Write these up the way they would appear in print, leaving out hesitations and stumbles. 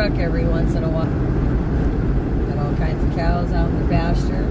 truck every once in a while. Got all kinds of cows out in the pasture.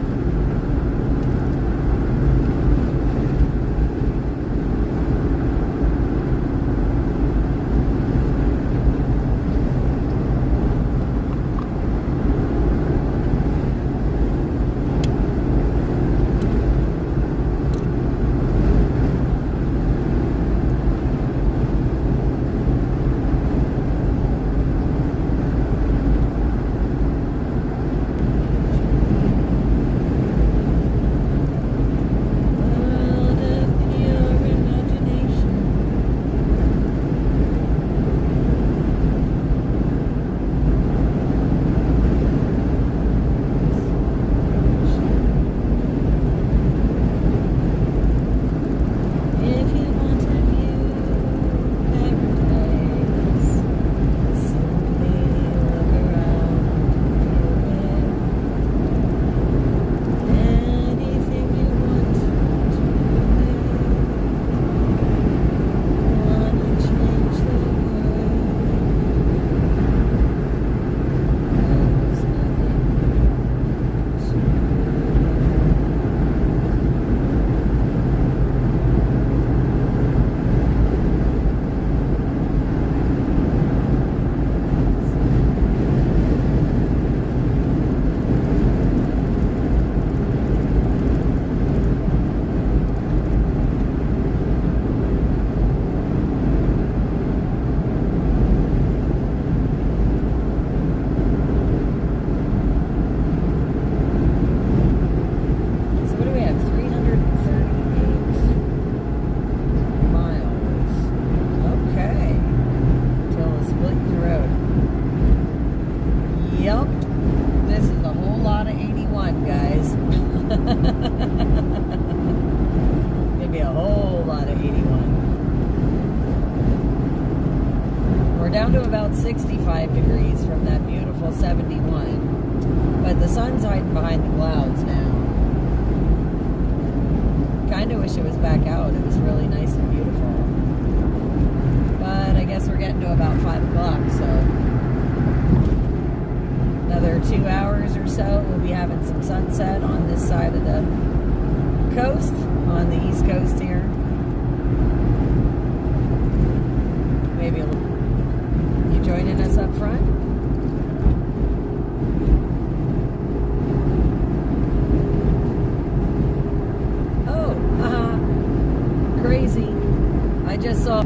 Maybe a whole lot of 81. We're down to about 65 degrees from that beautiful 71. But the sun's hiding behind the clouds now. Kind of wish it was back out. It was really nice and beautiful. But I guess we're getting to about 5 o'clock, so another 2 hours or so, we'll be having some sunset on this side of the coast, on the east coast here. Maybe a little. You joining us up front? Oh, crazy. I just saw.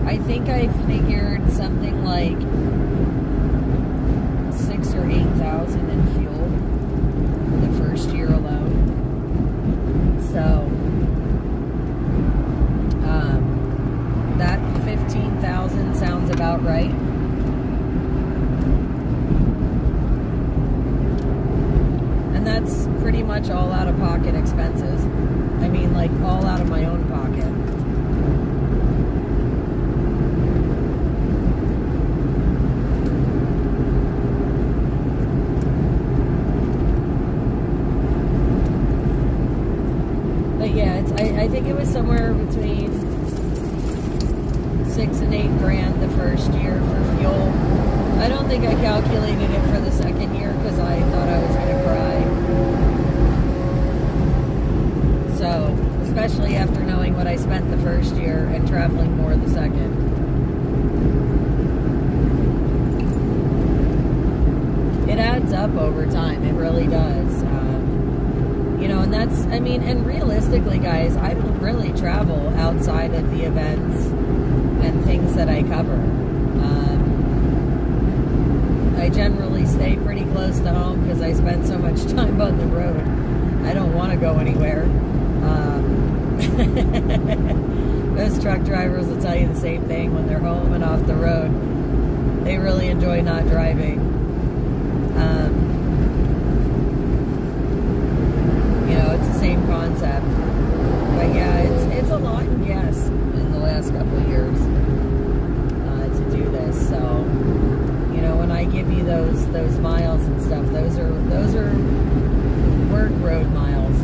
I think I figured something like 6,000 or 8,000 in fuel the first year alone. So that 15,000 sounds about right. And that's pretty much all out of pocket expenses. I mean, like all out of my own pocket. I think it was somewhere between 6 and 8 grand the first year for fuel. I don't think I calculated it for the second year because I thought I was going to cry. So, especially after knowing what I spent the first year and traveling more the second. It adds up over time. It really does. You know, and that's, I mean, and realistically, guys, I don't really travel outside of the events and things that I cover. I generally stay pretty close to home because I spend so much time on the road. I don't want to go anywhere. Those truck drivers will tell you the same thing when they're home and off the road. They really enjoy not driving. You know, it's the same concept. But yeah, it's a lot in gas in the last couple of years to do this. So, you know, when I give you those miles and stuff, those are work road miles.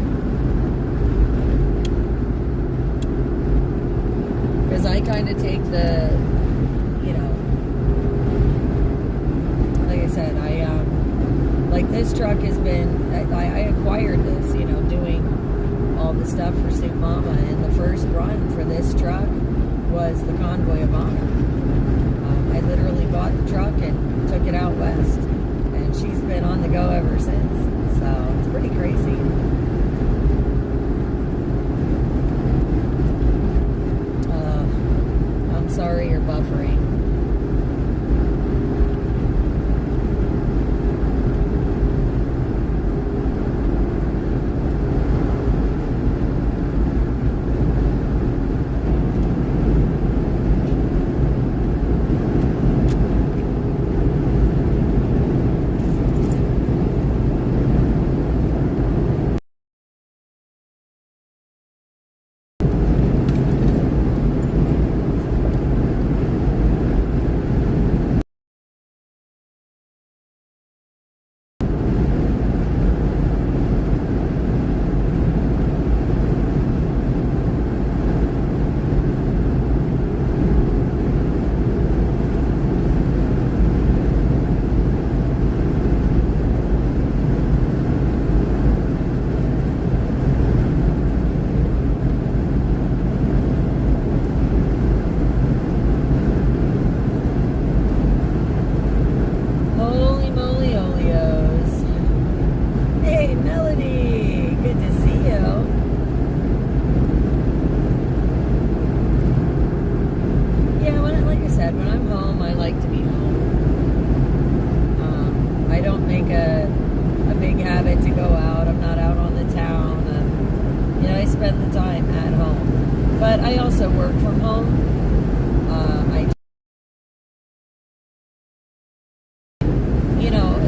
Because I kind of take the, you know, like I said, like this truck has been, I acquired this, you know, doing all the stuff for Soup Mama, and the first run for this truck was the Convoy of Honor. I literally bought the truck and took it out west, and she's been on the go ever since. So it's pretty crazy. I'm sorry you're buffering. I also work from home. You know,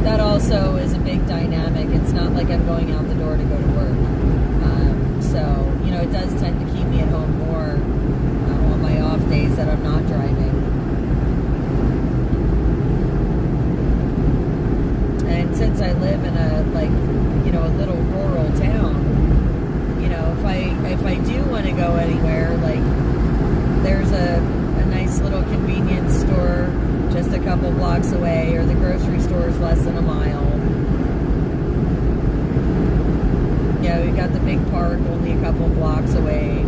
that also is a big dynamic. It's not like I'm going out the door to go to work. So, you know, it does tend to keep me at home more on my off days that I'm not driving. And since I live in a, like, you know, a little rural town, you know, if I do want to go anywhere, like, there's a nice little convenience store just a couple blocks away, or the grocery store is less than a mile. Yeah, we've got the big park only a couple blocks away.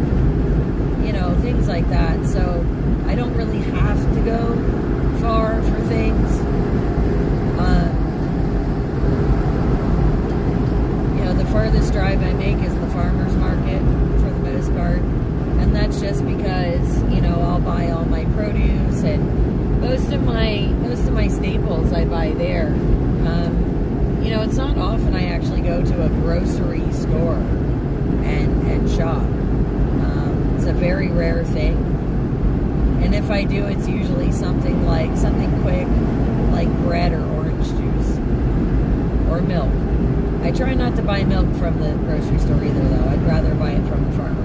You know, things like that. So I don't really have to go far for things. You know, the farthest drive I make is the farmer's market for the most part. And that's just because, you know, I'll buy all my produce, and most of my staples I buy there. You know, it's not often I actually go to a grocery store and shop. It's a very rare thing. And if I do, it's usually something quick, like bread or orange juice or milk. I try not to buy milk from the grocery store either, though. I'd rather buy it from the farmers.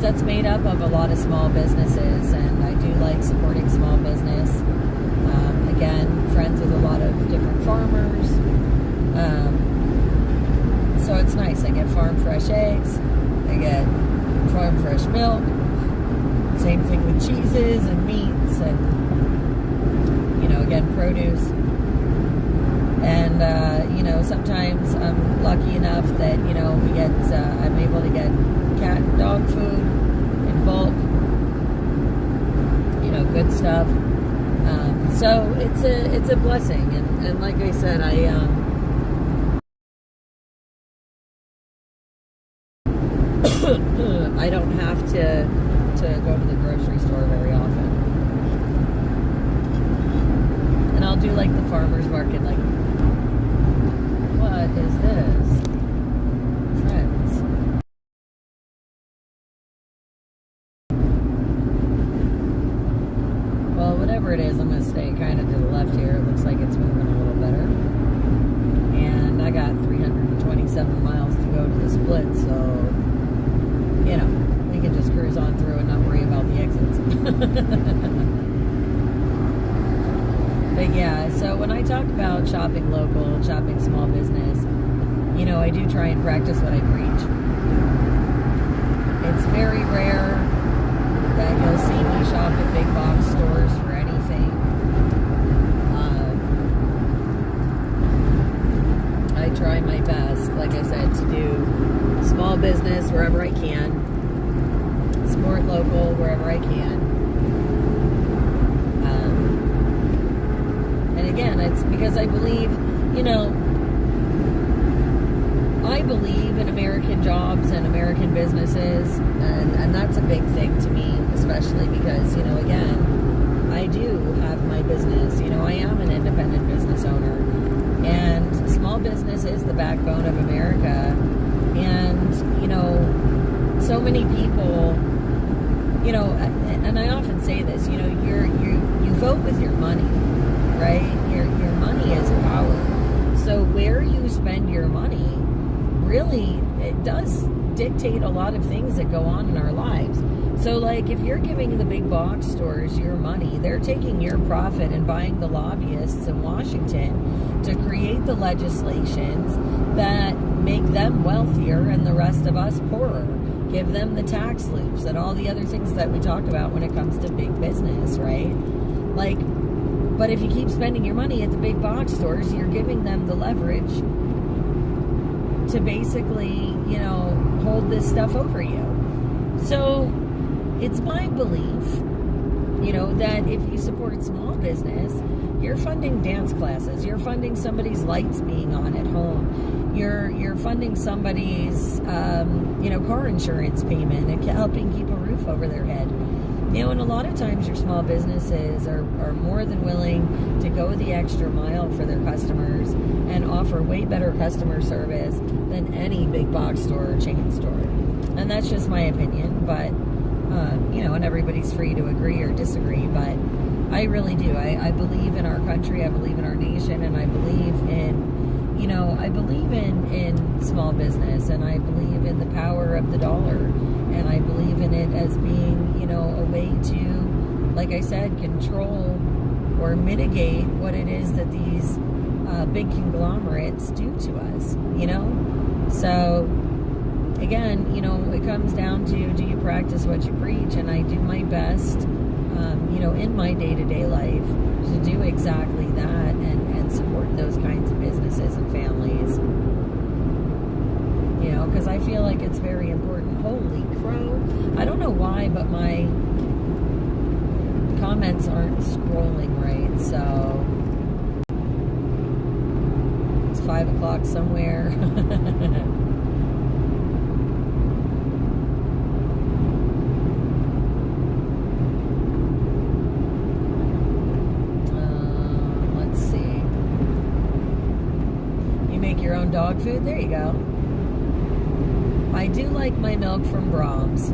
That's made up of a lot of small businesses, and I do like supporting small business. Again, friends with a lot of different farmers. So it's nice. I get farm fresh eggs. I get farm fresh milk. Same thing with cheeses and meats, and, you know, again, produce. And you know, sometimes I'm lucky enough that, you know, I'm able to get cat and dog food in bulk, you know, good stuff. So it's a blessing, and like I said, I don't have to go to the grocery store very often, and I'll do like the farmer's market. Like, what is this, friends? Well, whatever it is, I'm going to stay kind of to the left here. It looks like it's moving a little better. And I got 327 miles to go to the split, so, you know, we can just cruise on through and not worry about the exits. But yeah, so when I talk about shopping local, shopping small business, you know, I do try and practice what I preach. It's very rare that you'll see me shop at big box stores for anything. I try my best, like I said, to do small business wherever I can, support local wherever I can. And again, it's because I believe, you know, I believe in American jobs and American businesses, and that's a big thing to me, especially because, you know, again, I do have my business. You know, I am an independent business owner, and small business is the backbone of America. And, you know, so many people, you know, and I often say this, you know, you vote with your money, right? Your money is power. So where you spend your money, really, it does dictate a lot of things that go on in our lives. So, like, if you're giving the big box stores your money, they're taking your profit and buying the lobbyists in Washington to create the legislations that make them wealthier and the rest of us poorer. Give them the tax loops and all the other things that we talk about when it comes to big business, right? Like, but if you keep spending your money at the big box stores, you're giving them the leverage to basically, you know, hold this stuff over you. So it's my belief, you know, that if you support small business, you're funding dance classes, you're funding somebody's lights being on at home, you're funding somebody's, you know, car insurance payment and helping keep a roof over their head. You know, and a lot of times your small businesses are more than willing to go the extra mile for their customers and offer way better customer service than any big box store or chain store. And that's just my opinion, but, you know, and everybody's free to agree or disagree, but I really do. I believe in our country, I believe in our nation, and I believe in, you know, I believe in small business, and I believe in the power of the dollar, and I believe in it as being, you know, a way to, like I said, control or mitigate what it is that these big conglomerates do to us, you know? So, again, you know, it comes down to, do you practice what you preach? And I do my best, you know, in my day-to-day life to do exactly that and support those kinds of businesses and families. You know, because I feel like it's very important. Holy crow. I don't know why, but my comments aren't scrolling right, so it's 5 o'clock somewhere. Let's see. You make your own dog food? There you go. I do like my milk from Brahms.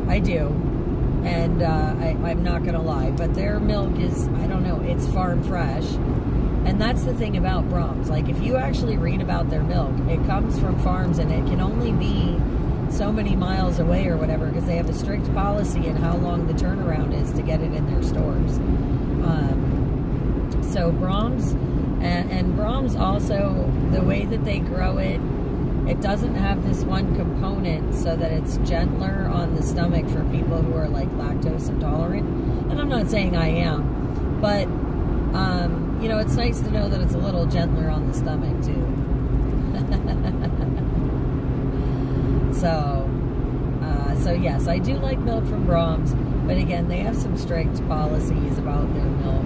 I do. And I'm not going to lie. But their milk is, I don't know, it's farm fresh. And that's the thing about Brahms. Like, if you actually read about their milk, it comes from farms and it can only be so many miles away or whatever, because they have a strict policy in how long the turnaround is to get it in their stores. So Brahms, and Brahms also, the way that they grow it, it doesn't have this one component so that it's gentler on the stomach for people who are like lactose intolerant. And I'm not saying I am, but It's nice to know that it's a little gentler on the stomach too. So yes, I do like milk from Brahms, but again, they have some strict policies about their milk.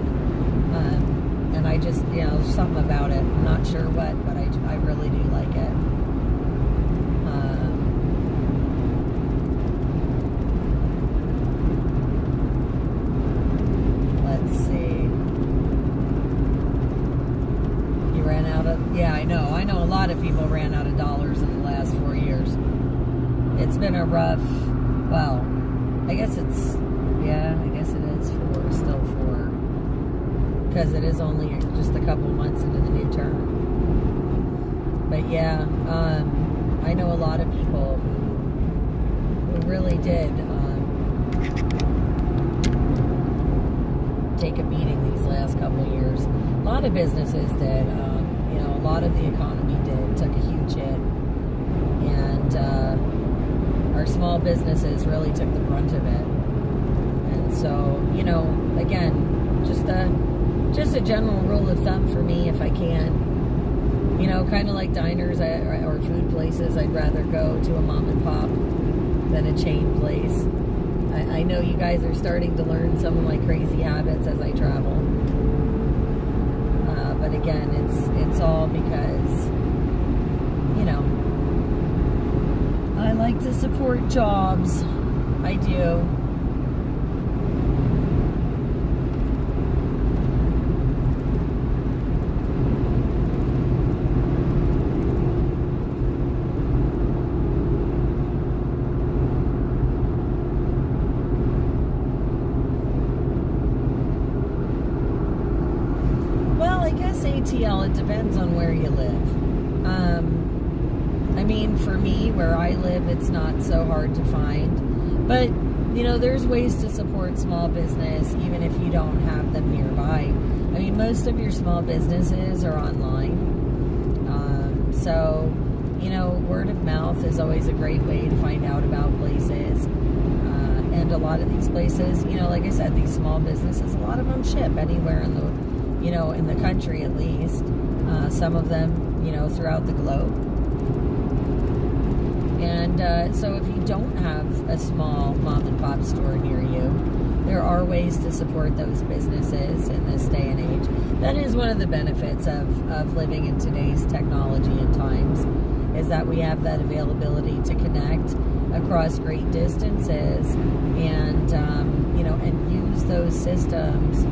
And I just, there's something about it. I'm not sure what, but I really do like it. Let's see. You ran out of, yeah, I know a lot of people ran out of dollars in the last 4 years. It's been a rough, well, I guess it is still 4. Because it is only just a couple months into the new term. But yeah, I know a lot of people who really did take a beating these last couple of years. A lot of businesses did. A lot of the economy took a huge hit. And our small businesses really took the brunt of it. And so, again, just a general rule of thumb for me, if I can, kind of like diners or food places, I'd rather go to a mom and pop than a chain place. I know you guys are starting to learn some of my crazy habits as I travel. But again, it's all because, I like to support jobs. I do. ATL, it depends on where you live. For me, where I live, it's not so hard to find. But, there's ways to support small business, even if you don't have them nearby. Most of your small businesses are online. So, word of mouth is always a great way to find out about places. And a lot of these places, like I said, these small businesses, a lot of them ship anywhere in the country at least. Some of them, throughout the globe. And so if you don't have a small mom and pop store near you, there are ways to support those businesses in this day and age. That is one of the benefits of living in today's technology and times, is that we have that availability to connect across great distances and, and use those systems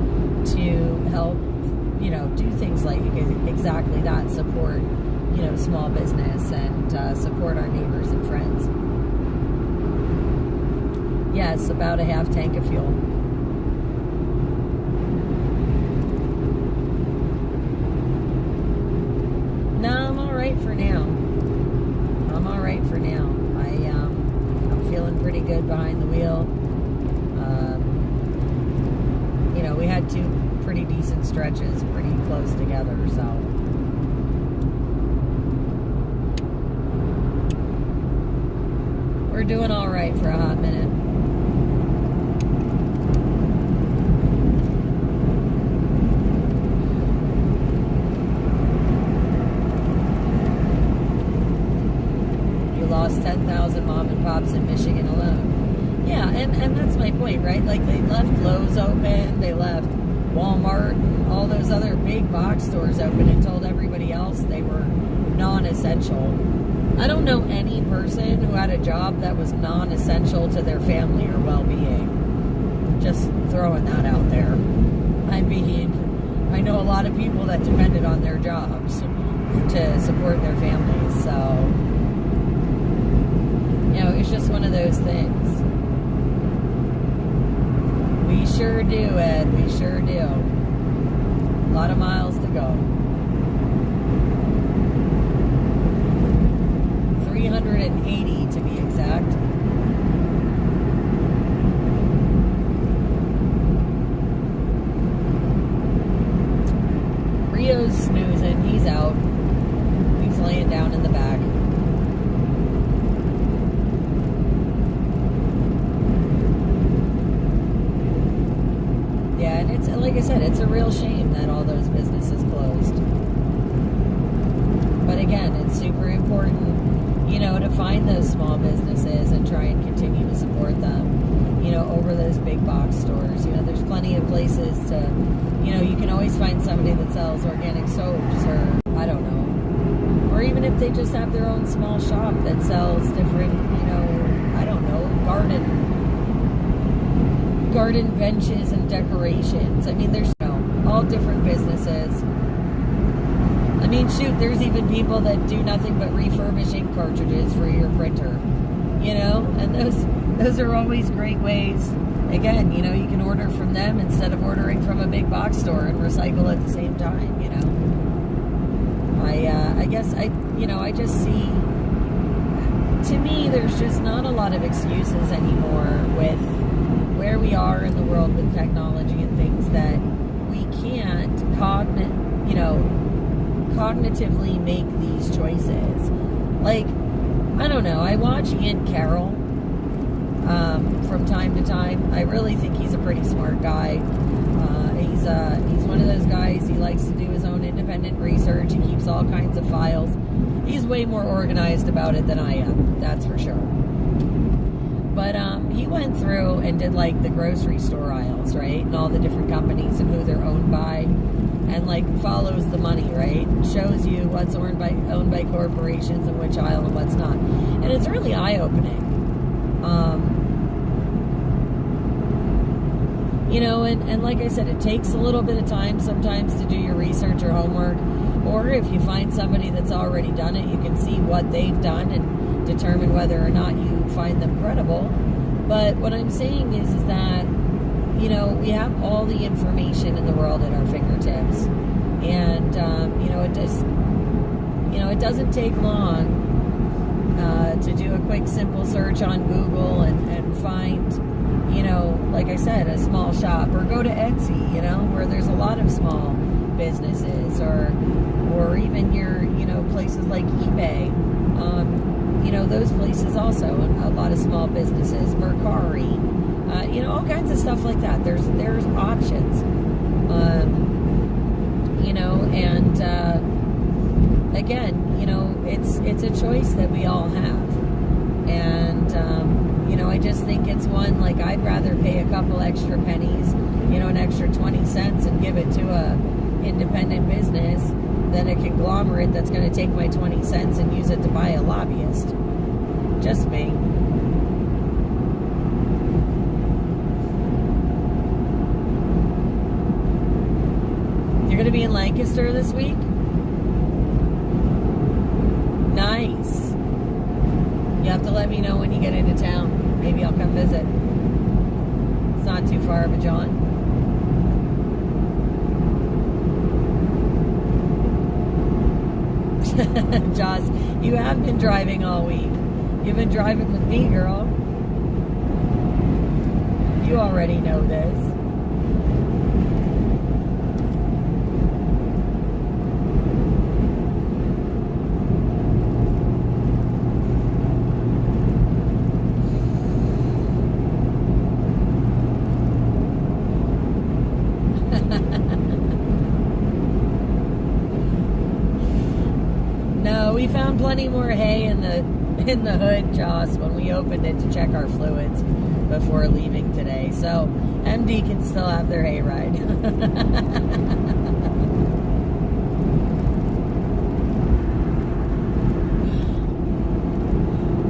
to help, do things like exactly that, support, small business and support our neighbors and friends. Yes, about a half tank of fuel. No, I'm all right for now. I'm feeling pretty good behind the wheel. We had 2 pretty decent stretches pretty close together, so we're doing all right for a hot minute. You lost 10,000 mom and pops in Michigan alone. Yeah, and that's my point, right? Like, they left Lowe's open, they left Walmart and all those other big box stores open and told everybody else they were non-essential. I don't know any person who had a job that was non-essential to their family or well-being. Just throwing that out there. I know a lot of people that depended on their jobs to support their families, so it's just one of those things. We sure do, Ed. We sure do. A lot of miles to go. 380 to be exact. Rio's snoozing. He's out. He's laying down in the back. Yeah, and it's like I said, it's a real shame that all those businesses closed. But again, it's super important, you know, to find those small businesses and try and continue to support them, you know, over those big box stores. You know, there's plenty of places to, you know, you can always find somebody that sells organic soaps, or I don't know, or even if they just have their own small shop that sells different, you know, I don't know, garden benches and decorations. I mean, there's, you know, all different businesses. I mean, shoot, there's even people that do nothing but refurbish ink cartridges for your printer, you know, and those are always great ways. Again, you know, you can order from them instead of ordering from a big box store and recycle at the same time, you know. I guess I just see, to me, there's just not a lot of excuses anymore with where we are in the world with technology and things, that we can't cognitively make these choices. Like, I don't know, I watch Ian Carroll from time to time. I really think he's a pretty smart guy. He's one of those guys, he likes to do his own independent research. He keeps all kinds of files. He's way more organized about it than I am, that's for sure. But he went through and did like the grocery store aisles, right? And all the different companies and who they're owned by, and like follows the money, right? Shows you what's owned by corporations and which aisle and what's not. And it's really eye-opening. You know, and like I said, it takes a little bit of time sometimes to do your research or homework. Or if you find somebody that's already done it, you can see what they've done and determine whether or not you find them credible. But what I'm saying is that, you know, we have all the information in the world at our fingertips. And, you know, it doesn't take long to do a quick, simple search on Google and find, you know, like I said, a small shop, or go to Etsy, you know, where there's a lot of small businesses, or even your, you know, places like eBay, you know, those places also, a lot of small businesses, Mercari, you know, all kinds of stuff like that. There's options, you know, and again, you know, it's a choice that we all have. And you know, I just think it's one, like, I'd rather pay a couple extra pennies, you know, an extra 20 cents and give it to a independent business than a conglomerate that's going to take my 20 cents and use it to buy a lobbyist. Just me. You're going to be in Lancaster this week? Nice. You have to let me know when you get into town. Maybe I'll come visit. It's not too far of a jaunt. Joss, you have been driving all week. You've been driving with me, girl. You already know this. No, we found plenty more hay in the hood, Joss, when we opened it to check our fluids before leaving today. So MD can still have their hay ride.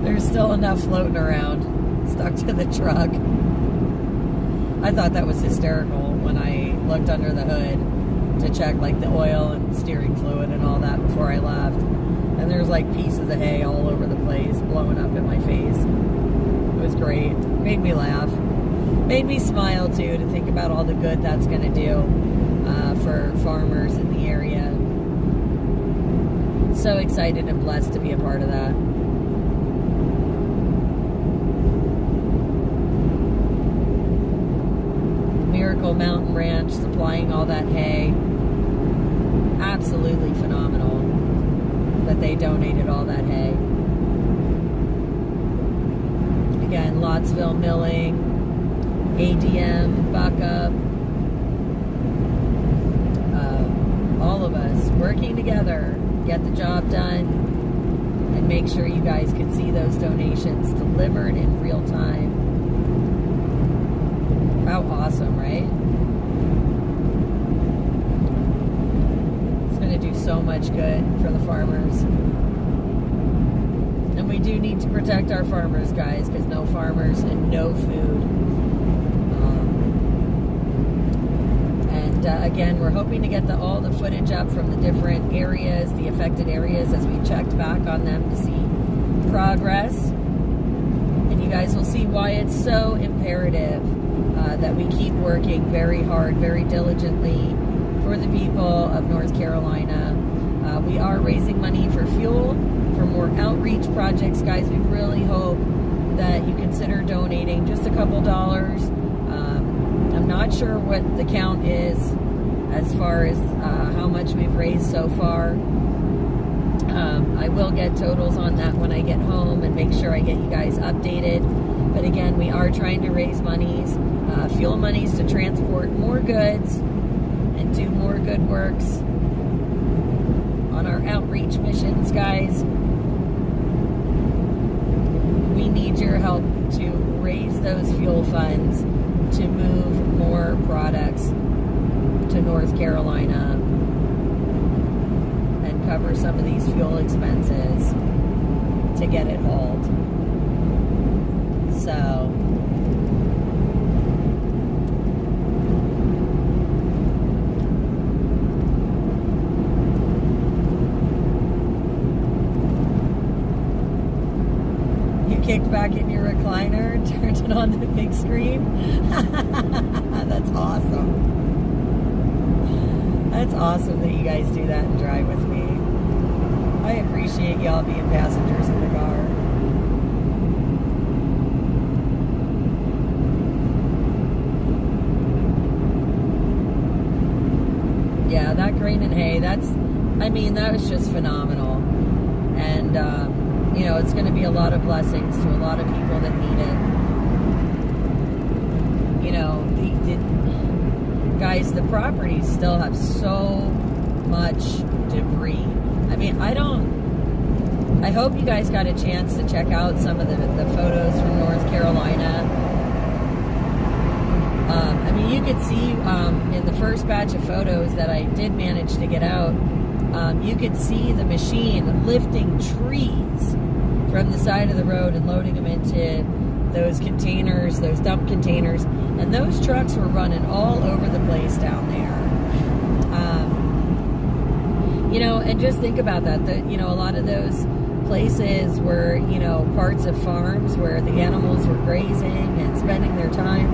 There's still enough floating around, stuck to the truck. I thought that was hysterical when I looked under the hood to check like the oil and steering fluid and all that before I left. And there's like pieces of hay all over the place blowing up in my face. It was great. Made me laugh. Made me smile too, to think about all the good that's going to do for farmers in the area. So excited and blessed to be a part of that. Miracle Mountain Ranch supplying all that hay. Absolutely phenomenal that they donated all that hay. Again, Lottsville Milling, ADM, Buckup, of us working together, get the job done, and make sure you guys can see those donations delivered in real time. How awesome, right? It's going to do so much good for the farmers. And we do need to protect our farmers, guys, because no farmers and no food. Again, we're hoping to get all the footage up from the different areas, the affected areas, as we checked back on them to see progress. And you guys will see why it's so imperative that we keep working very hard, very diligently for the people of North Carolina. We are raising money for fuel, for more outreach projects, guys. We really hope that you consider donating just a couple dollars. I'm not sure what the count is as far as how much we've raised so far. I will get totals on that when I get home and make sure I get you guys updated. But again, we are trying to raise monies, fuel monies to transport more goods and do more good works on our outreach missions, guys. We need your help to raise those fuel funds to move more products to North Carolina and cover some of these fuel expenses to get it hauled. So you kicked back in your recliner, turned it on the big screen. That's awesome. That's awesome that you guys do that and drive with me. I appreciate y'all being passengers in the car. Yeah, that grain and hay, that was just phenomenal. And, you know, it's going to be a lot of blessings to a lot of people that need it. You know, guys, the properties still have so much debris. I mean, I hope you guys got a chance to check out some of the photos from North Carolina. I mean, you could see in the first batch of photos that I did manage to get out, you could see the machine lifting trees from the side of the road and loading them into those containers, those dump containers, and those trucks were running all over the place down there. You know, and just think about that. You know, a lot of those places were, you know, parts of farms where the animals were grazing and spending their time,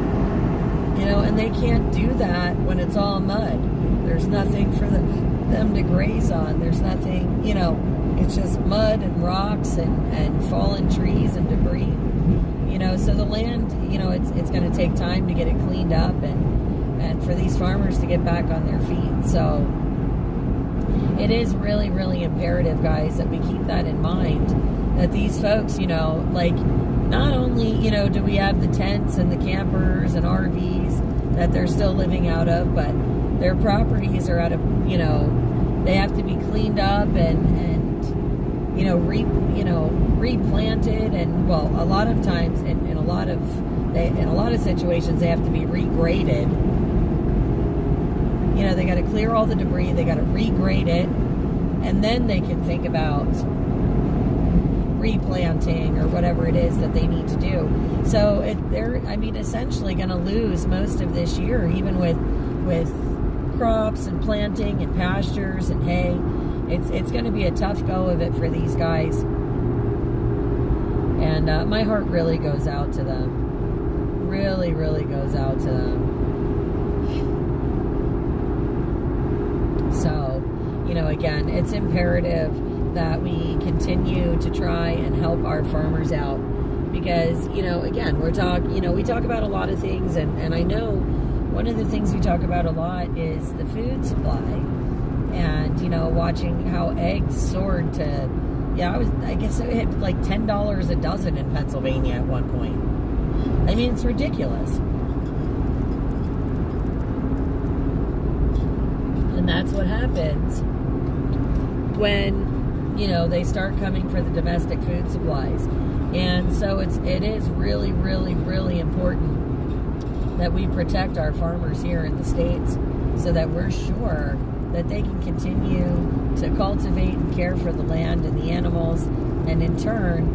you know, and they can't do that when it's all mud. There's nothing for them to graze on. There's nothing, you know, it's just mud and rocks and fallen trees and debris. You know, so the land, you know, it's going to take time to get it cleaned up and for these farmers to get back on their feet. So it is really, really imperative, guys, that we keep that in mind, that these folks, you know, like, not only, you know, do we have the tents and the campers and RVs that they're still living out of, but their properties are out of, you know, they have to be cleaned up and you know, replanted, and well, a lot of times in a lot of situations they have to be regraded. You know, they got to clear all the debris, they got to regrade it, and then they can think about replanting or whatever it is that they need to do. So they're, I mean, essentially going to lose most of this year, even with crops and planting and pastures and hay. It's going to be a tough go of it for these guys. And my heart really goes out to them. Really, really goes out to them. So, you know, again, it's imperative that we continue to try and help our farmers out. Because, you know, again, we talk about a lot of things. And I know one of the things we talk about a lot is the food supply. And, you know, watching how eggs soared to, I guess it hit like $10 a dozen in Pennsylvania at one point. I mean, it's ridiculous. And And that's what happens when, they start coming for the domestic food supplies. And so it is really, really, really important that we protect our farmers here in the States so that we're sure that they can continue to cultivate and care for the land and the animals, and in turn,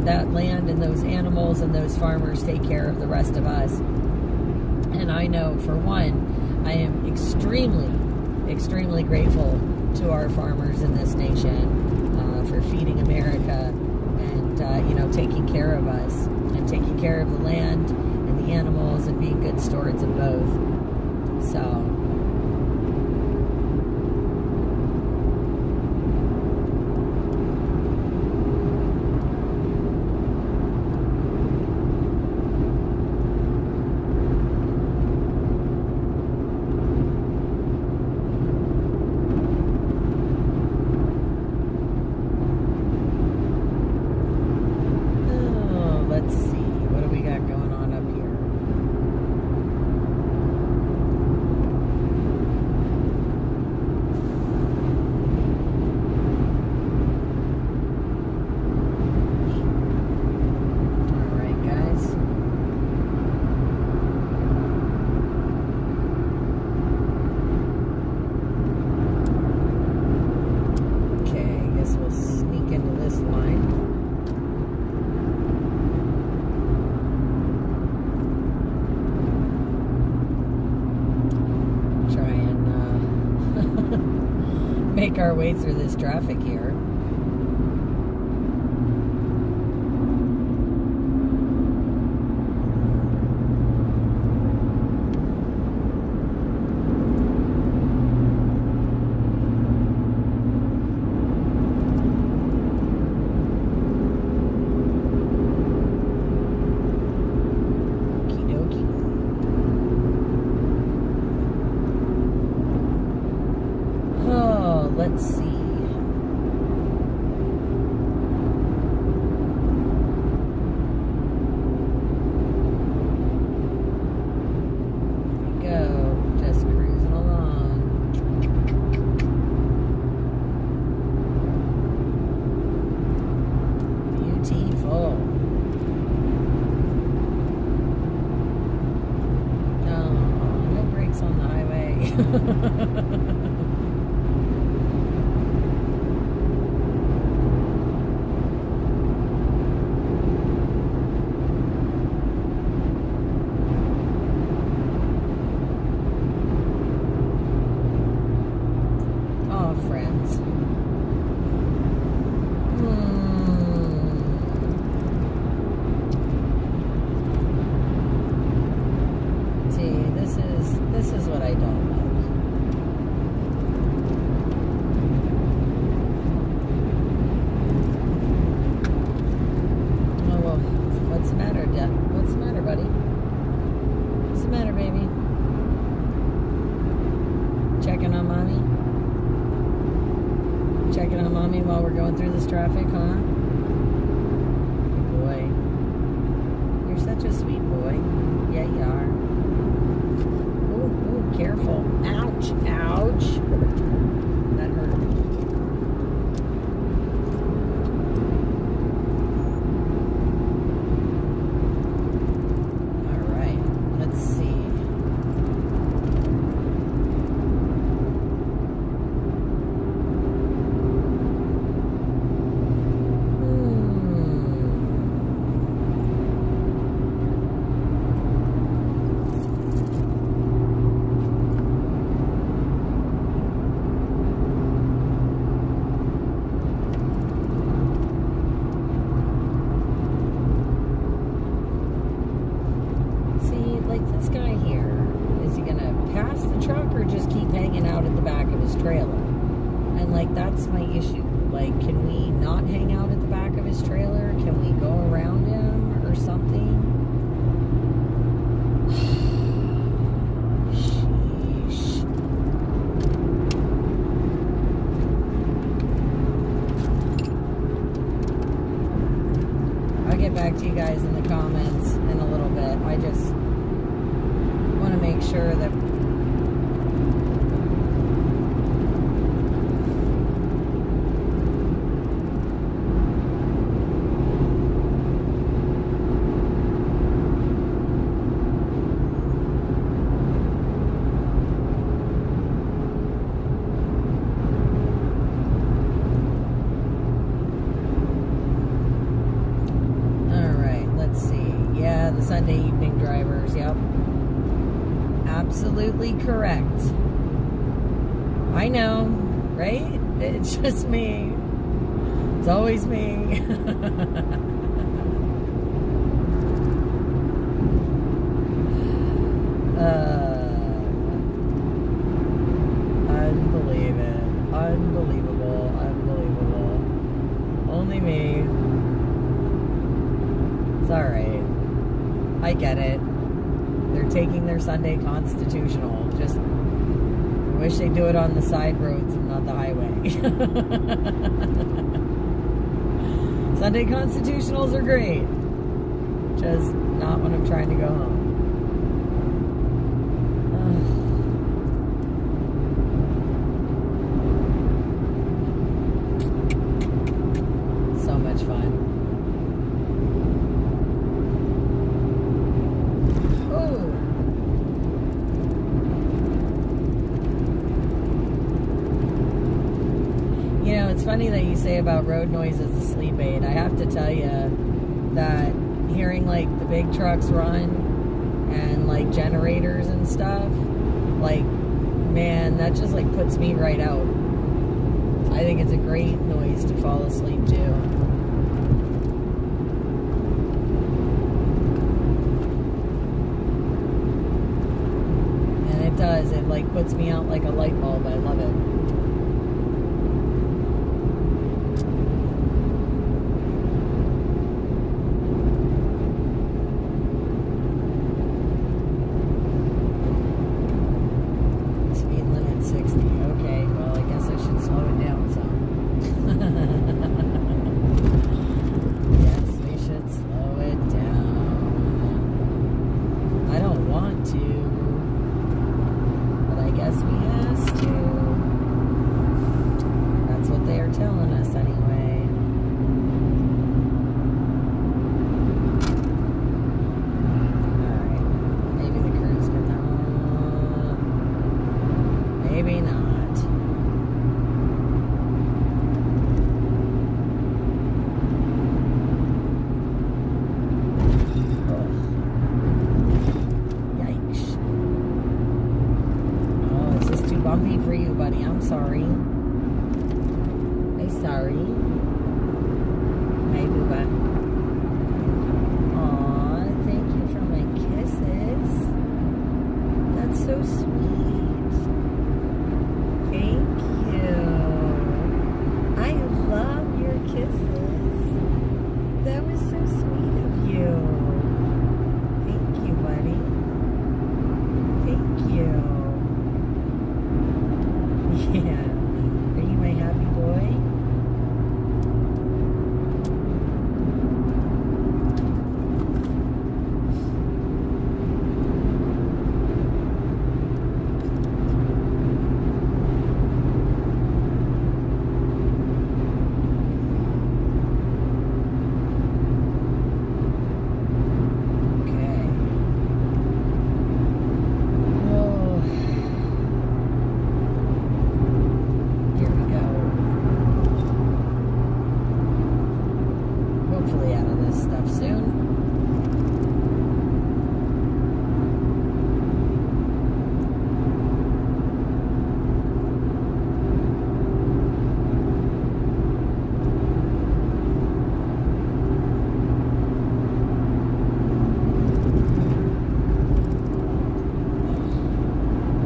that land and those animals and those farmers take care of the rest of us. And I know, for one, I am extremely, extremely grateful to our farmers in this nation for feeding America and, taking care of us and taking care of the land and the animals and being good stewards of both. So... make our way through this traffic here. Let's see. There we go. Just cruising along. Beautiful. Oh, no brakes on the highway. This is what I don't like. Oh, well, what's the matter, Dad? What's the matter, buddy? What's the matter, baby? Checking on Mommy? Checking on Mommy while we're going through this traffic, huh? Boy. You're such a sweet boy. Yeah, you are. Careful. Ouch. Ouch. That hurt. All right. Let's see. This guy here, is he gonna pass the truck or just keep hanging out at the back of his trailer? And that's my issue. Can we not hang out at the back of his trailer? Can we go around him or something? Sheesh. I'll get back to you guys in the comments in a little bit. I just want to make sure that I know, right? It's just me. It's always me. Unbelievable. Only me. It's alright. I get it. They're taking their Sunday constitutional. Just wish they'd do it on the side roads and not the highway. Sunday constitutionals are great. Just not when I'm trying to go home. So much fun. Oh. You know, it's funny that you say about road noise as a sleep aid. I have to tell you that hearing like the big trucks run and like generators and stuff, like, man, that just like puts me right out. I think it's a great noise to fall asleep to. And it does, it like puts me out like a light bulb. I love it. For you, buddy. I'm sorry. I'm sorry. Hey, Booba. Aw, thank you for my kisses. That's so sweet. Thank you. I love your kisses. That was so sweet of you. Thank you, buddy. Thank you. Yeah. Are you my happy boy?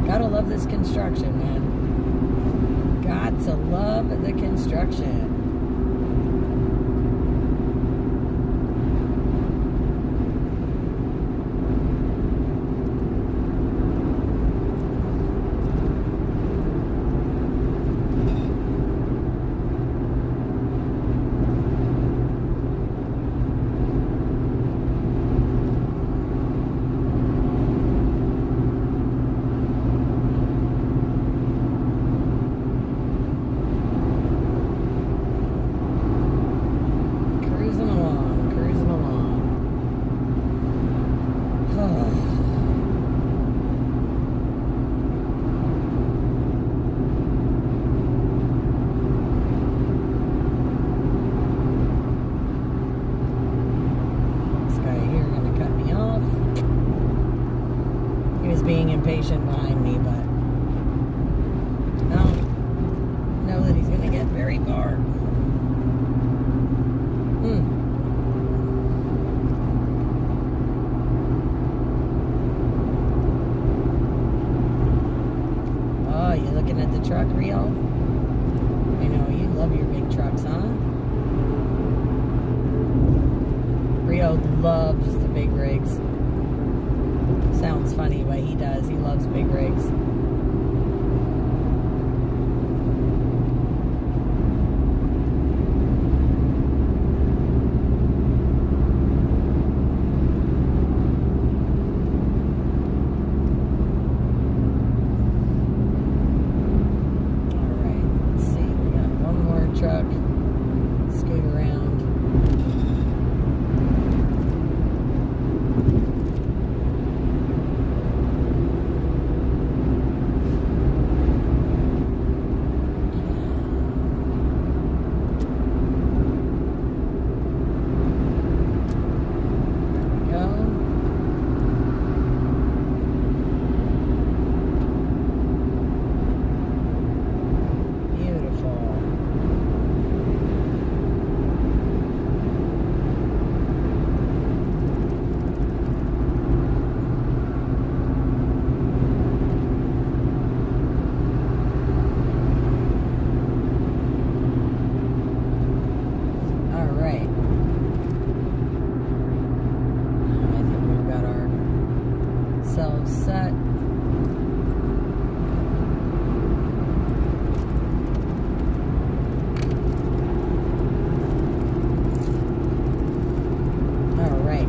Gotta love this construction, man. Got to love the construction. you looking at the truck, Rio? I know, you love your big trucks, huh? Rio loves the big rigs. Sounds funny, but he does. He loves big rigs. Truck, scoot around. There we go. Beautiful. Set. All right.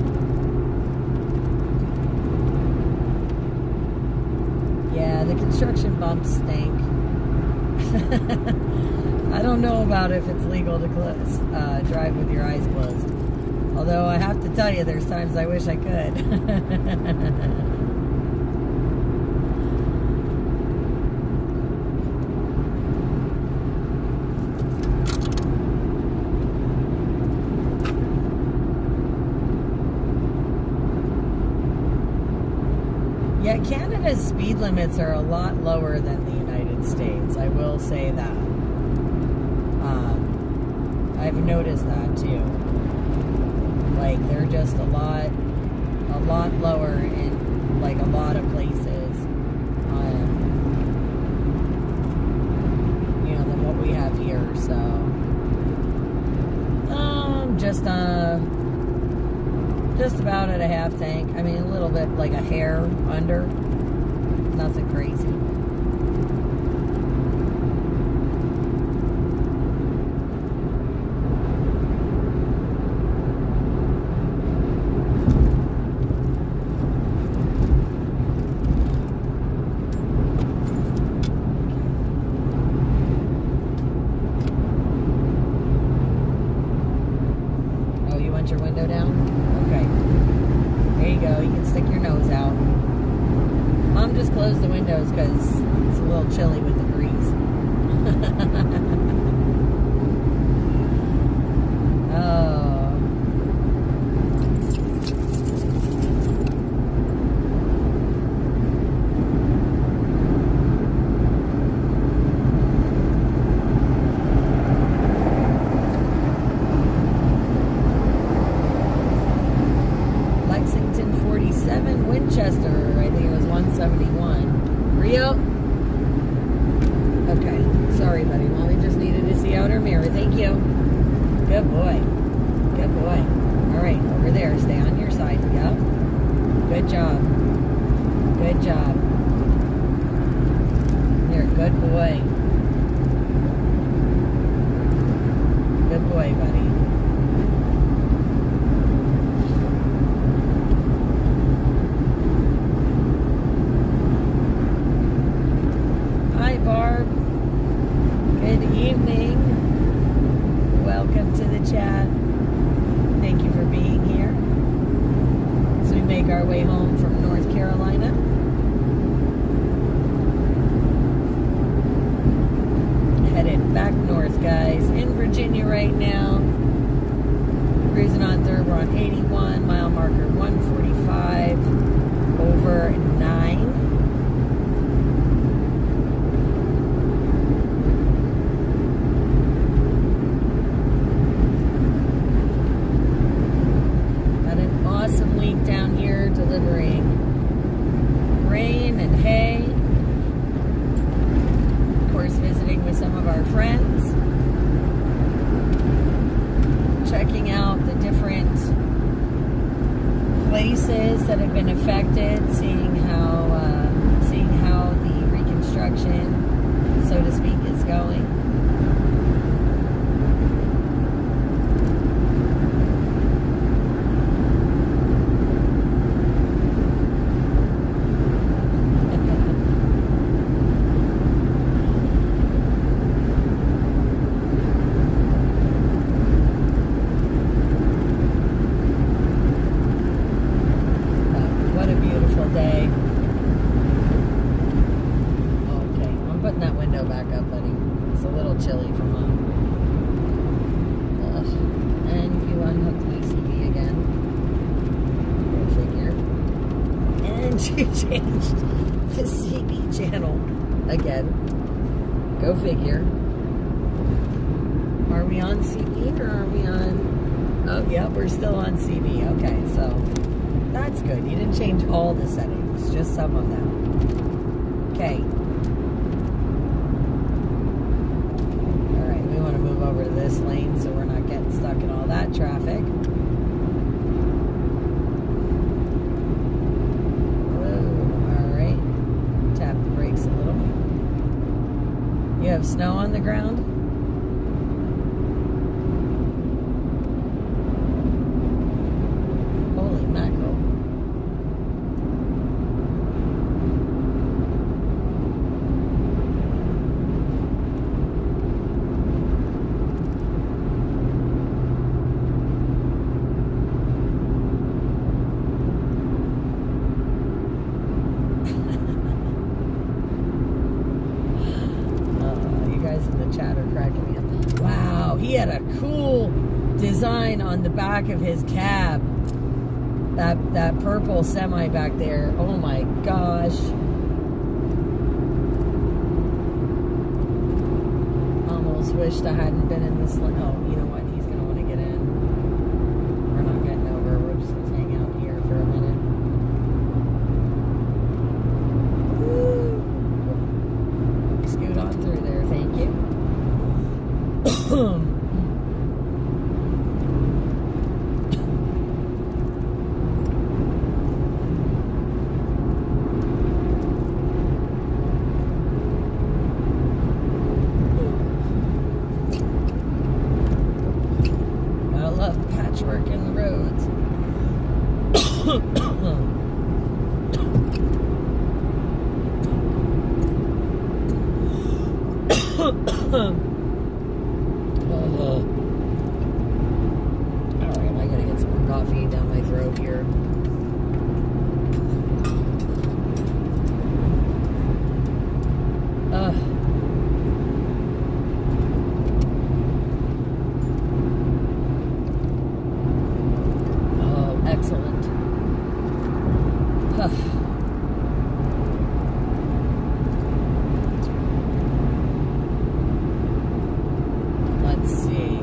Yeah, the construction bumps stink. I don't know about if it's legal to drive with your eyes closed. Although I have to tell you, there's times I wish I could. Yeah, Canada's speed limits are a lot lower than the United States. I will say that. I've noticed that too. Like, they're just a lot lower in like a lot of places. You know, than what we have here. So, just about at a half tank. I mean, a little bit, like a hair under. Nothing crazy. Oh, you want your window down? Okay. There you go. You can stick your nose out. Mom just closed the windows because it's a little chilly with the breeze. Oh. Lexington 47, Winchester, I think it was 171. Rio? Okay, sorry buddy, Mommy just needed to see out her mirror. Thank you. Good boy. Good boy. Alright, over there, stay on your side. Yep. Good job. Good job. You're a good boy. Good boy, buddy. Barb, good evening. Welcome to the chat. Thank you for being here. As we make our way home from North Carolina. Headed back north, guys. In Virginia right now. Cruising on third, we're on 81. Mile marker 145. Over 9. Down here delivering grain and hay. with some of our friends, checking out the different places that have been affected, seeing how the reconstruction, so to speak, is going. She changed the CB channel again. Go figure. Are we on CB or are we on... Oh, yeah, we're still on CB. Okay, so that's good. You didn't change all the settings, just some of them. Okay. All right, we want to move over to this lane so we're not getting stuck in all that traffic. You have snow on the ground? Holy mackerel. He had a cool design on the back of his cab. That purple semi back there. Oh my gosh. Almost wished I hadn't been in this lane. Oh, you know what? He's going to want to get in. We're not getting over. We're just going to hang out here for a minute. Woo. Scoot on through there. Thank you. I love patchwork in the roads. Alright, I gotta get some more coffee down my throat here. Oh, excellent. Let's see.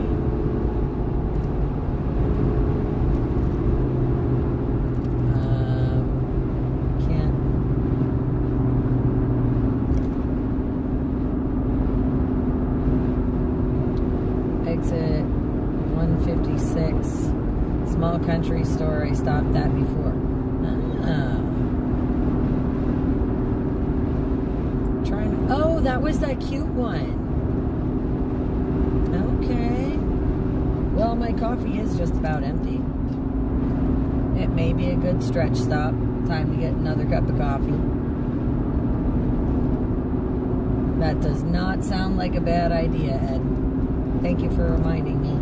Can't. Exit 156. Small country store. I stopped at before. Trying. Oh, that was that cute one. Okay. Well, my coffee is just about empty. It may be a good stretch stop. Time to get another cup of coffee. That does not sound like a bad idea, Ed. Thank you for reminding me.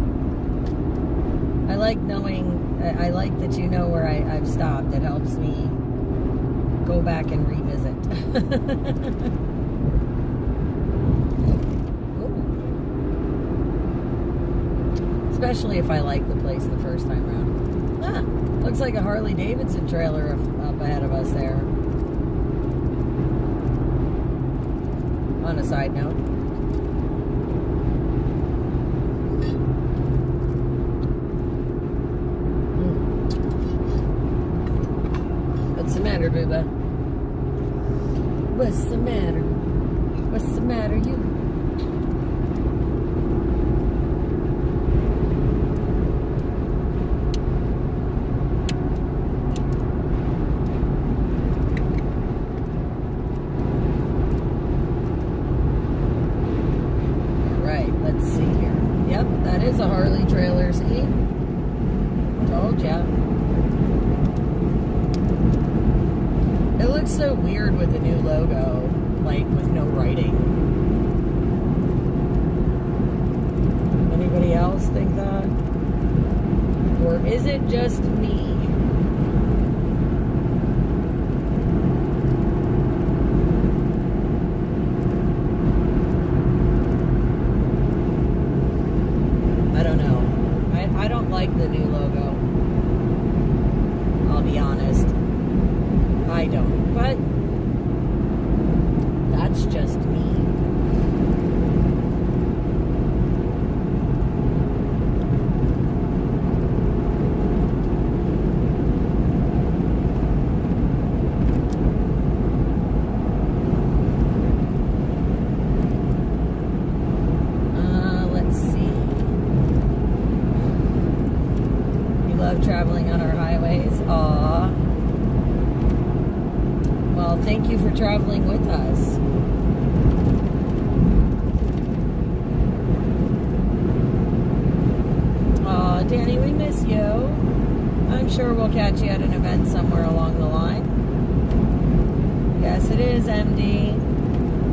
I like knowing, I like that you know where I've stopped. It helps me go back and revisit. Especially if I like the place the first time around. Ah, looks like a Harley Davidson trailer up ahead of us there. On a side note. What's the matter, Booba? What's the matter? What's the matter, you? logo, like with no writing. Anybody else think that? Or is it just me? I don't know. I don't like the new logo. I'll be honest. I don't. But that's just me. Traveling on our highways. Aw. Well, thank you for traveling with us. Aw, Danny, we miss you. I'm sure we'll catch you at an event somewhere along the line. Yes, it is, MD.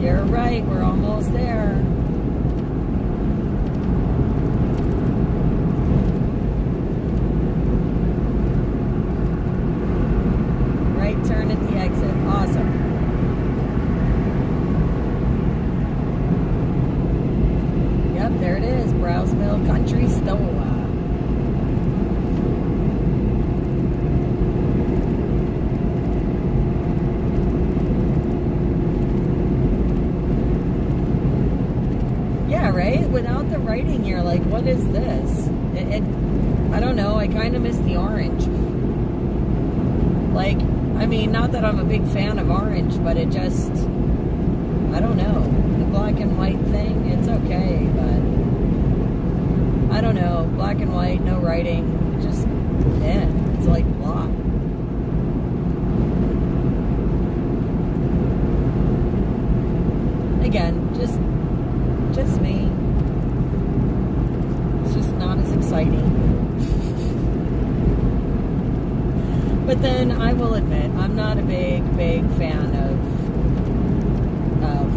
You're right, we're almost there. Turn at the exit. Awesome. Yep, there it is. Browseville Country Store. Yeah, right? Without the writing, you're like, what is this? I don't know. I kind of miss the orange. Like, I mean, not that I'm a big fan of orange, but it just, I don't know. The black and white thing, it's okay, but I don't know. Black and white, no writing, just, it's like blah. Again, just me. It's just not as exciting. But then I will admit, I'm not a big fan of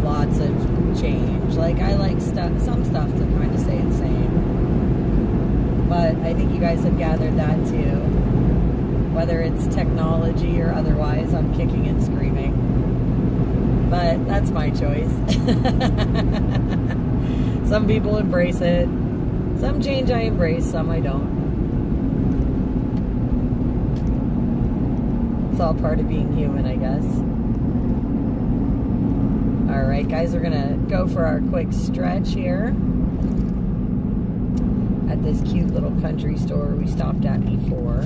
lots of change. Like, I like some stuff to kind of stay the same. But I think you guys have gathered that too. Whether it's technology or otherwise, I'm kicking and screaming. But that's my choice. Some people embrace it. Some change I embrace, some I don't. It's all part of being human, I guess. Alright, guys, we're gonna go for our quick stretch here at this cute little country store we stopped at before.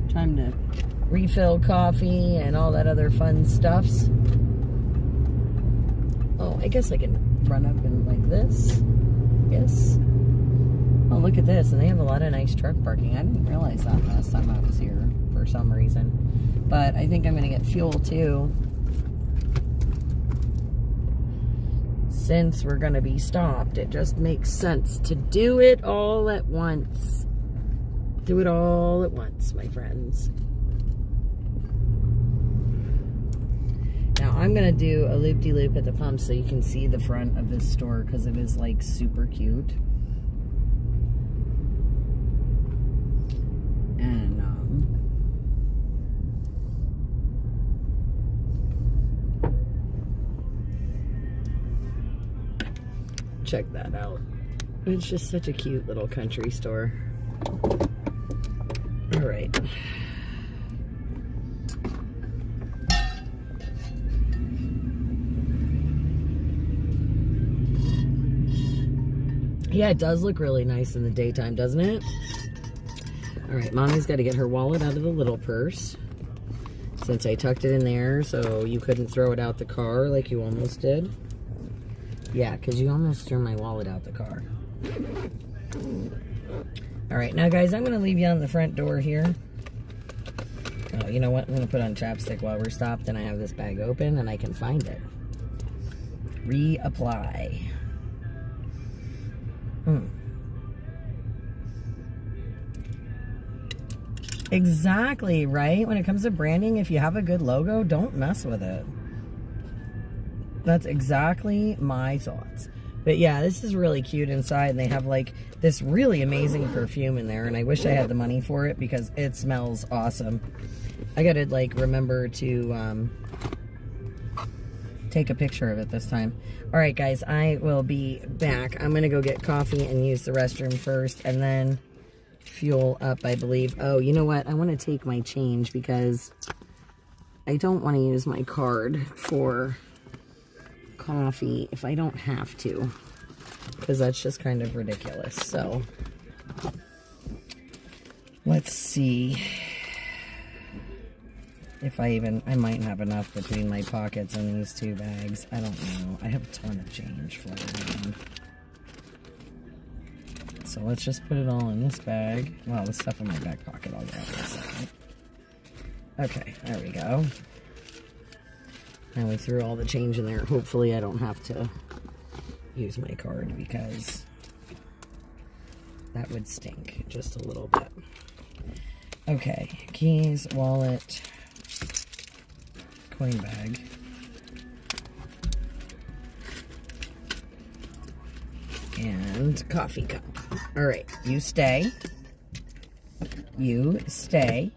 Time to refill coffee and all that other fun stuffs. Oh, I guess I can run up and like this. Yes. Oh, look at this. And they have a lot of nice truck parking. I didn't realize that last time I was here for some reason. But I think I'm going to get fuel too. Since we're going to be stopped, it just makes sense to do it all at once. Do it all at once, my friends. Now, I'm going to do a loop-de-loop at the pump so you can see the front of this store because it is like super cute. And check that out. It's just such a cute little country store. All right. Yeah, it does look really nice in the daytime, doesn't it? All right, Mommy's got to get her wallet out of the little purse since I tucked it in there so you couldn't throw it out the car like you almost did. Yeah, because you almost threw my wallet out the car. All right, now, guys, I'm going to leave you on the front door here. Oh, you know what? I'm going to put on chapstick while we're stopped, and I have this bag open, and I can find it. Reapply. Exactly, right? When it comes to branding, if you have a good logo, don't mess with it. That's exactly my thoughts. But yeah, this is really cute inside. And they have like this really amazing perfume in there. And I wish I had the money for it because it smells awesome. I gotta like remember to take a picture of it this time. All right, guys, I will be back. I'm gonna go get coffee and use the restroom first and then fuel up, I believe. Oh, you know what? I want to take my change because I don't want to use my card for coffee if I don't have to, because that's just kind of ridiculous. So let's see if I might have enough between my pockets and these two bags. I don't know. I have a ton of change floating around. So let's just put it all in this bag. Well, the stuff in my back pocket I'll grab in a second. Okay, there we go. And we threw all the change in there. Hopefully I don't have to use my card because that would stink just a little bit. Okay, keys, wallet, coin bag. And coffee cup. All right, you stay. You stay.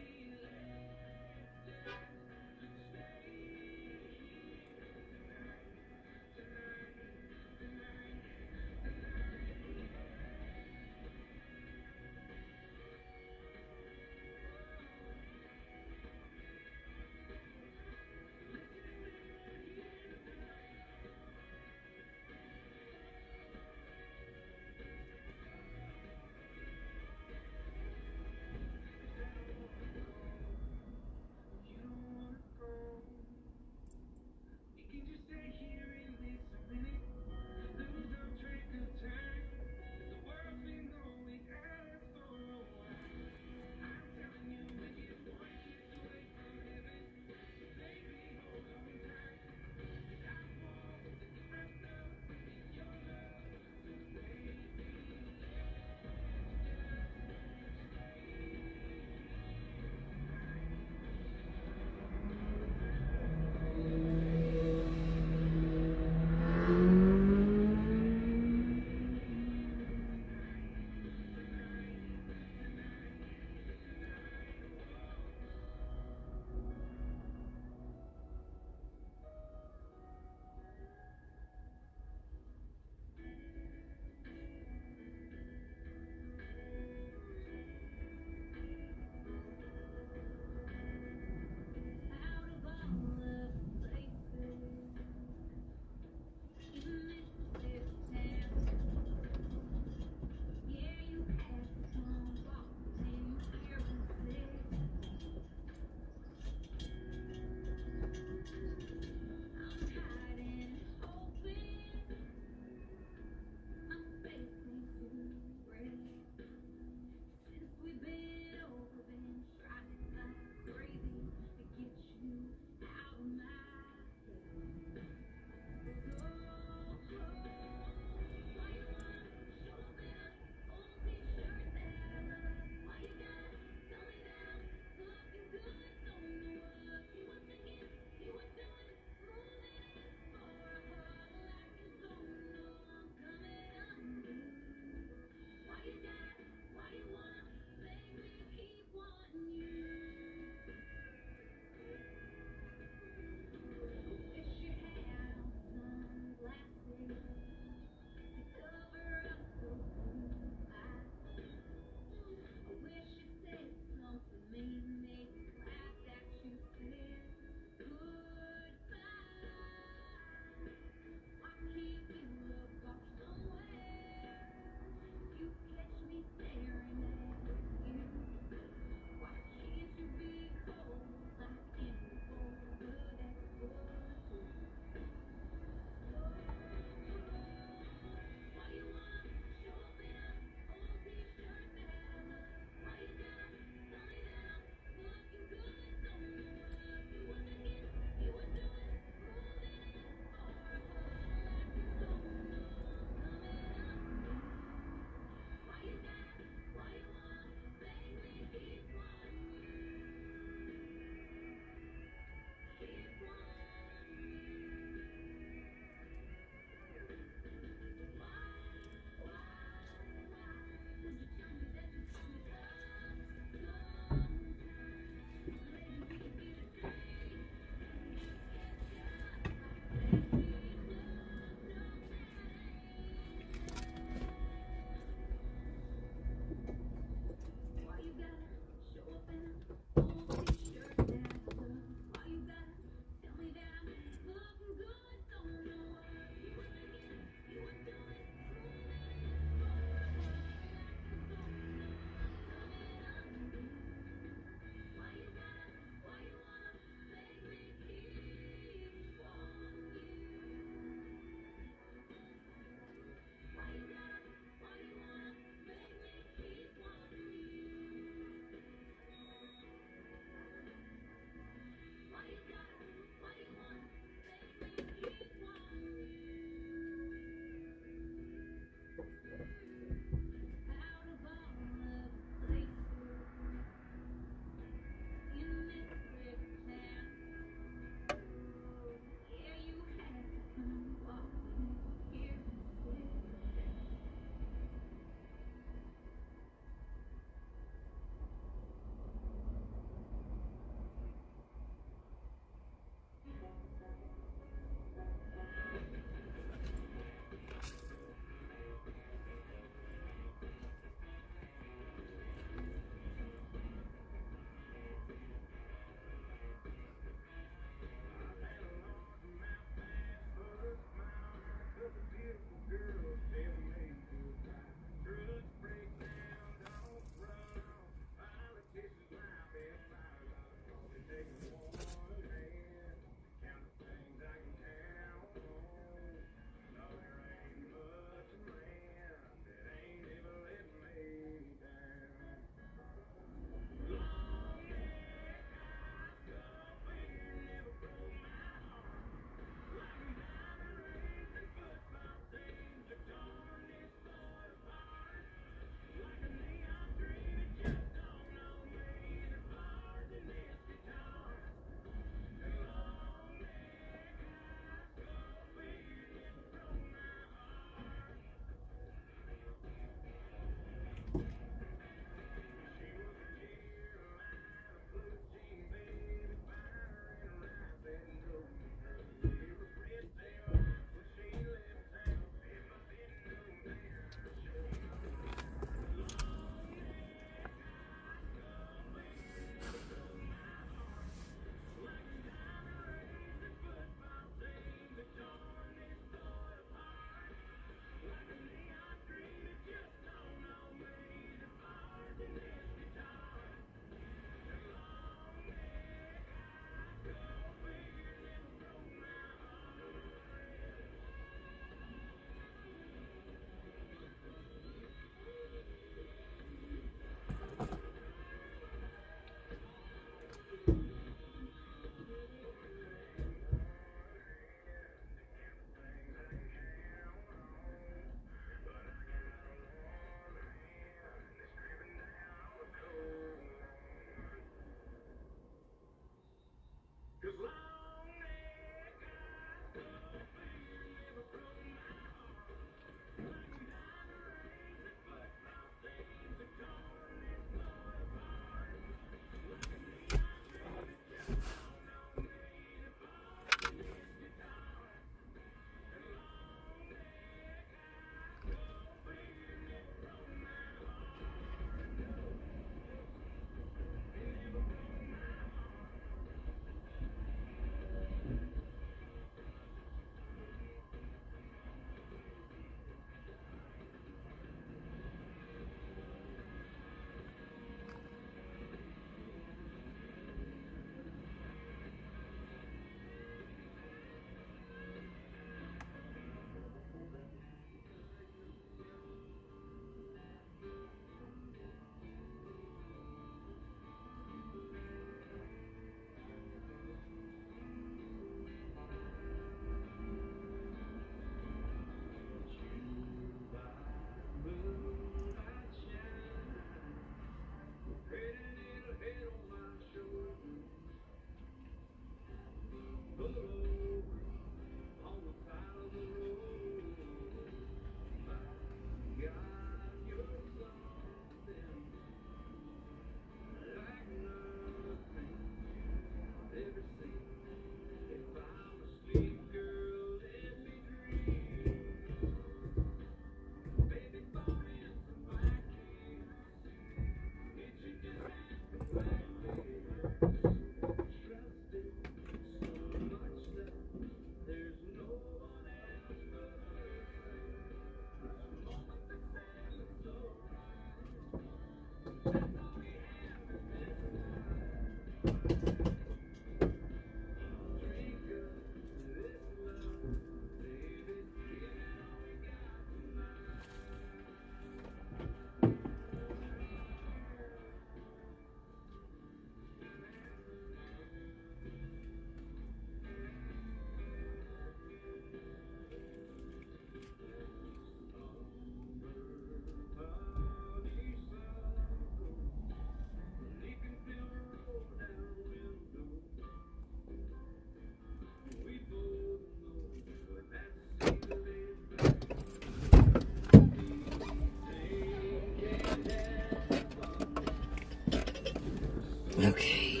Okay.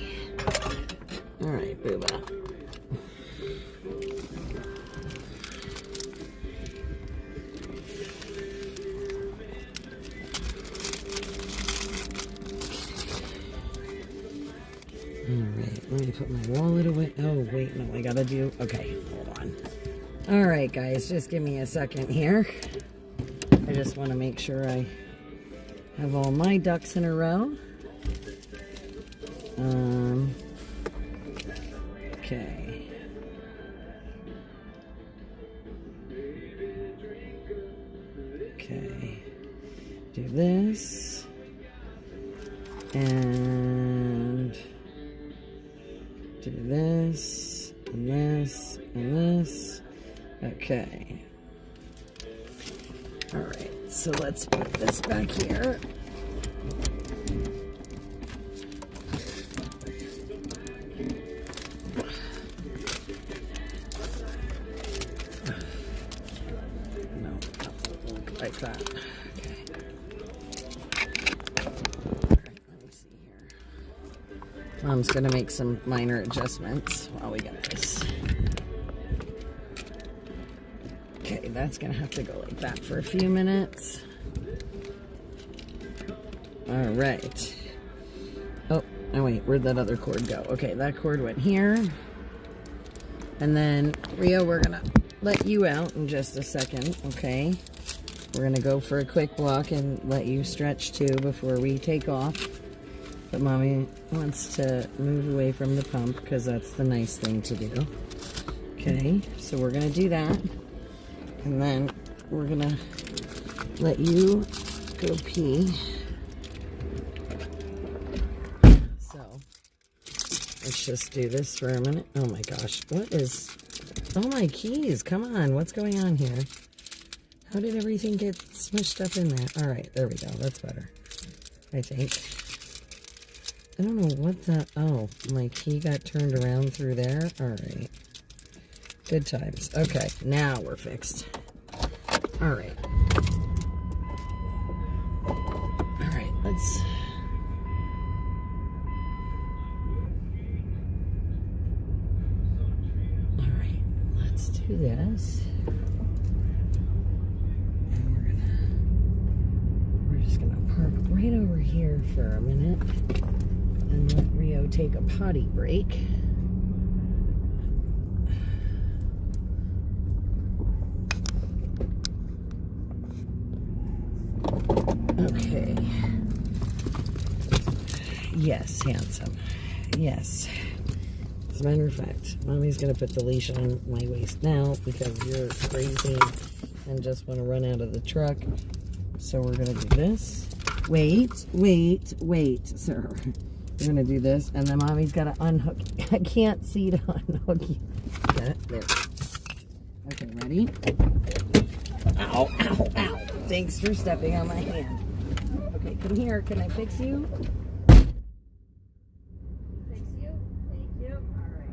All right, Booba. Alright, let me put my wallet away. Oh, wait, no, I gotta do... Okay, hold on. Alright, guys, just give me a second here. I just want to make sure I have all my ducks in a row. Okay. Okay. Do this. And... do this, and this, and this. Okay. Alright, so let's put this back here. No, look like that. Okay. Alright, let me see here. Mom's gonna make some minor adjustments while we got this. Okay, that's gonna have to go like that for a few minutes. All right. Oh, wait, where'd that other cord go? Okay, that cord went here. And then, Rio, we're gonna let you out in just a second, okay? We're gonna go for a quick walk and let you stretch too before we take off. But Mommy wants to move away from the pump because that's the nice thing to do. Okay, so we're gonna do that. And then we're gonna let you go pee. So let's just do this for a minute. Oh my gosh, what is... Oh my keys, come on, what's going on here? How did everything get smushed up in there? All right, there we go, that's better, I think. I don't know what the... Oh, my key got turned around through there. All right. Good times. Okay, now we're fixed. All right. All right, let's... All right, let's do this. And we're just gonna park right over here for a minute and let Rio take a potty break. Okay. Yes, handsome. Yes. As a matter of fact, Mommy's going to put the leash on my waist now because you're crazy and just want to run out of the truck. So we're going to do this. Wait, sir. We're going to do this, and then Mommy's got to unhook. I can't see to unhook you. Get it? There. Okay, ready? Ow, ow, ow. Thanks for stepping on my hand. Okay, come here. Can I fix you? Fix you? Thank you. All right.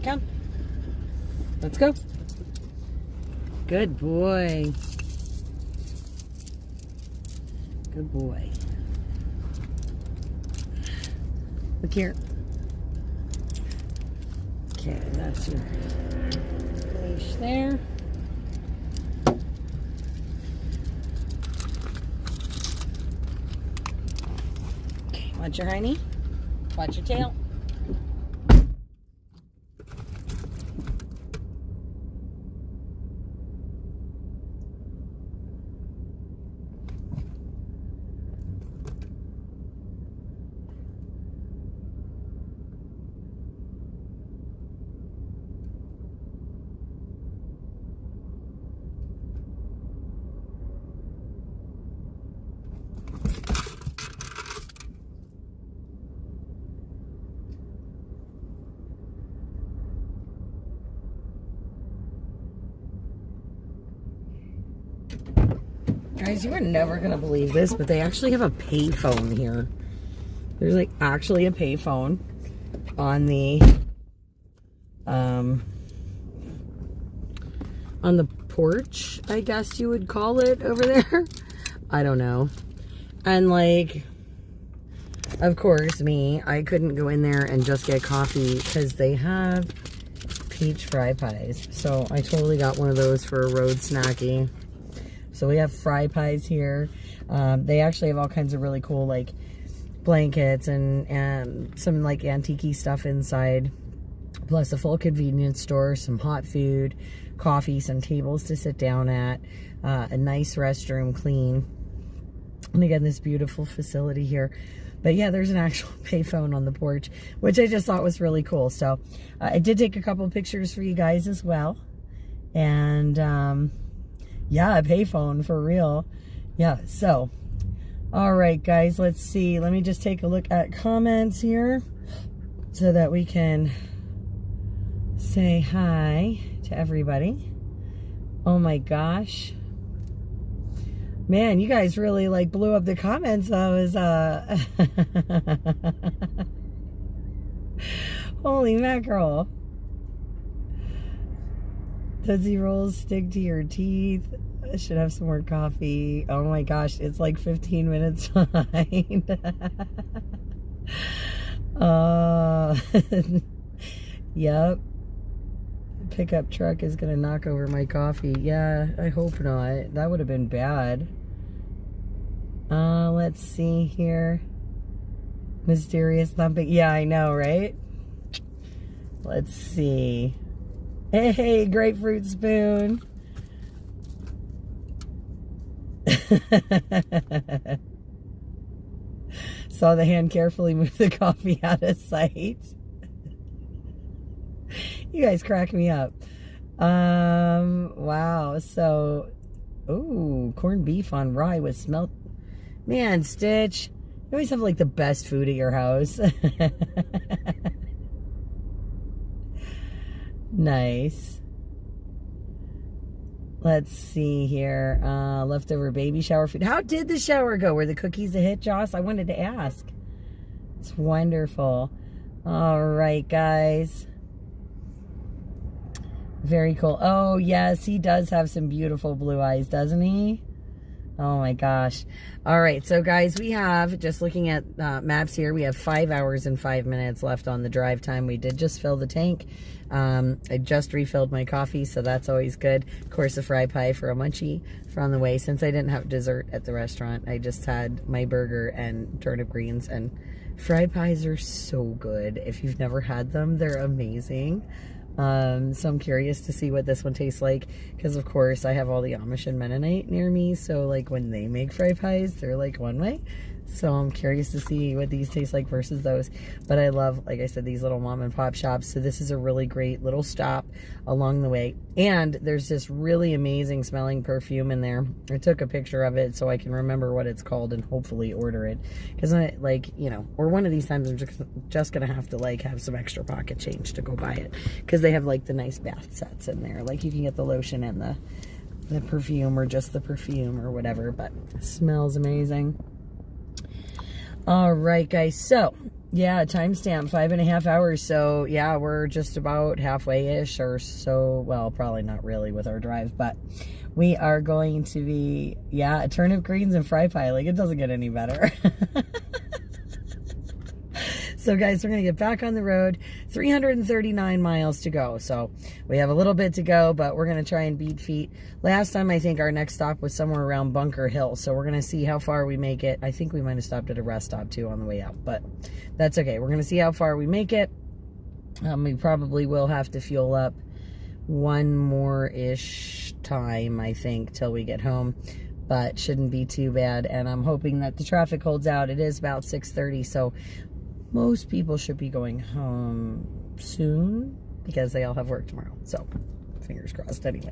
Come. Let's go. Good boy. Good boy. Look here. Okay, that's your leash there. Okay, watch your hiney. Watch your tail. Guys, you are never going to believe this, but they actually have a payphone here. There's like actually a payphone on the porch, I guess you would call it over there. I don't know. And like, of course, I couldn't go in there and just get coffee because they have peach fry pies. So I totally got one of those for a road snacky. So we have fry pies here. They actually have all kinds of really cool like blankets and some like antique-y stuff inside. Plus a full convenience store, some hot food, coffee, some tables to sit down at, a nice restroom, clean. And again, this beautiful facility here. But yeah, there's an actual payphone on the porch, which I just thought was really cool. So I did take a couple of pictures for you guys as well. And yeah, a payphone for real. Yeah, so all right, guys, let's see. Let me just take a look at comments here so that we can say hi to everybody. Oh my gosh. Man, you guys really like blew up the comments. I was holy mackerel. Tootsie Rolls stick to your teeth. I should have some more coffee. Oh my gosh, it's like 15 minutes behind. Yep. Pickup truck is gonna knock over my coffee. Yeah, I hope not. That would have been bad. Let's see here. Mysterious thumping. Yeah, I know, right? Let's see. Hey, grapefruit spoon. Saw the hand carefully move the coffee out of sight. You guys crack me up. Wow. So, ooh, corned beef on rye with smelt. Man, Stitch, you always have like the best food at your house. Nice. Let's see here. Leftover baby shower food. How did the shower go? Were the cookies a hit, Joss? I wanted to ask. It's wonderful. All right, guys. Very cool. Oh, yes, he does have some beautiful blue eyes, doesn't he? Oh, my gosh. All right, so, guys, we have, just looking at maps here, we have 5 hours and 5 minutes left on the drive time. We did just fill the tank. I just refilled my coffee, so that's always good. Of course, a fry pie for a munchie for on the way. Since I didn't have dessert at the restaurant, I just had my burger and turnip greens, and fry pies are so good. If you've never had them, they're amazing. So I'm curious to see what this one tastes like, because of course I have all the Amish and Mennonite near me, so like when they make fry pies, they're like one way. So I'm curious to see what these taste like versus those. But I love, like I said, these little mom and pop shops. So this is a really great little stop along the way. And there's this really amazing smelling perfume in there. I took a picture of it so I can remember what it's called and hopefully order it. Because I, like, you know, or one of these times I'm just going to have to like have some extra pocket change to go buy it. Because they have like the nice bath sets in there. Like you can get the lotion and the perfume, or just the perfume or whatever. But it smells amazing. All right, guys, so Yeah, timestamp 5.5 hours. So yeah, we're just about halfway-ish or so. Well, probably not really with our drive, but we are going to be, yeah, a turnip greens and fry pie. Like, it doesn't get any better. So guys, we're going to get back on the road. 339 miles to go. So we have a little bit to go, but we're going to try and beat feet. Last time, I think our next stop was somewhere around Bunker Hill. So we're going to see how far we make it. I think we might have stopped at a rest stop too on the way out, but that's okay. We're going to see how far we make it. We probably will have to fuel up one more-ish time, I think, till we get home. But shouldn't be too bad. And I'm hoping that the traffic holds out. It is about 6:30, so most people should be going home soon because they all have work tomorrow. So, fingers crossed anyway.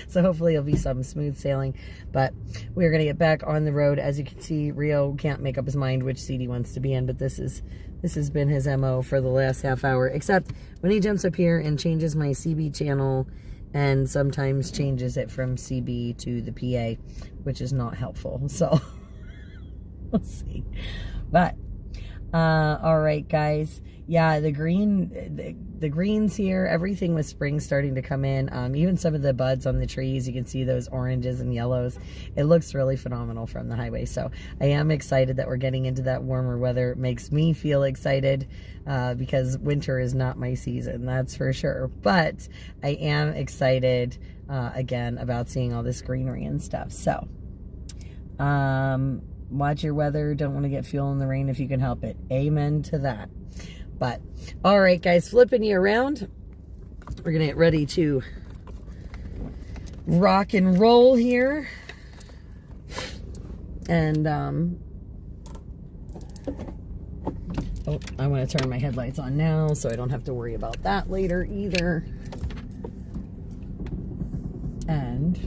So hopefully it'll be some smooth sailing. But we're going to get back on the road. As you can see, Rio can't make up his mind which seat he wants to be in. But this has been his MO for the last half hour. Except when he jumps up here and changes my CB channel and sometimes changes it from CB to the PA, which is not helpful. So, we'll see. But all right, guys. Yeah, the greens here, everything with spring starting to come in. Even some of the buds on the trees, you can see those oranges and yellows. It looks really phenomenal from the highway. So I am excited that we're getting into that warmer weather. It makes me feel excited because winter is not my season, that's for sure. But I am excited again about seeing all this greenery and stuff. So watch your weather. Don't want to get fuel in the rain if you can help it. Amen to that. But, all right, guys, flipping you around. We're going to get ready to rock and roll here. And, oh, I want to turn my headlights on now so I don't have to worry about that later either. And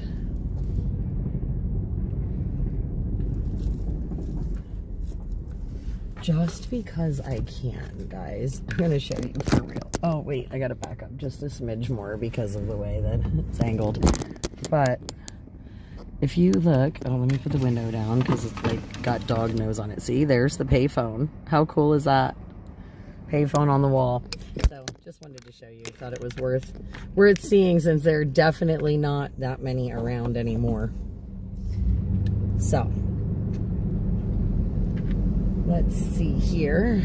just because I can, guys, I'm going to show you for real. Oh, wait, I got to back up just a smidge more because of the way that it's angled. But if you look, oh, let me put the window down because it's like got dog nose on it. See, there's the payphone. How cool is that? Payphone on the wall. So just wanted to show you. Thought it was worth seeing since there are definitely not that many around anymore. So let's see here.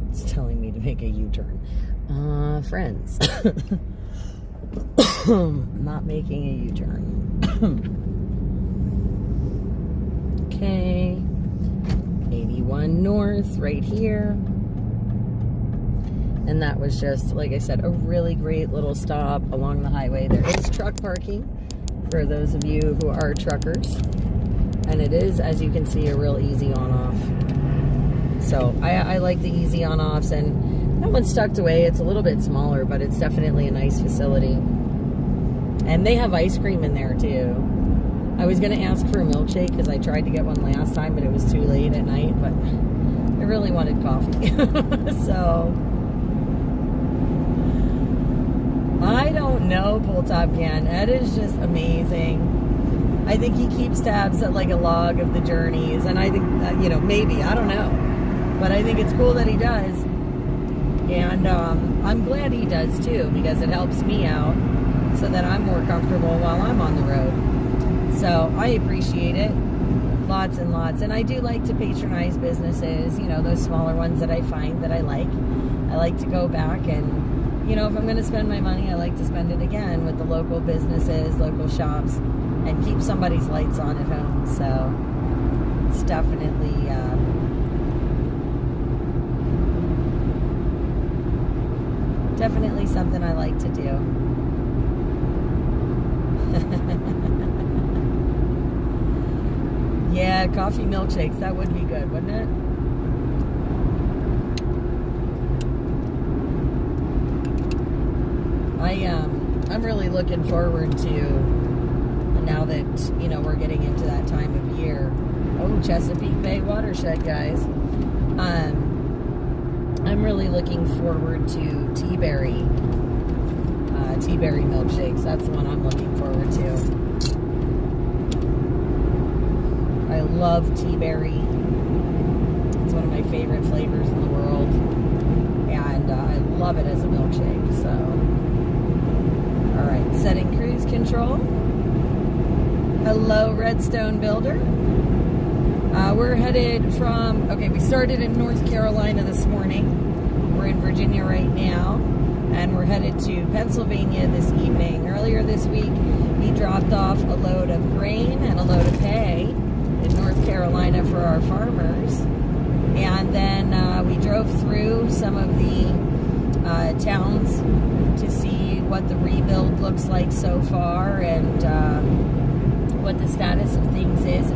It's telling me to make a U-turn. Friends. Not making a U-turn. Okay. 81 north right here. And that was just, like I said, a really great little stop along the highway. There is truck parking for those of you who are truckers. And it is, as you can see, a real easy on-off. So I like the easy on-offs, and that one's tucked away. It's a little bit smaller, but it's definitely a nice facility. And they have ice cream in there, too. I was going to ask for a milkshake because I tried to get one last time, but it was too late at night. But I really wanted coffee. So I don't know, Pull Top Can. Ed is just amazing. I think he keeps tabs at like a log of the journeys, and I think, you know, maybe, I don't know, but I think it's cool that he does, and I'm glad he does too, because it helps me out so that I'm more comfortable while I'm on the road. So I appreciate it, lots and lots, and I do like to patronize businesses, you know, those smaller ones that I find that I like to go back and, you know, if I'm going to spend my money, I like to spend it again with the local businesses, local shops, and keep somebody's lights on at home. So it's definitely definitely something I like to do. Yeah, coffee milkshakes, that would be good, wouldn't it? I'm really looking forward to, now that, you know, we're getting into that time of year. Oh, Chesapeake Bay watershed, guys. I'm really looking forward to tea-berry milkshakes. That's the one I'm looking forward to. I love tea-berry. love it as a milkshake. So, all right, setting cruise control. Hello, Redstone Builder. We're headed from, okay, we started in North Carolina this morning. We're in Virginia right now, and we're headed to Pennsylvania this evening. Earlier this week, we dropped off a load of grain and a load of hay in North Carolina for our farmers. And then we drove through some of the towns to see what the rebuild looks like so far and what the status of things is.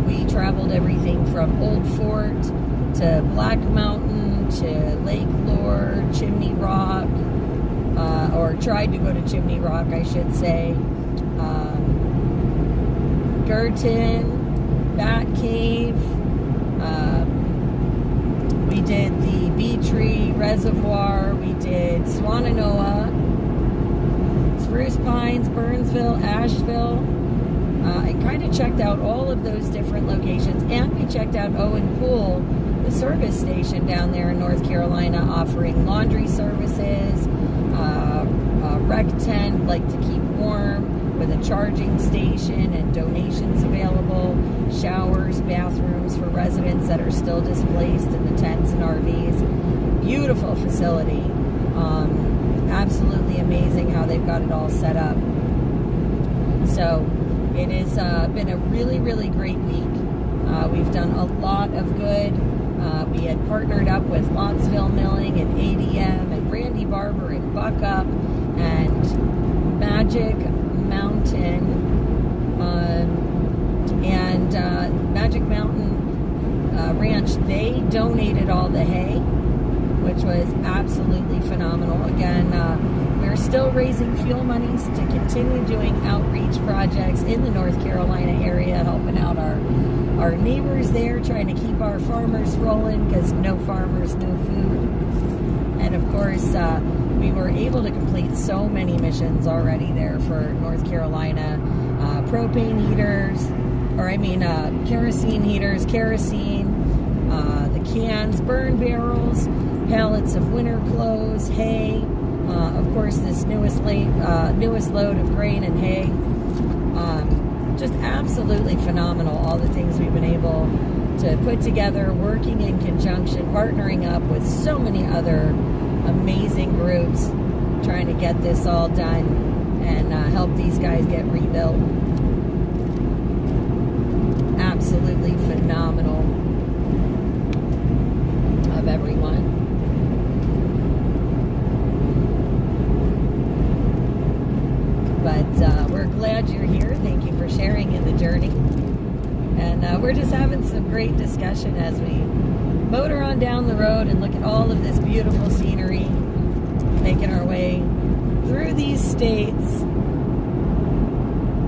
We traveled everything from Old Fort to Black Mountain to Lake Lord, Chimney Rock, or tried to go to Chimney Rock, I should say, Girton, Bat Cave. We did the Bee Tree Reservoir. We did Swannanoa, Spruce Pines, Burnsville, Asheville. I kind of checked out all of those different locations, and we checked out Owen Pool, the service station down there in North Carolina, offering laundry services, a rec tent, like to keep warm, with a charging station and donations available, showers, bathrooms for residents that are still displaced in the tents and RVs. Beautiful facility. Absolutely amazing how they've got it all set up. So it has been a really, really great week. We've done a lot of good. We had partnered up with Lottsville Milling and ADM and Randy Barber and Buckup and Magic Mountain and Magic Mountain Ranch. They donated all the hay, which was absolutely phenomenal. Again, we're still raising fuel monies to continue doing outreach projects in the North Carolina area, helping out our neighbors there, trying to keep our farmers rolling, because no farmers, no food. And of course, we were able to complete so many missions already there for North Carolina. Propane heaters, kerosene heaters, kerosene, the cans, burn barrels, pallets of winter clothes, hay, of course this newest load of grain and hay. Just absolutely phenomenal, all the things we've been able to put together, working in conjunction, partnering up with so many other amazing groups, trying to get this all done and help these guys get rebuilt. Absolutely phenomenal of everyone. But we're glad you're here. Thank you for sharing in the journey. And we're just having some great discussion as we motor on down the road and look at all of this beautiful scenery, making our way through these states.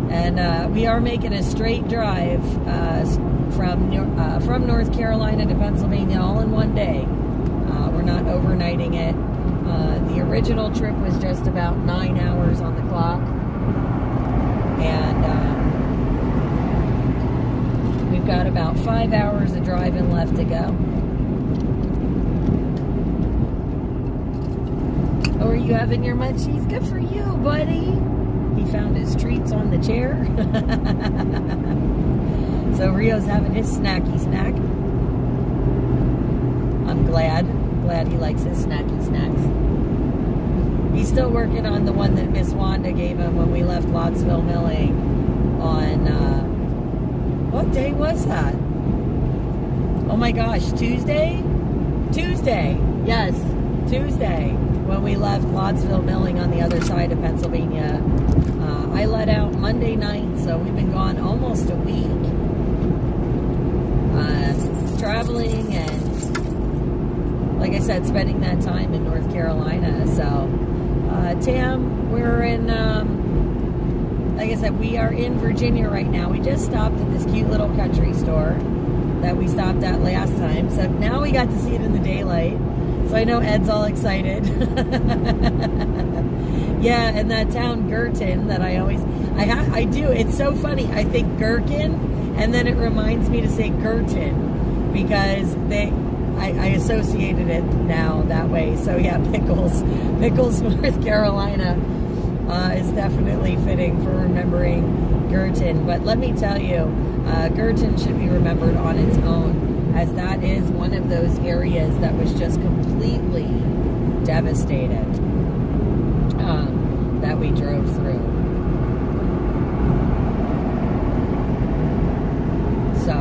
And we are making a straight drive from North Carolina to Pennsylvania all in one day. We're not overnighting it. The original trip was just about 9 hours on the clock. And we've got about 5 hours of driving left to go. Oh, are you having your munchies? Good for you, buddy. He found his treats on the chair. So Rio's having his snacky snack. I'm glad he likes his snacky snacks. He's still working on the one that Miss Wanda gave him when we left Lottsville Milling on, what day was that? Oh my gosh, Tuesday? Tuesday, yes, Tuesday, when we left Lottsville Milling on the other side of Pennsylvania. I let out Monday night, so we've been gone almost a week. Traveling and, like I said, spending that time in North Carolina. So, Tam, we're in, like I said, we are in Virginia right now. We just stopped at this cute little country store that we stopped at last time. So now we got to see it in the daylight. So I know Ed's all excited. Yeah, and that town Girton that I do. It's so funny. I think gherkin, and then it reminds me to say Girton, because I associated it now that way. So yeah, Pickles, North Carolina is definitely fitting for remembering Girton. But let me tell you, Girton should be remembered on its own, as that is one of those areas that was just completely devastated, that we drove through. So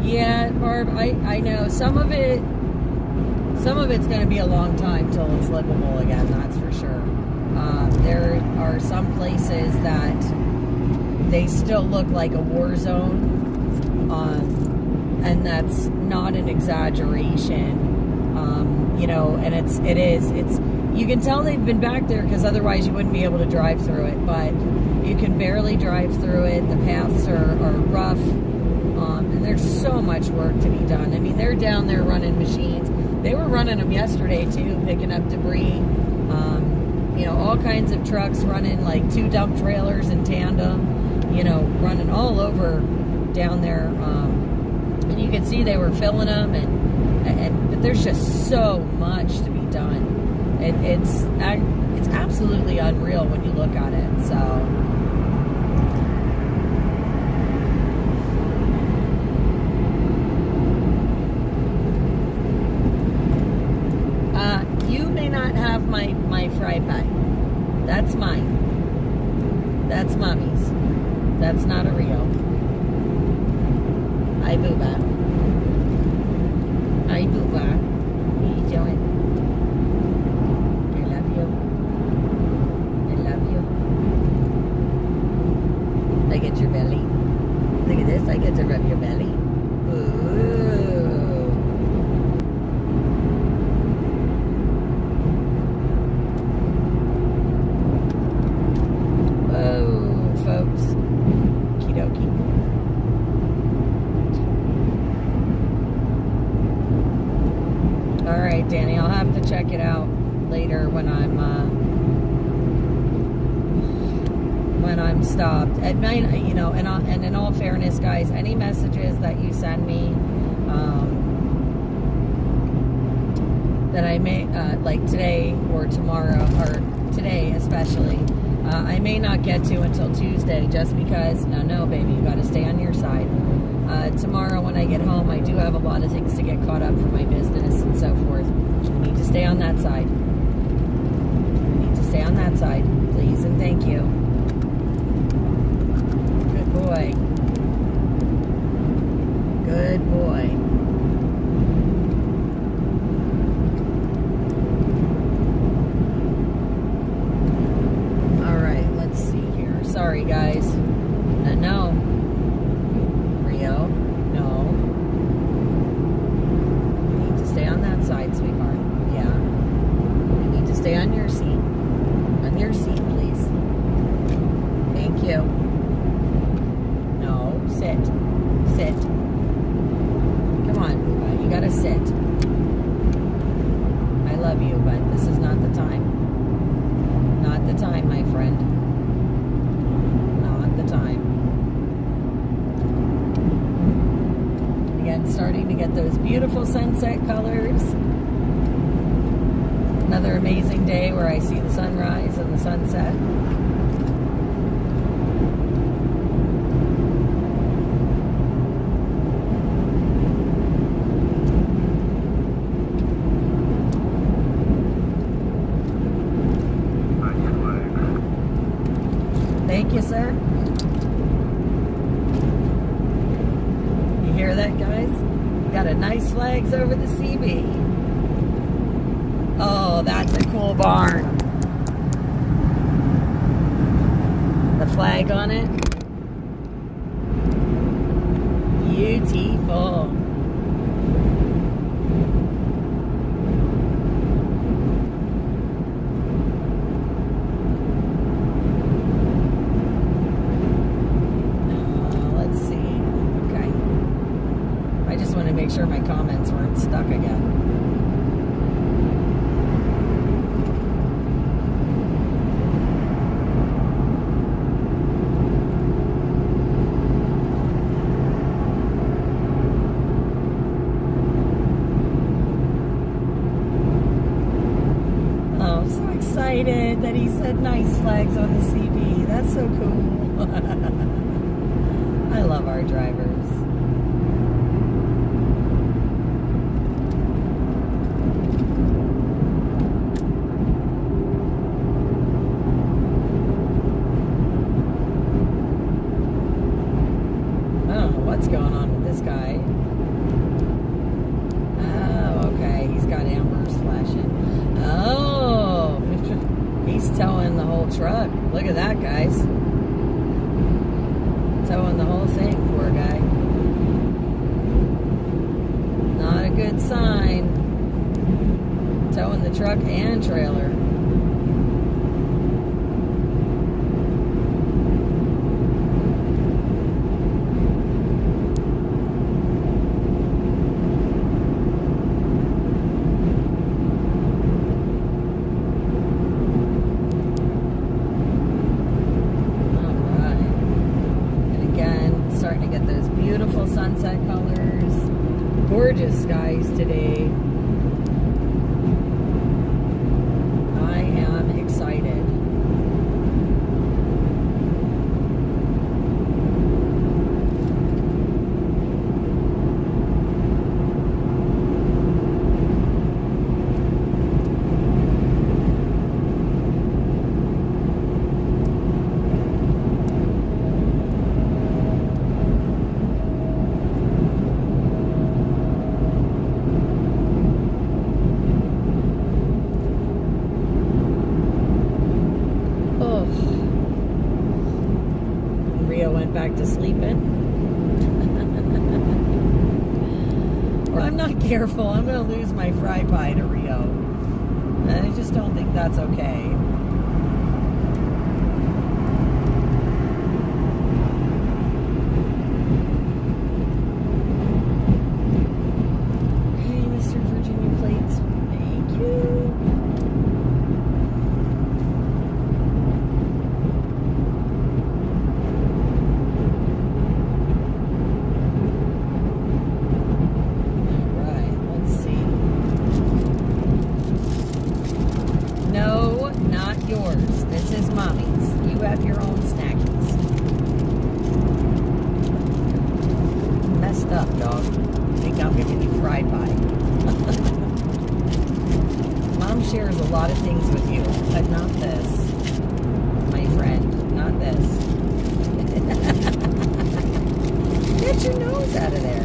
yeah, Barb, I know some of it's going to be a long time till it's livable again, that's for sure. There are some places that they still look like a war zone, and that's not an exaggeration. You know, and it's you can tell they've been back there, because otherwise you wouldn't be able to drive through it, but you can barely drive through it. The paths are rough, and there's so much work to be done. I mean, they're down there running machines. They were running them yesterday too, picking up debris. You know, all kinds of trucks running, like 2 dump trailers in tandem, you know, running all over down there. And you could see they were filling them, but there's just so much to be done. It's absolutely unreal when you look at it. So you may not have my fry pie. That's mine. That's Mommy's. That's not a Rio. Hi, Booba. Hi, Booba. What are you doing? I love you. I love you. I get your belly. Look at this. I get to rub your belly. Ooh. Folks. Okie dokie. All right, Danny, I'll have to check it out later when I'm stopped. At night, you know, and in all fairness, guys, any messages that you send me, that I may, like today or tomorrow, or today especially, I may not get to until Tuesday, just because, no, baby, you got to stay on your side. Tomorrow when I get home, I do have a lot of things to get caught up for my business and so forth. I need to stay on that side. I need to stay on that side, please and thank you. Good boy. Good boy. Sorry, guys. No. Rio. No. You need to stay on that side, sweetheart. Yeah. You need to stay on your seat. On your seat, please. Thank you. No. Sit. Sit. Come on, Booba. You gotta sit. I love you, but this is not the time. Not the time, my friend. Time. Again, starting to get those beautiful sunset colors. Another amazing day where I see the sunrise and the sunset. Thank you, sir. Hear that, guys? Got a nice flags over the CB. Oh, that's a cool barn. The flag on it. Beautiful. Let's see. Okay. I just want to make sure my comments weren't stuck again. Excited that he said nice flags on the CB. That's so cool. I love our drivers. I don't know what's going on with this guy. Oh, okay. He's got ambers flashing. Oh, he's towing the whole truck. Look at that, guys. Towing the whole thing, poor guy. Not a good sign. Towing the truck and trailer. Beautiful sunset colors. Gorgeous skies today. I am excited. Went back to sleeping. Or I'm not careful, I'm going to lose my fry pie to Rio. And I just don't think that's okay. Hey, Mr. Virginia Plates. Thank you. This is Mommy's. You have your own snackies. Messed up, dog. Think I'm giving you fried pie. Mom shares a lot of things with you, but not this. My friend, not this. Get your nose out of there.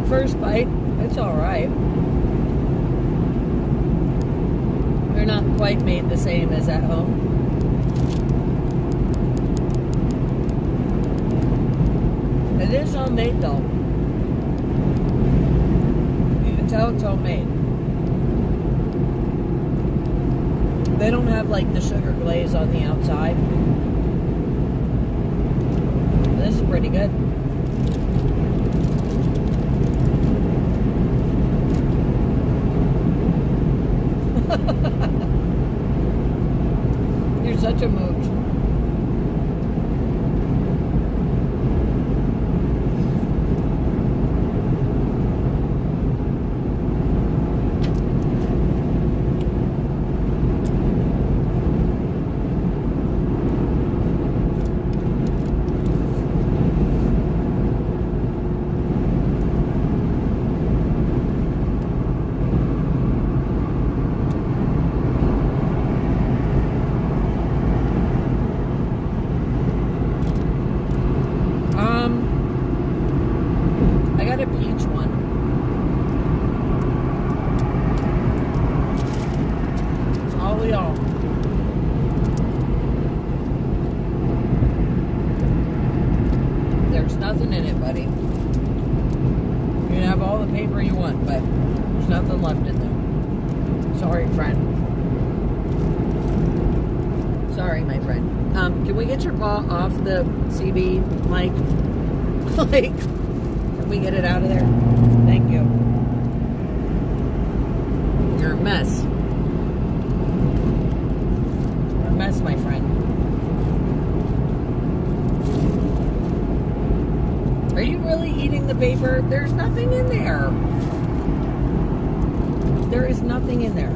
First bite, it's all right. They're not quite made the same as at home. It is homemade though. You can tell it's homemade. They don't have like the sugar glaze on the outside. This is pretty good. You're such a mooch. I got a peach one. It's all we all. There's nothing in it, buddy. You can have all the paper you want, but there's nothing left in there. Sorry, friend. Sorry, my friend. Can we get your paw off the CB mic? Like, can we get it out of there? Thank you. You're a mess. You're a mess, my friend. Are you really eating the paper? There's nothing in there. There is nothing in there.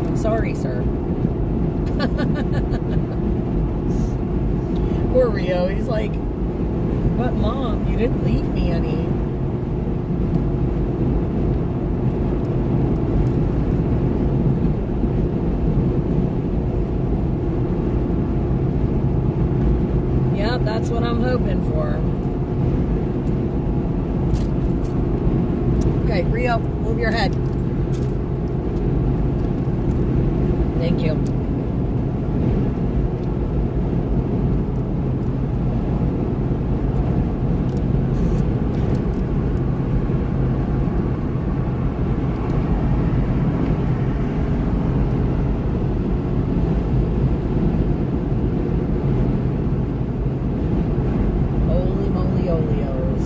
I'm sorry, sir. Poor Rio. He's like, but Mom, you didn't leave me any. Yep, that's what I'm hoping for. Okay, Rio, move your head. Thank you. Holy moly Oleos.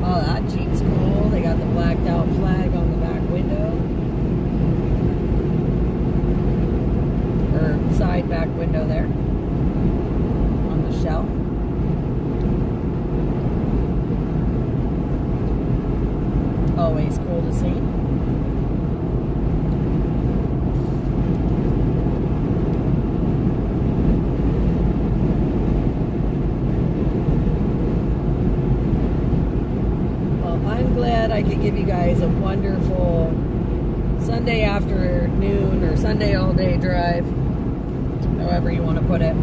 Oh, that Jeep's cool. They got the blacked out flag on the back window. Or side back window there. On the shelf. Always cool to see. I'm glad I could give you guys a wonderful Sunday afternoon or Sunday all day drive, however you want to put it.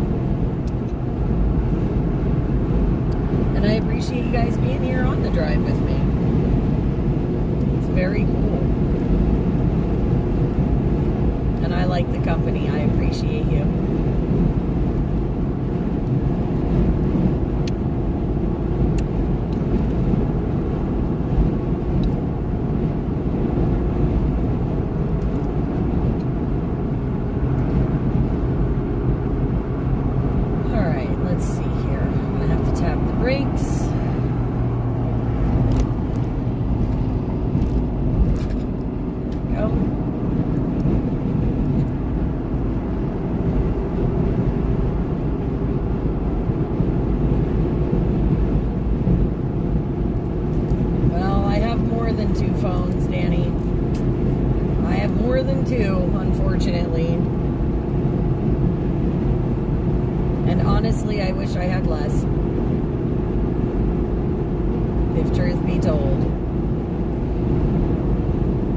And I appreciate you guys being here on the drive with me. It's very cool. And I like the company. I appreciate you. Brakes. Go. Well, I have more than two phones, Danny. I have more than two, unfortunately. And honestly, I wish I had less. If truth be told,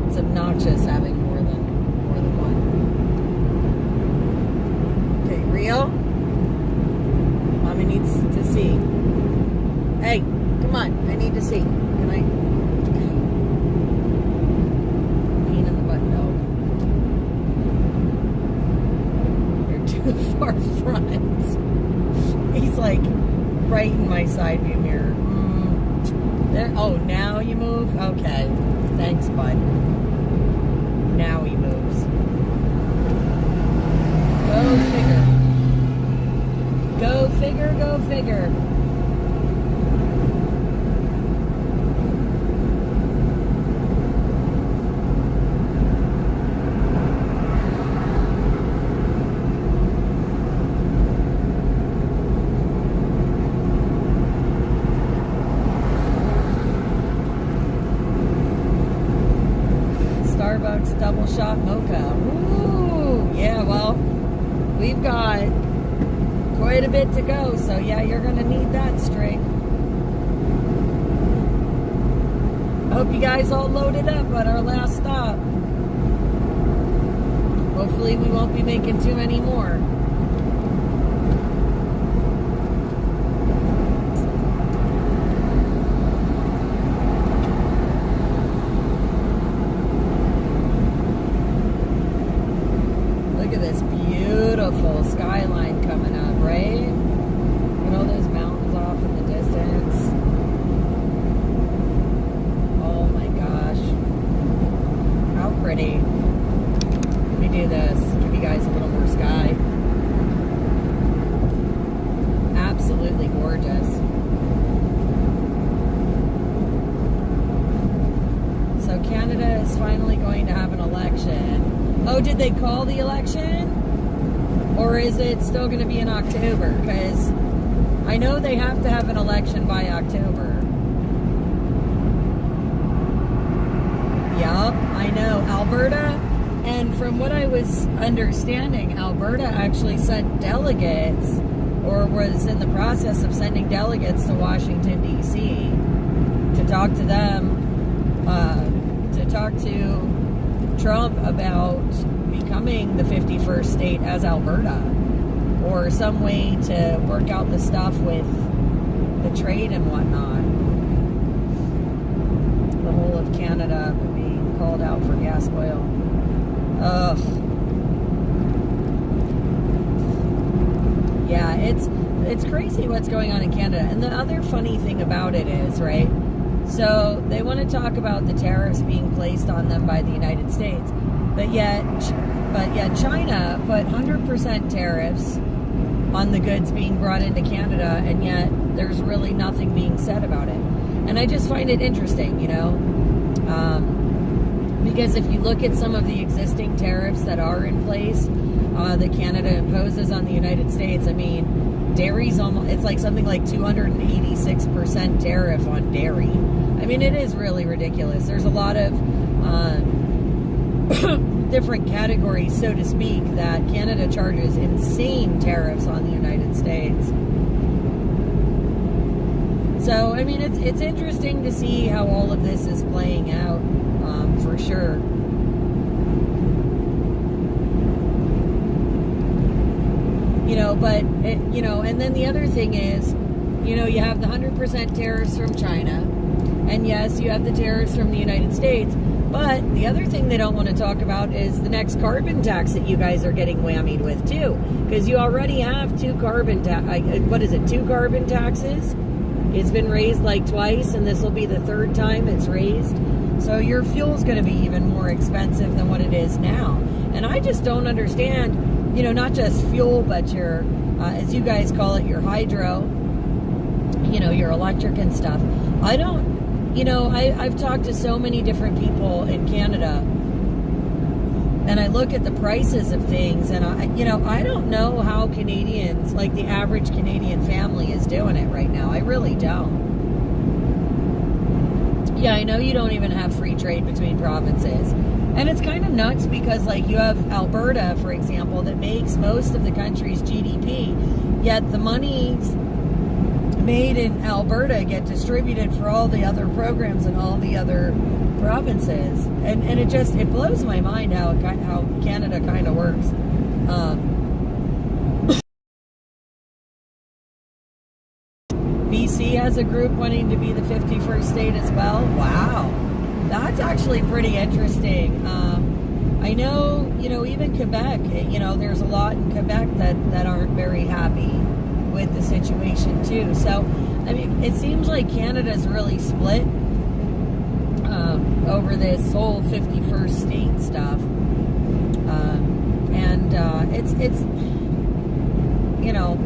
it's obnoxious having more than one. Okay, Rio, Mommy needs to see. Hey, come on, I need to see. Can I? Pain in the butt, no. You're too far front. He's like right in my side view mirror. There. Oh, now you move? Okay. Thanks, bud. Now he moves. Go figure. Go figure, go figure. Starbucks double shot mocha. Ooh, yeah, well, we've got quite a bit to go, so yeah, you're gonna need that string. I hope you guys all loaded up at our last stop. Hopefully we won't be making too many more. pretty. Let me do this. Give you guys a little more sky. Absolutely gorgeous. So Canada is finally going to have an election. Oh, did they call the election? Or is it still going to be in October? Because I know they have to have an election by October. Yup, I know. Alberta, and from what I was understanding, Alberta actually sent delegates, or was in the process of sending delegates to Washington, D.C. to talk to them, to talk to Trump about becoming the 51st state as Alberta, or some way to work out the stuff with the trade and whatnot. The whole of Canada being called out for gas oil. Ugh. Yeah, it's crazy what's going on in Canada. And the other funny thing about it is, right, so they want to talk about the tariffs being placed on them by the United States, but yet China put 100% tariffs on the goods being brought into Canada, and yet there's really nothing being said about it. And I just find it interesting, you know, because if you look at some of the existing tariffs that are in place, that Canada imposes on the United States, I mean, dairy's almost, it's like something like 286% tariff on dairy. I mean, it is really ridiculous. There's a lot of different categories, so to speak, that Canada charges insane tariffs on the United States. So, I mean, it's interesting to see how all of this is playing out, for sure. You know, but, you know, and then the other thing is, you know, you have the 100% tariffs from China, and yes, you have the tariffs from the United States, but the other thing they don't want to talk about is the next carbon tax that you guys are getting whammied with, too, because you already have two carbon taxes? It's been raised like twice, and this will be the third time it's raised. So your fuel's going to be even more expensive than what it is now. And I just don't understand, you know, not just fuel, but your, as you guys call it, your hydro, you know, your electric and stuff. I don't, you know, I've talked to so many different people in Canada, and I look at the prices of things, and I don't know how Canadians, like the average Canadian family, is doing it right now. I really don't. Yeah, I know you don't even have free trade between provinces. And it's kind of nuts because, like, you have Alberta, for example, that makes most of the country's GDP, yet the monies made in Alberta get distributed for all the other programs in all the other provinces. And it blows my mind how Canada kind of works. BC has a group wanting to be the 51st state as well. Wow. That's actually pretty interesting. I know, you know, even Quebec, you know, there's a lot in Quebec that aren't very happy with the situation too. So, I mean, it seems like Canada's really split over this whole 51st state stuff. It's, you know,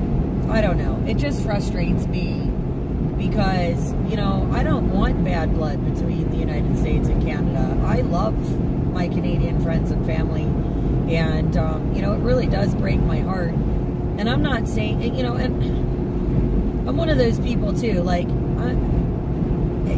I don't know. It just frustrates me because, you know, I don't want bad blood between the United States and Canada. I love my Canadian friends and family, and, you know, it really does break my heart. And I'm not saying, you know, and I'm one of those people too, like,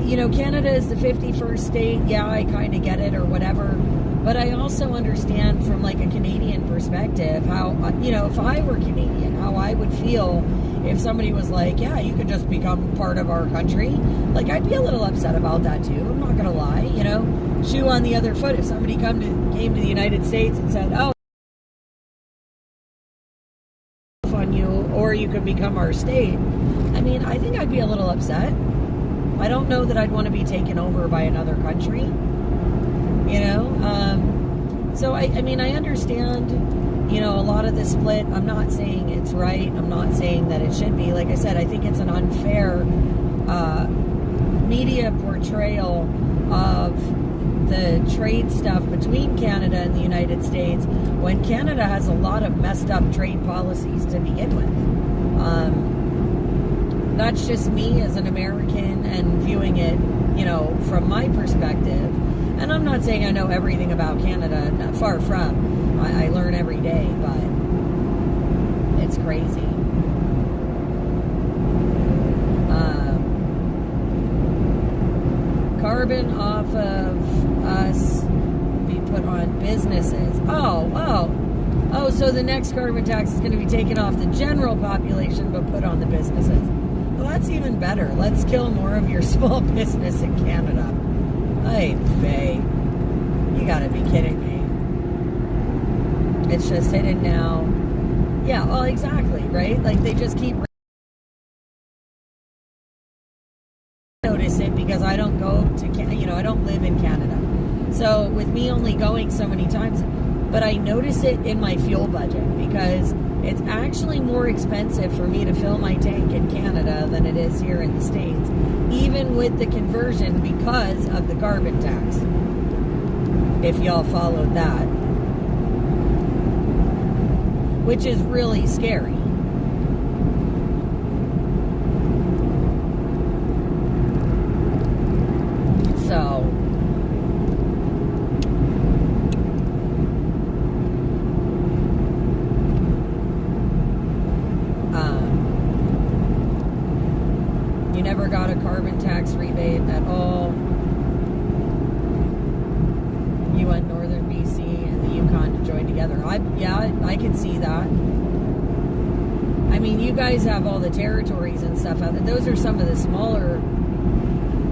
you know, Canada is the 51st state. Yeah, I kind of get it or whatever. But I also understand from like a Canadian perspective how, you know, if I were Canadian, how I would feel if somebody was like, yeah, you could just become part of our country. Like, I'd be a little upset about that too. I'm not going to lie, you know. Shoe on the other foot, if somebody came to the United States and said, oh, on you, or you could become our state. I mean, I think I'd be a little upset. I don't know that I'd want to be taken over by another country, you know. So I mean, I understand, you know, a lot of the split. I'm not saying it's right. I'm not saying that it should be. Like I said, I think it's an unfair media portrayal of the trade stuff between Canada and the United States when Canada has a lot of messed up trade policies to begin with. That's just me as an American and viewing it, from my perspective. And I'm not saying I know everything about Canada, far from. I learn every day, but it's crazy. Carbon off of us be put on businesses. Oh, so the next carbon tax is going to be taken off the general population but put on the businesses. Well, that's even better. Let's kill more of your small business in Canada. Hey, Faye, you gotta be kidding me. It's just hidden now. Yeah, well, exactly, right? Like, they just keep notice it because I don't go to Canada, I don't live in Canada. So with me only going so many times, but I notice it in my fuel budget because it's actually more expensive for me to fill my tank in Canada than it is here in the States, even with the conversion because of the carbon tax. If y'all followed that. Which is really scary. So, you never got a carbon tax rebate at all. You want Northern BC and the Yukon to join together. I can see that. I mean, you guys have all the territories and stuff out there. Those are some of the smaller,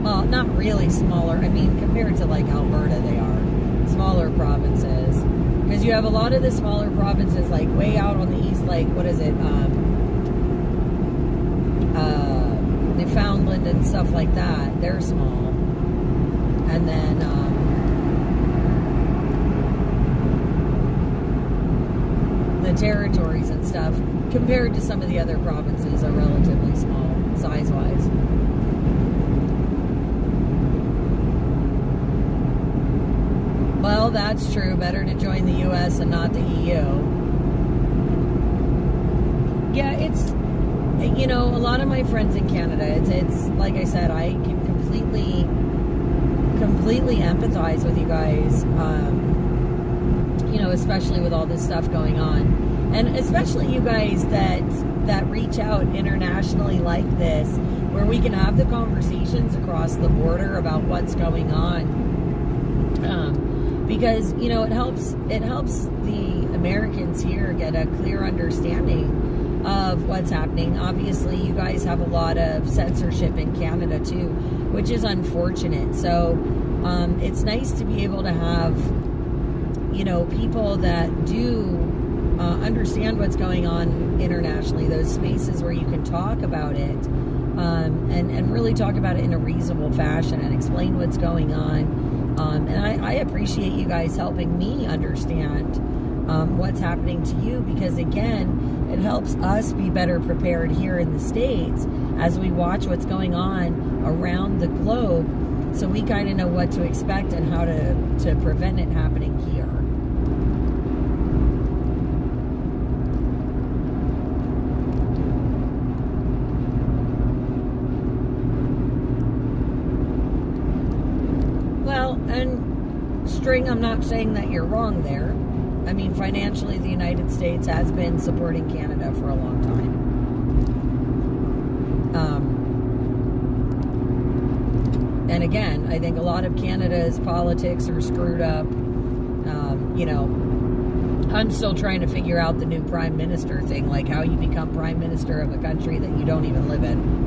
well, not really smaller. I mean, compared to like Alberta, they are smaller provinces. Because you have a lot of the smaller provinces, like way out on the east, like what is it? Newfoundland and stuff like that. They're small. And then the territories and stuff, compared to some of the other provinces, are relatively small, size-wise. Well, that's true. Better to join the U.S. and not the EU. Yeah, it's, a lot of my friends in Canada, it's like I said, I can completely empathize with you guys, especially with all this stuff going on. And especially you guys that reach out internationally like this, where we can have the conversations across the border about what's going on. Because, it helps the Americans here get a clear understanding of what's happening. Obviously, you guys have a lot of censorship in Canada too, which is unfortunate. So it's nice to be able to have, people that do understand what's going on internationally, those spaces where you can talk about it and really talk about it in a reasonable fashion and explain what's going on. And I appreciate you guys helping me understand what's happening to you, because again, it helps us be better prepared here in the States as we watch what's going on around the globe, so we kind of know what to expect and how to prevent it happening here. And String, I'm not saying that you're wrong there. I mean, financially, the United States has been supporting Canada for a long time. And again, I think a lot of Canada's politics are screwed up. I'm still trying to figure out the new prime minister thing, like how you become prime minister of a country that you don't even live in.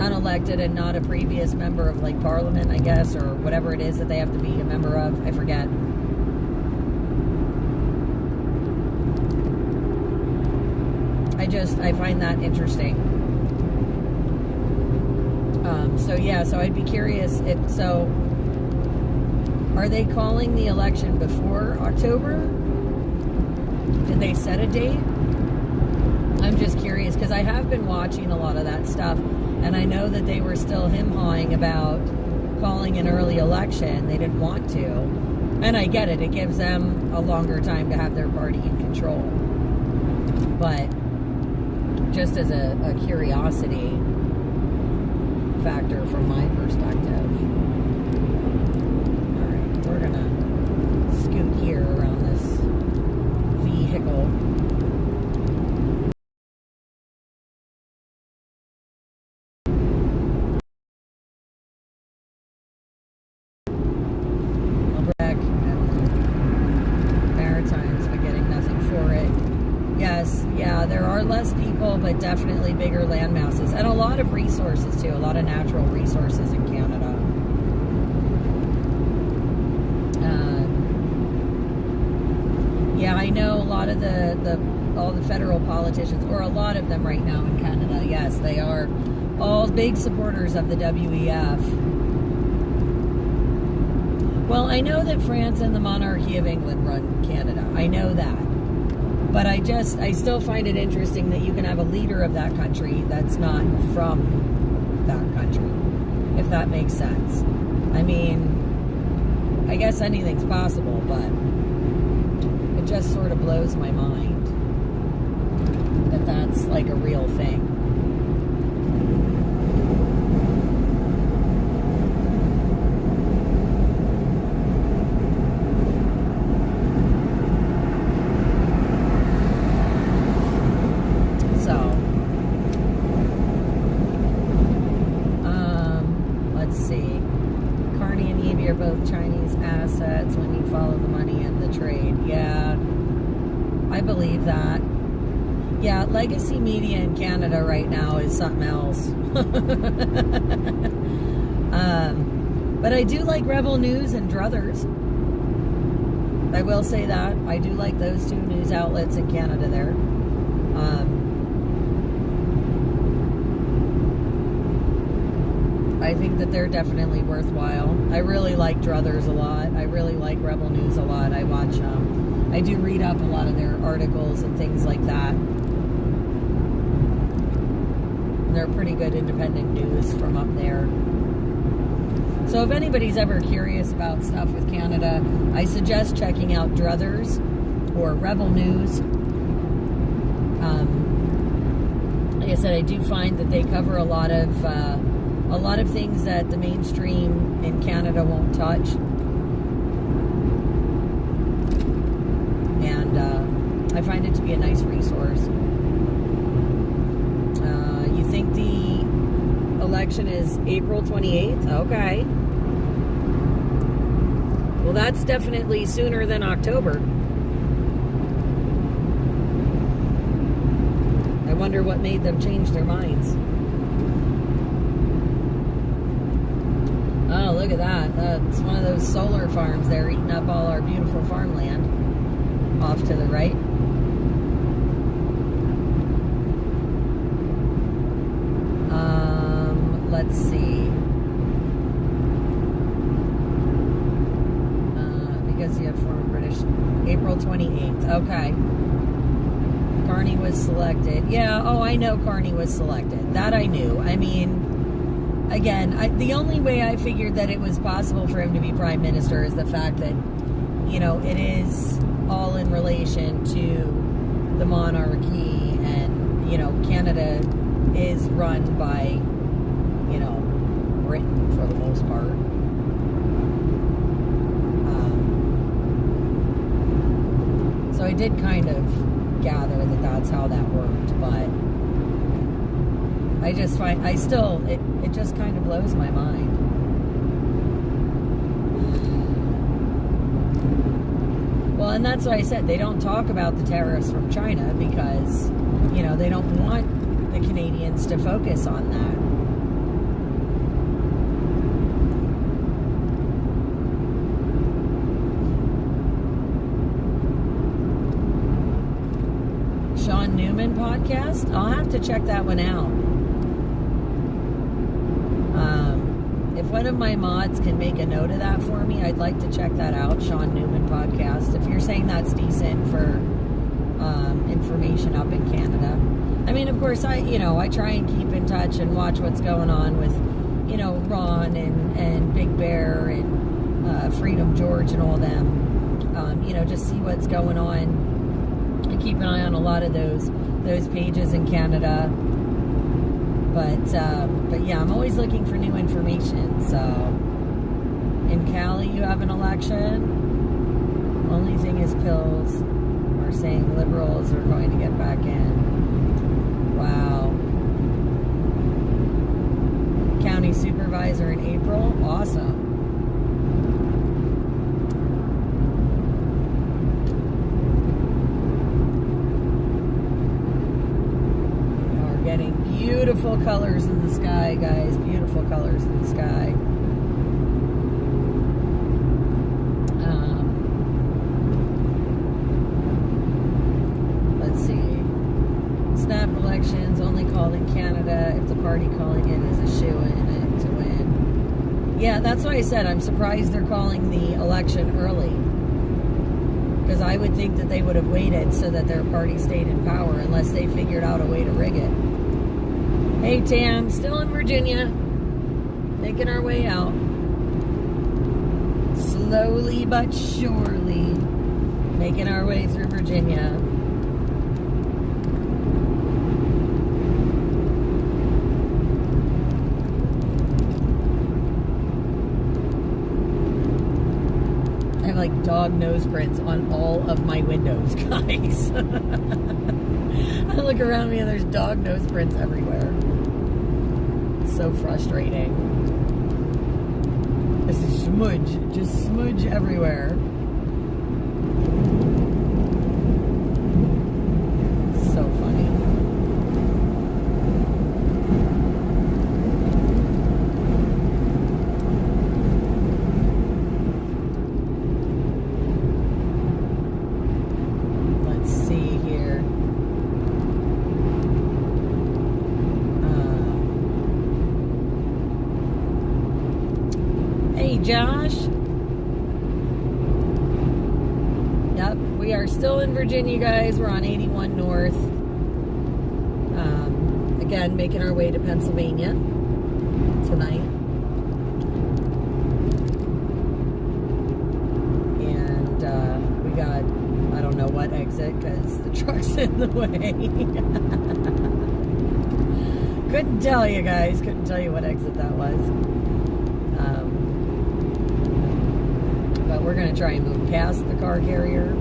Unelected and not a previous member of like parliament, I guess, or whatever it is that they have to be a member of. I forget. I find that interesting. So I'd be curious are they calling the election before October? Did they set a date? I'm just curious, because I have been watching a lot of that stuff, and I know that they were still him-hawing about calling an early election. They didn't want to. And I get it. It gives them a longer time to have their party in control. But just as a curiosity factor from my perspective. All right, we're going to scoot here around this vehicle. There are less people, but definitely bigger land masses and a lot of resources too, a lot of natural resources in Canada. Yeah, I know a lot of all the federal politicians, or a lot of them right now in Canada, yes, they are all big supporters of the WEF. Well, I know that France and the monarchy of England run Canada. I know that. But I still find it interesting that you can have a leader of that country that's not from that country, if that makes sense. I mean, I guess anything's possible, but it just sort of blows my mind that that's like a real thing. Chinese assets when you follow the money and the trade. Yeah, I believe that. Yeah, legacy media in Canada right now is something else. But I do like Rebel News and Druthers. I will say that. I do like those two news outlets in Canada there. I think that they're definitely worthwhile. I really like Druthers a lot. I really like Rebel News a lot. I watch I do read up a lot of their articles and things like that. They're pretty good independent news from up there. So if anybody's ever curious about stuff with Canada, I suggest checking out Druthers or Rebel News. Like I said, I do find that they cover a lot of things that the mainstream in Canada won't touch. And I find it to be a nice resource. You think the election is April 28th? Okay. Well, that's definitely sooner than October. I wonder what made them change their minds. Oh, look at that. It's one of those solar farms there eating up all our beautiful farmland. Off to the right. Let's see. Because you have former British. April 28th. Okay. Carney was selected. Yeah, oh, I know Carney was selected. That I knew. I mean, again, the only way I figured that it was possible for him to be prime minister is the fact that, it is all in relation to the monarchy, and, Canada is run by, Britain for the most part. So I did kind of gather that that's how that worked, but I just find, it just kind of blows my mind. Well, and that's why I said they don't talk about the tariffs from China because, they don't want the Canadians to focus on that. Sean Newman podcast? I'll have to check that one out. If one of my mods can make a note of that for me, I'd like to check that out, Sean Newman podcast. If you're saying that's decent for information up in Canada. I mean, of course, I try and keep in touch and watch what's going on with, Ron and Big Bear and Freedom George and all them. Just see what's going on. I keep an eye on a lot of those pages in Canada. But yeah, I'm always looking for new information. So, in Cali, you have an election. Only thing is pills. We're saying liberals are going to get back in. Wow. County supervisor in April. Awesome. We're getting beautiful colors in the sky, guys. Beautiful colors in the sky. Let's see. Snap elections only called in Canada if the party calling it is a shoo-in to win. Yeah, that's why I said I'm surprised they're calling the election early. Because I would think that they would have waited so that their party stayed in power unless they figured out a way to rig it. Hey, Tam, still in Virginia. Making our way out. Slowly but surely. Making our way through Virginia. I have like dog nose prints on all of my windows, guys. I look around me and there's dog nose prints everywhere. It's so frustrating. This is smudge, just smudge everywhere. So funny. Let's see here. Hey, Josh. Yep, we are still in Virginia, guys. We're on 81 North. Again, making our way to Pennsylvania tonight. And we got, I don't know what exit because the truck's in the way. Couldn't tell you, guys. Couldn't tell you what exit that was. But we're going to try and move past the car carrier.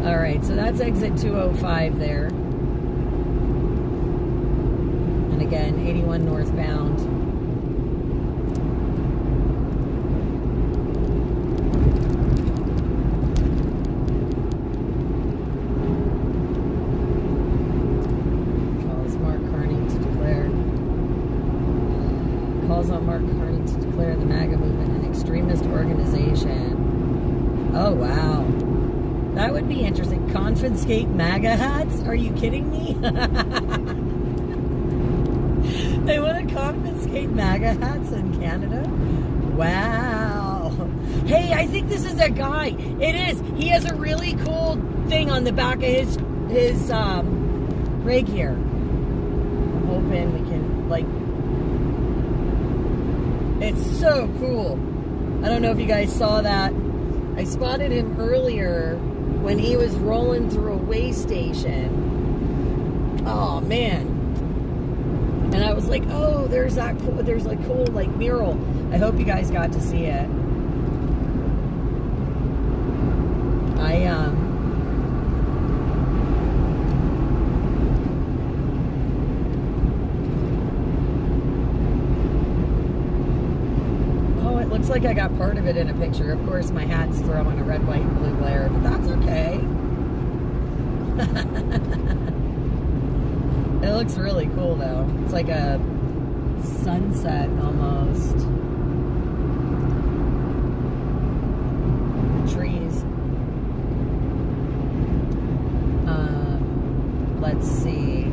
All right, so that's exit 205 there. And again, 81 northbound. Calls on Mark Carney to declare the MAGA movement an extremist organization. Oh, wow. That would be interesting. Confiscate MAGA hats? Are you kidding me? They want to confiscate MAGA hats in Canada? Wow. Hey, I think this is a guy. It is. He has a really cool thing on the back of his rig here. I'm hoping we can, like... It's so cool. I don't know if you guys saw that. I spotted him earlier when he was rolling through a way station. Oh, man. And I was like, oh, there's that cool, there's like cool like mural. I hope you guys got to see it. Looks like I got part of it in a picture. Of course, my hat's throwing a red, white, and blue glare, but that's okay. It looks really cool, though. It's like a sunset, almost. The trees. Let's see.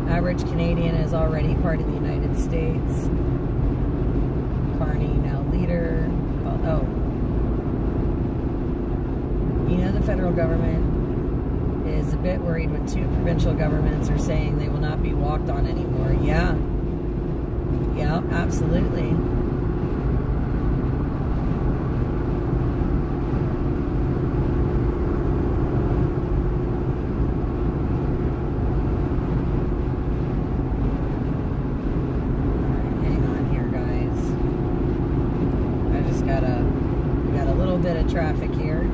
Average Canadian is already part of the United States. Carney, now leader. Oh. You know, the federal government is a bit worried when 2 provincial governments are saying they will not be walked on anymore. Yeah. Yeah, absolutely. Traffic here.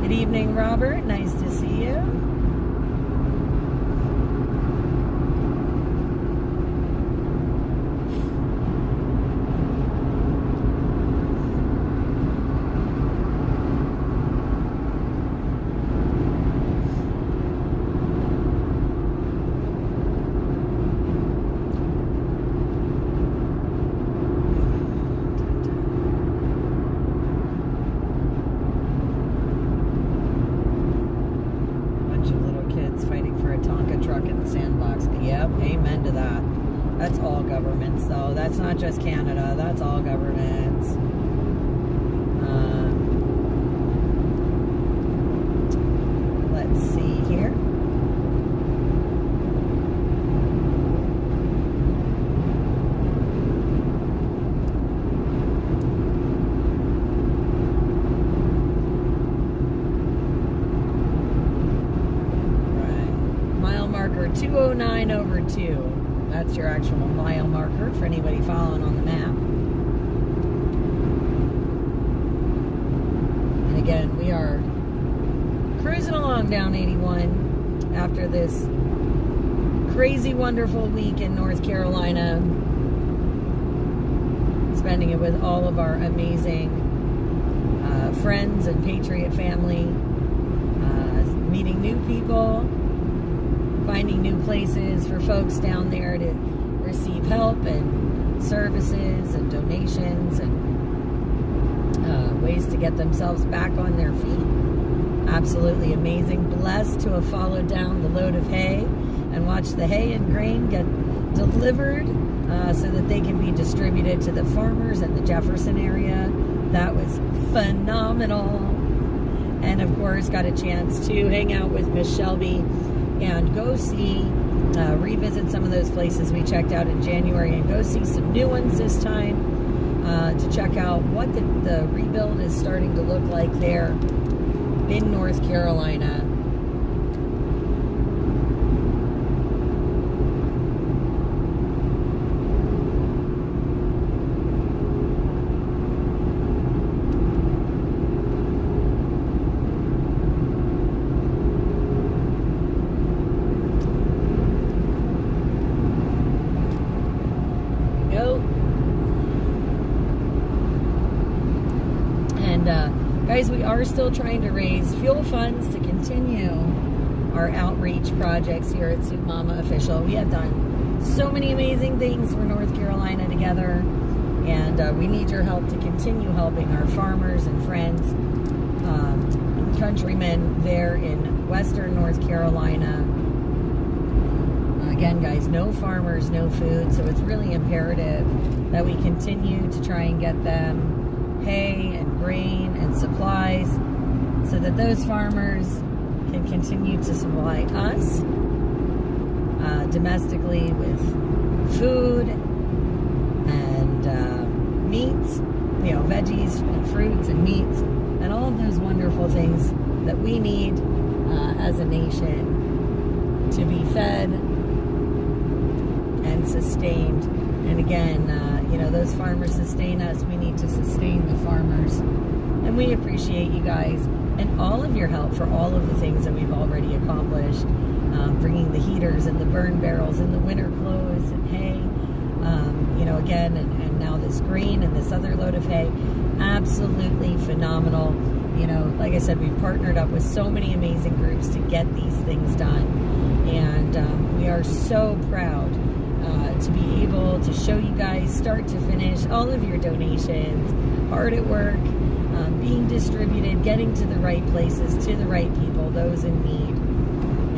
Good evening, Robert. Nice to see you. That's not just Canada, that's all governments. Let's see here. Right. Mile marker 209/2. That's your actual mile marker for anybody following on the map. And again, we are cruising along down 81 after this crazy, wonderful week in North Carolina. Spending it with all of our amazing friends and Patriot family. Meeting new people. Finding new places for folks down there to receive help and services and donations and ways to get themselves back on their feet. Absolutely amazing. Blessed to have followed down the load of hay and watched the hay and grain get delivered so that they can be distributed to the farmers in the Jefferson area. That was phenomenal. And of course, got a chance to hang out with Miss Shelby and go see, revisit some of those places we checked out in January and go see some new ones this time to check out what the rebuild is starting to look like there in North Carolina. Guys, we are still trying to raise fuel funds to continue our outreach projects here at SoupMamaOfficial. We have done so many amazing things for North Carolina together, and we need your help to continue helping our farmers and friends, countrymen there in Western North Carolina. Again, guys, no farmers, no food, so it's really imperative that we continue to try and get them hay and grain and supplies so that those farmers can continue to supply us domestically with food and meats, you know, veggies and fruits and meats and all of those wonderful things that we need as a nation to be fed and sustained. And again, you know, those farmers sustain us. We need to sustain the farmers. And we appreciate you guys and all of your help for all of the things that we've already accomplished. Bringing the heaters and the burn barrels and the winter clothes and hay. You know, again, and now this grain and this other load of hay. Absolutely phenomenal. You know, like I said, we've partnered up with so many amazing groups to get these things done. And we are so proud to be able to show you guys start to finish all of your donations, hard at work, being distributed, getting to the right places, to the right people, those in need.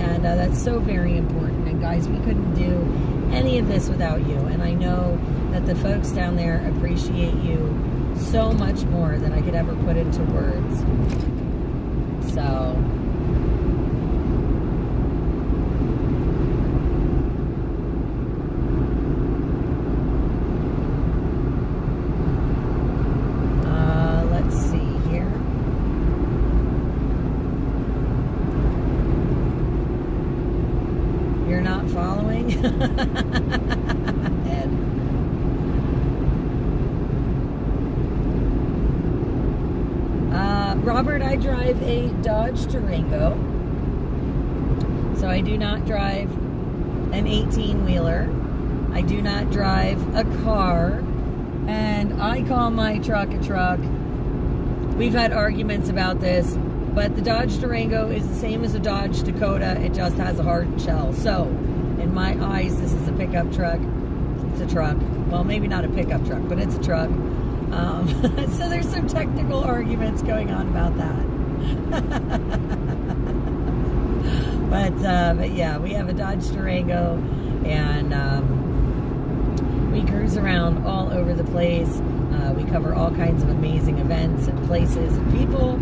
And that's so very important. And guys, we couldn't do any of this without you. And I know that the folks down there appreciate you so much more than I could ever put into words. So let's see here. You're not following? Ed. Robert, I drive a Dodge Durango. So I do not drive an 18-wheeler. I do not drive a car. And I call my truck a truck. We've had arguments about this, but the Dodge Durango is the same as a Dodge Dakota. It just has a hard shell. So in my eyes, this is a pickup truck. It's a truck. Well, maybe not a pickup truck, but it's a truck. So there's some technical arguments going on about that. But yeah, we have a Dodge Durango, and we cruise around all over the place. We cover all kinds of amazing events and places and people,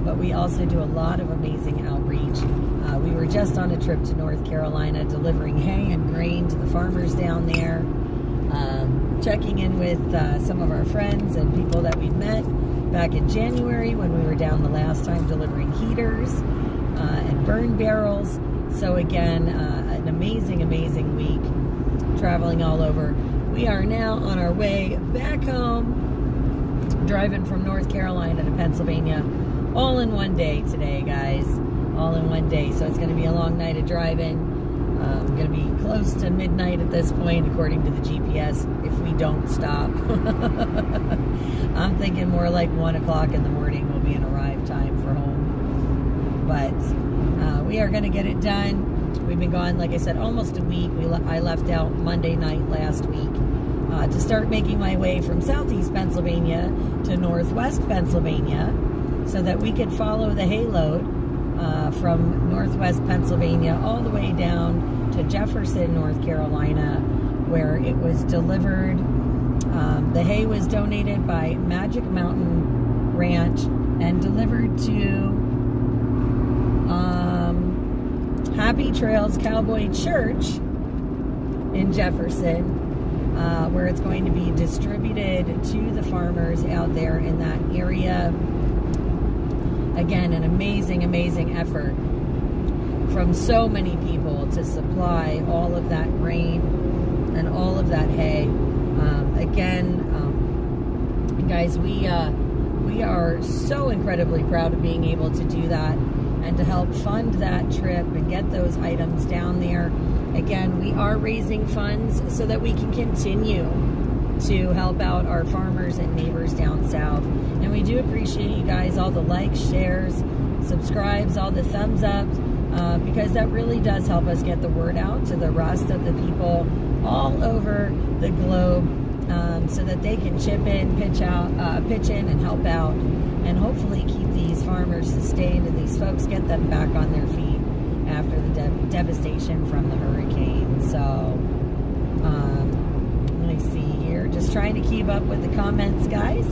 but we also do a lot of amazing outreach. We were just on a trip to North Carolina delivering hay and grain to the farmers down there. Checking in with some of our friends and people that we've met back in January when we were down the last time delivering heaters and burn barrels. So again, an amazing, amazing week traveling all over. We are now on our way back home, driving from North Carolina to Pennsylvania, all in one day today, guys. All in one day. So it's going to be a long night of driving. Going to be close to midnight at this point, according to the GPS, if we don't stop. I'm thinking more like 1 o'clock in the morning will be an arrive time for home. But we are going to get it done. We've been gone, like I said, almost a week. I left out Monday night last week to start making my way from southeast Pennsylvania to northwest Pennsylvania so that we could follow the hay load from northwest Pennsylvania all the way down to Jefferson, North Carolina, where it was delivered. The hay was donated by Magic Mountain Ranch and delivered to Happy Trails Cowboy Church in Jefferson, where it's going to be distributed to the farmers out there in that area. Again, an amazing, amazing effort from so many people to supply all of that grain and all of that hay. Guys, we are so incredibly proud of being able to do that and to help fund that trip and get those items down there. Again, we are raising funds so that we can continue to help out our farmers and neighbors down south. And we do appreciate you guys, all the likes, shares, subscribes, all the thumbs up, because that really does help us get the word out to the rest of the people all over the globe, so that they can chip in, pitch in and help out, and hopefully keep these farmers sustained and these folks get them back on their feet after the devastation from the hurricane. So let me see here, just trying to keep up with the comments, guys.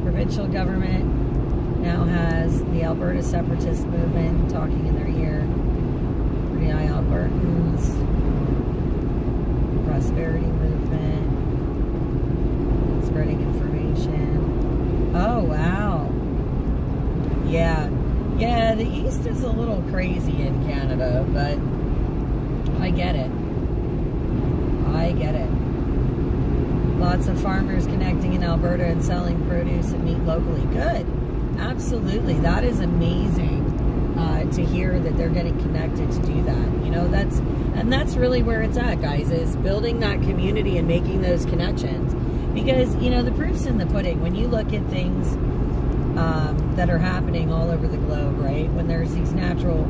Provincial government now has the Alberta separatist movement talking in their ear. Pretty eye Albertans. Prosperity movement. Spreading information. Oh, wow. Yeah. Yeah, the East is a little crazy in Canada, but I get it. I get it. Lots of farmers connecting in Alberta and selling produce and meat locally. Good. Absolutely. That is amazing to hear that they're getting connected to do that. You know, that's really where it's at, guys, is building that community and making those connections. Because, you know, the proof's in the pudding. When you look at things that are happening all over the globe, right? When there's these natural,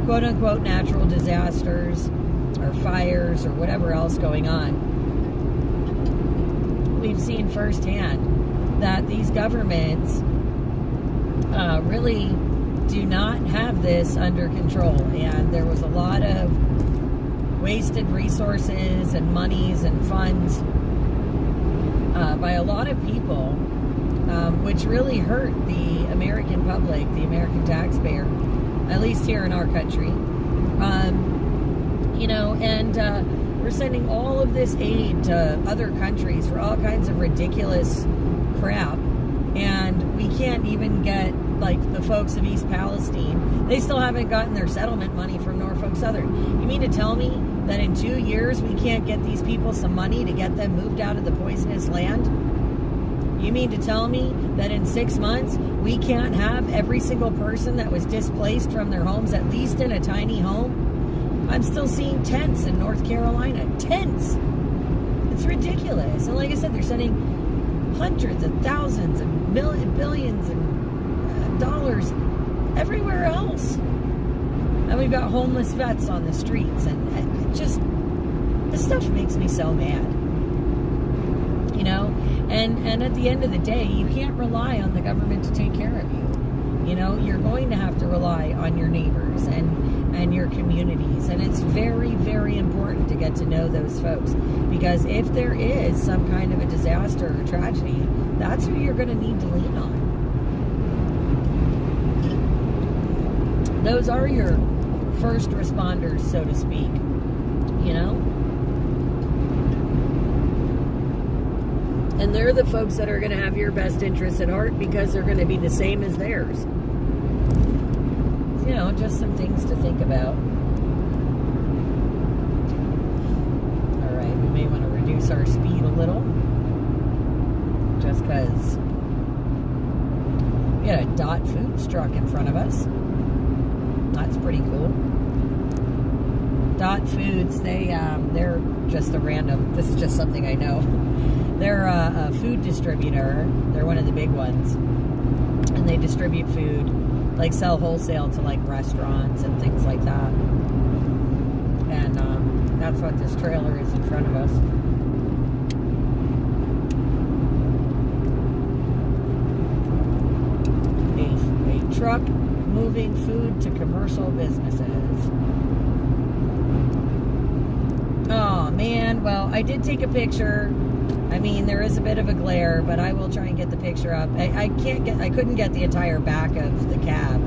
quote unquote, natural disasters or fires or whatever else going on, we've seen firsthand that these governments really do not have this under control, and there was a lot of wasted resources and monies and funds by a lot of people which really hurt the American public, the American taxpayer, at least here in our country. And we're sending all of this aid to other countries for all kinds of ridiculous crap, and we can't even get, like, the folks of East Palestine. They still haven't gotten their settlement money from Norfolk Southern. You mean to tell me that in 2 years we can't get these people some money to get them moved out of the poisonous land? You mean to tell me that in 6 months we can't have every single person that was displaced from their homes at least in a tiny home? I'm still seeing tents in North Carolina. Tents! It's ridiculous. And like I said, they're sending hundreds of thousands and billions and dollars everywhere else. And we've got homeless vets on the streets. And just, this stuff makes me so mad. You know? And at the end of the day, you can't rely on the government to take care of you. You know, you're going to have to rely on your neighbors and your communities. And it's very, very important to get to know those folks. Because if there is some kind of a disaster or tragedy, that's who you're going to need to lean on. Those are your first responders, so to speak. You know? And they're the folks that are going to have your best interests at heart because they're going to be the same as theirs. You know, just some things to think about. All right, we may want to reduce our speed a little. Just because we got a Dot Foods truck in front of us. That's pretty cool. Dot Foods, they're just a random, this is just something I know. They're a food distributor. They're one of the big ones. And they distribute food, like sell wholesale to like restaurants and things like that. And that's what this trailer is in front of us. A truck moving food to commercial businesses. Oh man, well, I did take a picture. I mean, there is a bit of a glare, but I will try and get the picture up. I couldn't get the entire back of the cab,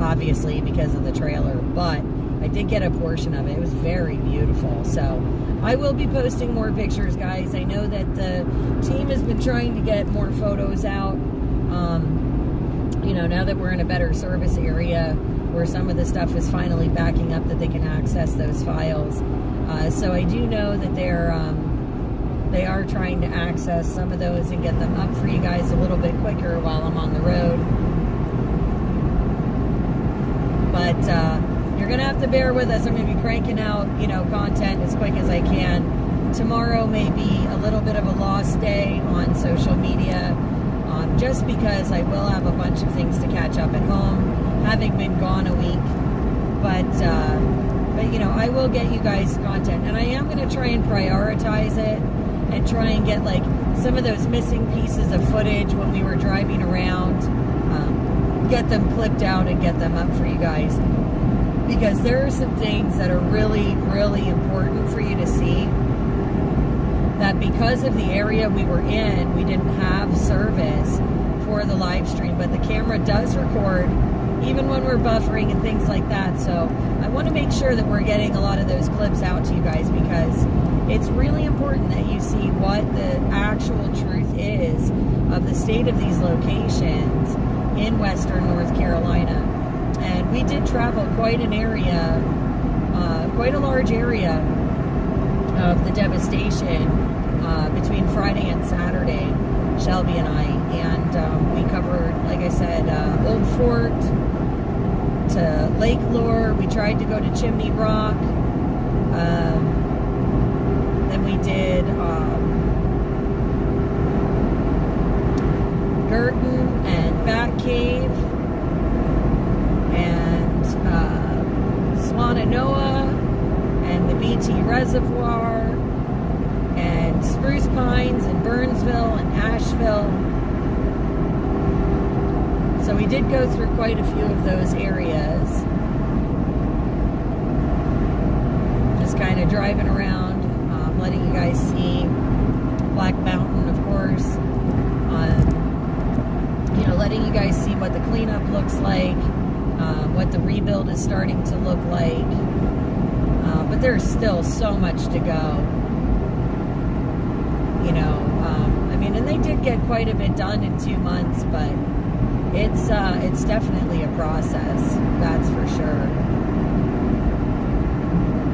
obviously because of the trailer, but I did get a portion of it. It was very beautiful. So I will be posting more pictures, guys. I know that the team has been trying to get more photos out. You know, now that we're in a better service area where some of the stuff is finally backing up, that they can access those files. So I do know that they are trying to access some of those and get them up for you guys a little bit quicker while I'm on the road. But you're going to have to bear with us. I'm going to be cranking out, you know, content as quick as I can. Tomorrow may be a little bit of a lost day on social media, just because I will have a bunch of things to catch up at home, having been gone a week. But you know, I will get you guys content, and I am going to try and prioritize it and try and get like some of those missing pieces of footage when we were driving around, get them clipped out and get them up for you guys, because there are some things that are really, really important for you to see, that because of the area we were in, we didn't have service for the live stream, but the camera does record even when we're buffering and things like that. So I want to make sure that we're getting a lot of those clips out to you guys, because it's really important that you see what the actual truth is of the state of these locations in Western North Carolina. And we did travel quite an area, quite a large area of the devastation between Friday and Saturday, Shelby and I. And we covered, like I said, Old Fort to Lake Lure. We tried to go to Chimney Rock. Then we did Girton and Bat Cave and Swannanoa and the BT Reservoir and Spruce Pines and Burnsville and Asheville. So we did go through quite a few of those areas. Just kind of driving around, letting you guys see Black Mountain, of course. Letting you guys see what the cleanup looks like, what the rebuild is starting to look like. But there's still so much to go. And they did get quite a bit done in 2 months, but it's definitely a process, that's for sure.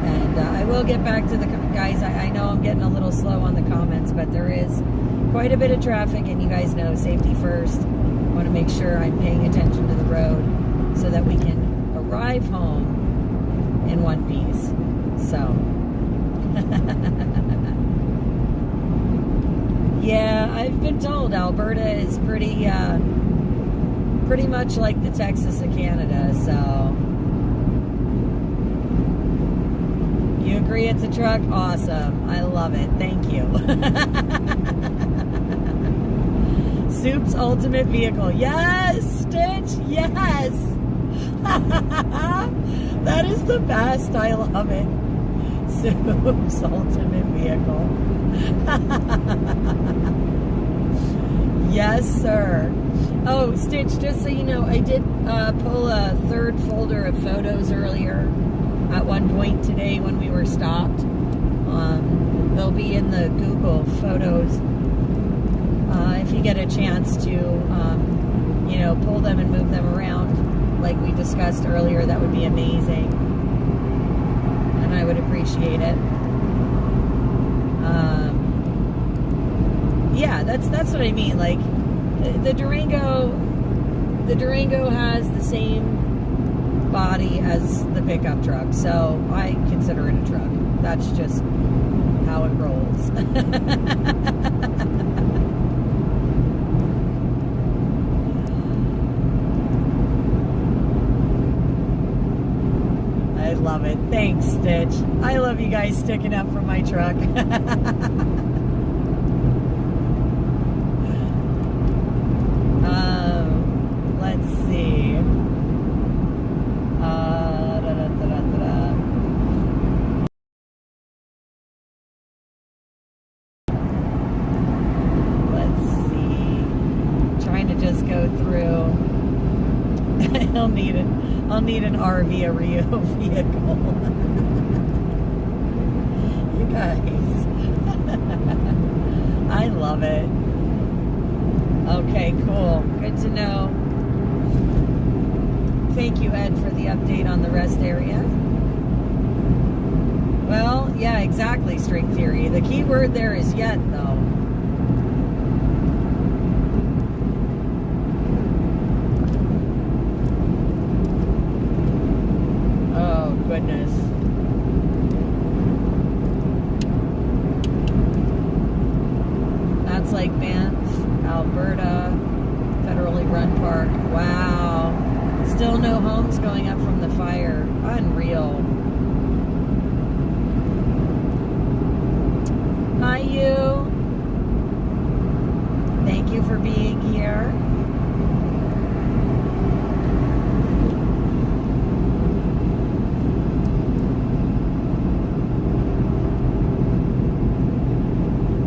And I will get back to the guys. I know I'm getting a little slow on the comments, but there is quite a bit of traffic, and you guys know safety first. I want to make sure I'm paying attention to the road so that we can arrive home in one piece. So yeah, I've been told Alberta is pretty much like the Texas of Canada. So you agree it's a truck? Awesome. I love it. Thank you. Soup's ultimate vehicle. Yes, Stitch. Yes. That is the best. I love it. Soup's ultimate vehicle. Yes, sir. Oh, Stitch, just so you know, I did pull a third folder of photos earlier at one point today when we were stopped. They'll be in the Google Photos. If you get a chance to, pull them and move them around like we discussed earlier, that would be amazing. And I would appreciate it. Yeah, that's what I mean. Like, the Durango has the same body as the pickup truck, so I consider it a truck. That's just how it rolls. I love it. Thanks, Stitch. I love you guys sticking up for my truck. Let's see. Let's see. Trying to just go through. I'll need an RV, a Rio vehicle. You guys. I love it. Okay, cool. Good to know. Thank you, Ed, for the update on the rest area. Well, yeah, exactly, string theory. The key word there is yet, though. Oh, goodness. That's like Banff, Alberta, federally run park. Wow. Still no homes going up from the fire. Unreal. Hi, you. Thank you for being here.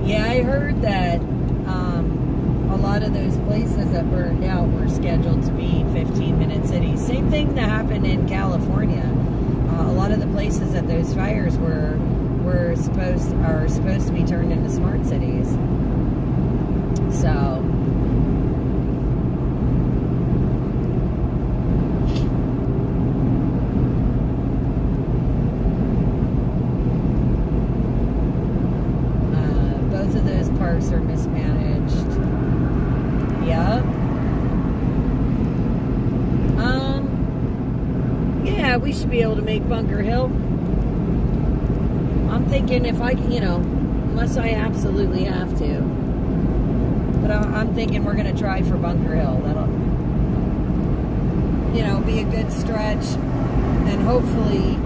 Yeah, I heard that a lot of those places that burned out were scheduled to be 15-minute cities. Same thing that happened in California. A lot of the places that those fires are supposed to be turned into smart cities. So both of those parks are mismanaged. Yep. Yeah, we should be able to make Bunker Hill. I'm thinking if I can, unless I absolutely have to. But I'm thinking we're going to try for Bunker Hill. That'll, be a good stretch. And hopefully,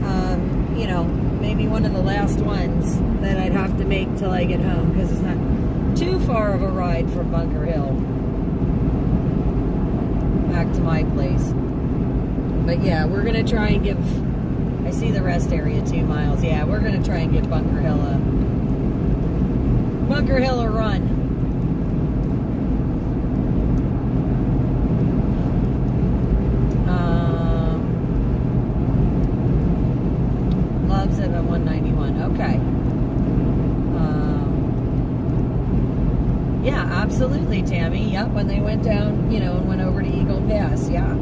maybe one of the last ones that I'd have to make till I get home, because it's not too far of a ride from Bunker Hill back to my place. But yeah, we're going to try and give, I see the rest area 2 miles. Yeah, we're going to try and give Bunker Hill a run. Absolutely, Tammy. Yep, when they went down, and went over to Eagle Pass. Yeah,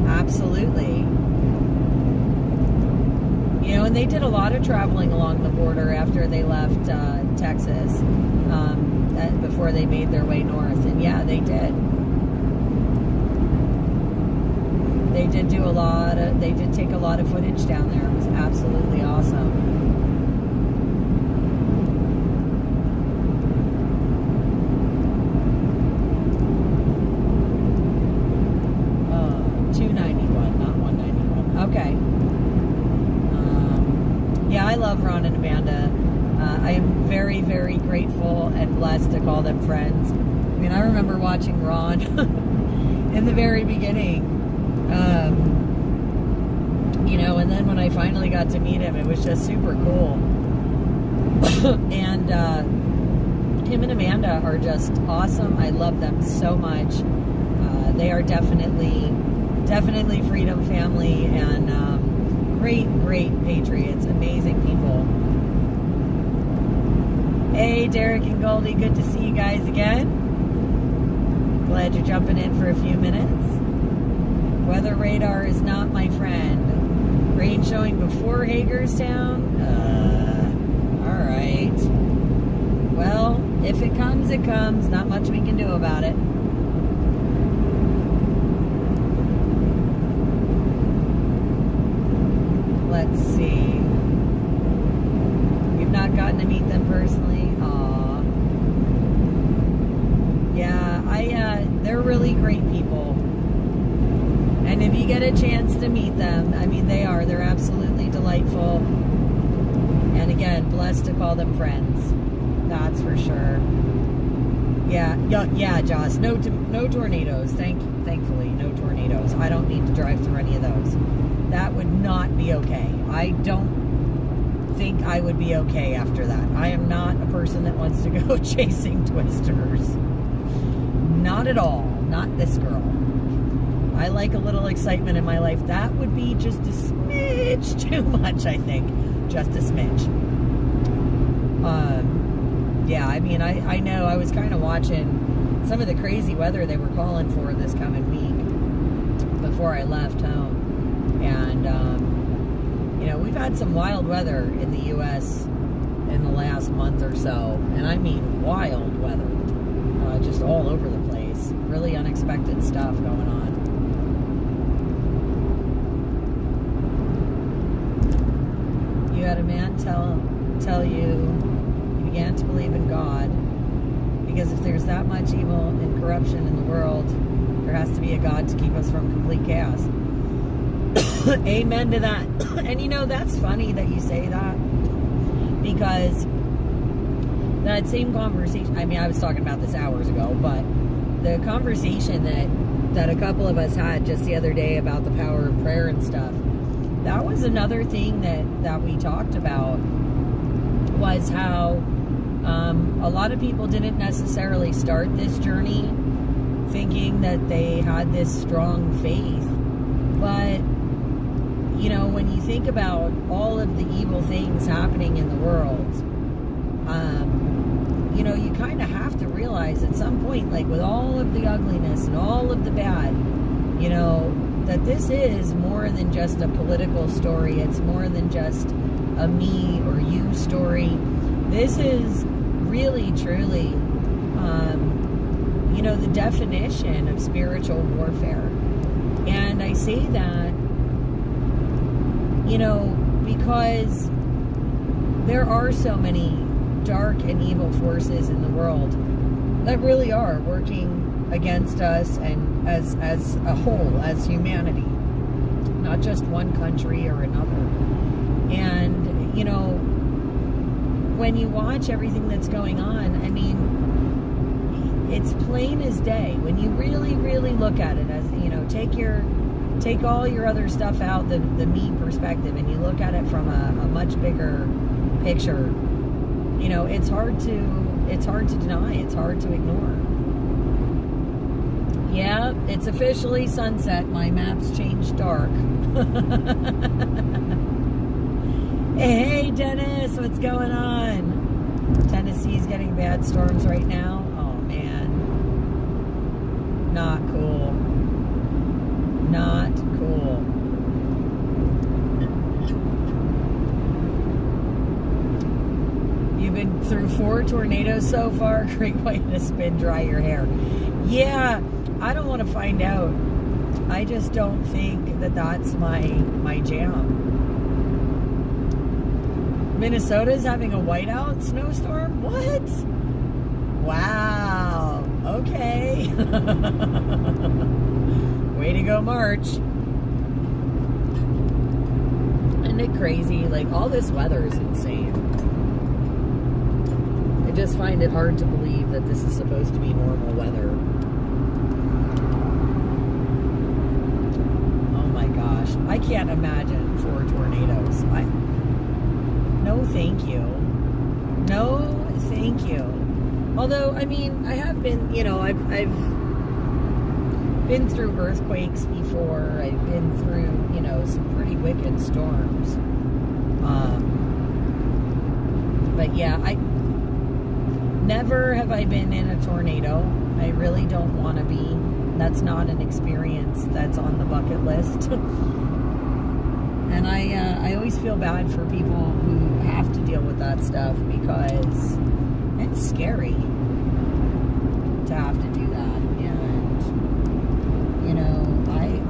absolutely. And they did a lot of traveling along the border after they left Texas, before they made their way north. And yeah, they did. They did take a lot of footage down there. It was absolutely awesome. 291, not 191. Okay. Yeah, I love Ron and Amanda. I am very, very grateful and blessed to call them friends. I mean, I remember watching Ron in the very beginning. And then when I finally got to meet him, it was just super cool. And him and Amanda are just awesome. I love them so much. They are definitely freedom family, and great patriots, amazing people. Hey, Derek and Goldie, good to see you guys again. Glad you're jumping in for a few minutes. Weather radar is not my friend. Rain showing before Hagerstown? Alright. Well, if it comes, it comes. Not much we can do about it. Let's see. You've not gotten to meet them personally? Aw. Yeah, they're really great people. And if you get a chance to meet them, I mean, they're absolutely delightful. And again, blessed to call them friends. That's for sure. Yeah, Joss. No tornadoes. Thankfully, no tornadoes. I don't need to drive through any of those. That would not be okay. I don't think I would be okay after that. I am not a person that wants to go chasing twisters. Not at all. Not this girl. I like a little excitement in my life. That would be just a smidge too much, I think. Just a smidge. Yeah, I mean, I know I was kind of watching some of the crazy weather they were calling for this coming week before I left home. And, we've had some wild weather in the U.S. in the last month or so. And I mean wild weather. Just all over the place. Really unexpected stuff going on. You had a man tell you you began to believe in God, because if there's that much evil and corruption in the world, there has to be a God to keep us from complete chaos. Amen to that. And that's funny that you say that, because that same conversation, I mean, I was talking about this hours ago, but the conversation that a couple of us had just the other day about the power of prayer and stuff, that was another thing that we talked about, was how a lot of people didn't necessarily start this journey thinking that they had this strong faith. But, when you think about all of the evil things happening in the world, you kind of have to realize at some point, like with all of the ugliness and all of the bad, that this is more than just a political story. It's more than just a me or you story. This is really, truly, the definition of spiritual warfare. And I say that, because there are so many dark and evil forces in the world that really are working against us and as a whole, as humanity, not just one country or another. And when you watch everything that's going on, I mean, it's plain as day. When you really, really look at it, as take all your other stuff out, the me perspective, and you look at it from a much bigger picture. It's hard to deny. It's hard to ignore. Yeah, it's officially sunset. My maps changed dark. Hey, Dennis, what's going on? Tennessee's getting bad storms right now. Oh, man. Not cool. Not cool. You've been through 4 tornadoes so far. Great way to spin dry your hair. Yeah, I don't want to find out. I just don't think that that's my jam. Minnesota's having a whiteout snowstorm? What? Wow. Okay. Way to go, March. Isn't it crazy? Like, all this weather is insane. I just find it hard to believe that this is supposed to be normal weather. Oh my gosh. I can't imagine 4 tornadoes. No, thank you. No, thank you. Although, I mean, I have been, you know, I've been through earthquakes before. I've been through, you know, some pretty wicked storms. But yeah, never have I been in a tornado. I really don't want to be. That's not an experience that's on the bucket list. And I always feel bad for people who have to deal with that stuff because it's scary to have to do that. And, you know,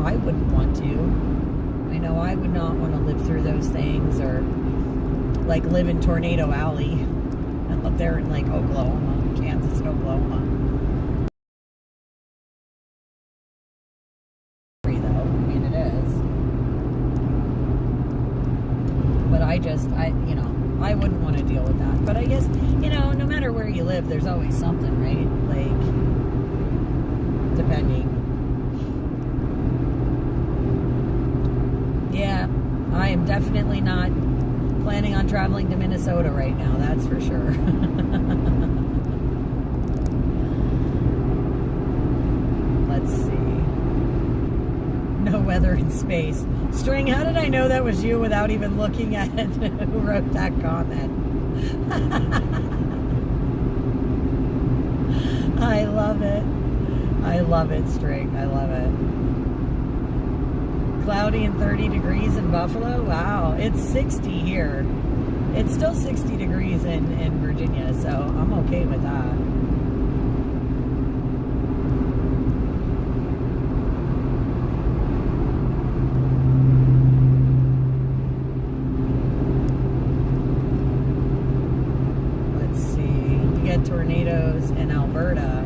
I wouldn't want to. I know I would not want to live through those things or, like, live in Tornado Alley up there in, like, Oklahoma, Kansas, Oklahoma. I wouldn't want to deal with that. But I guess, you know, no matter where you live, there's always something, right? Like, depending. Yeah, I am definitely not planning on traveling to Minnesota right now, that's for sure. Let's see. No weather in space. String, how did I know that was you without even looking at who wrote that comment? I love it. I love it, String. I love it. Cloudy and 30 degrees in Buffalo? Wow. It's 60 here. It's still 60 degrees in Virginia, so I'm okay with that. Tornadoes in Alberta.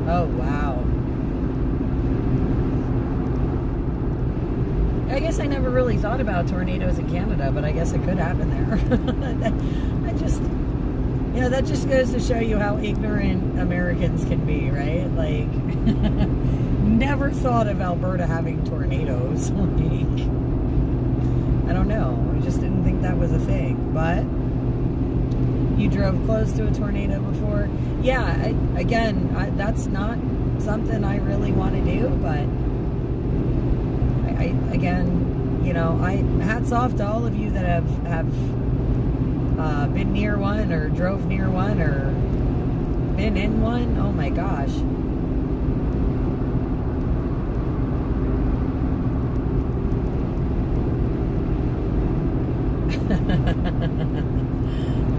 Oh, wow. I guess I never really thought about tornadoes in Canada, but I guess it could happen there. You know, that just goes to show you how ignorant Americans can be, right? Like, never thought of Alberta having tornadoes. Like, I don't know. I just didn't think that was a thing, but you drove close to a tornado before? Yeah, that's not something I really want to do, but again, you know, hats off to all of you that have been near one or drove near one or been in one. Oh my gosh.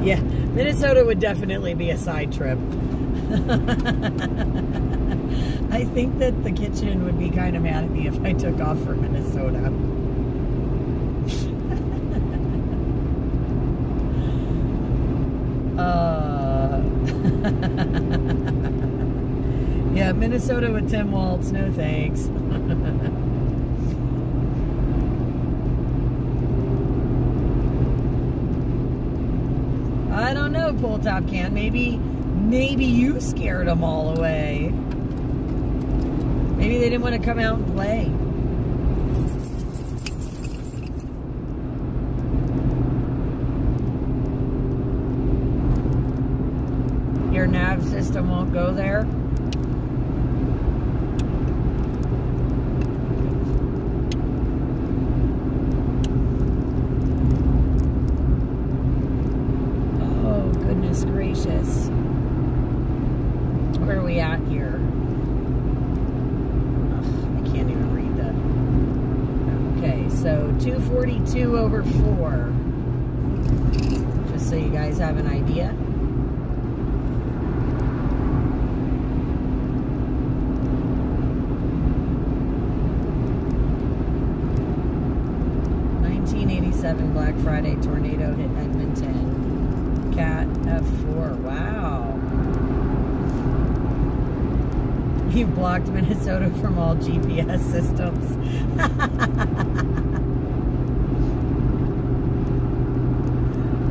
Yeah, Minnesota would definitely be a side trip. I think that the kitchen would be kind of mad at me if I took off for Minnesota. Yeah, Minnesota with Tim Waltz, no thanks. I don't know, Pull Top Can. Maybe you scared them all away. Maybe they didn't want to come out and play. Your nav system won't go there. Gracious. Where are we at here? So 242 over 4. Just so you guys have an idea. Black Friday tornado hit Edmonton. Cat F4. Wow. You've blocked Minnesota from all GPS systems.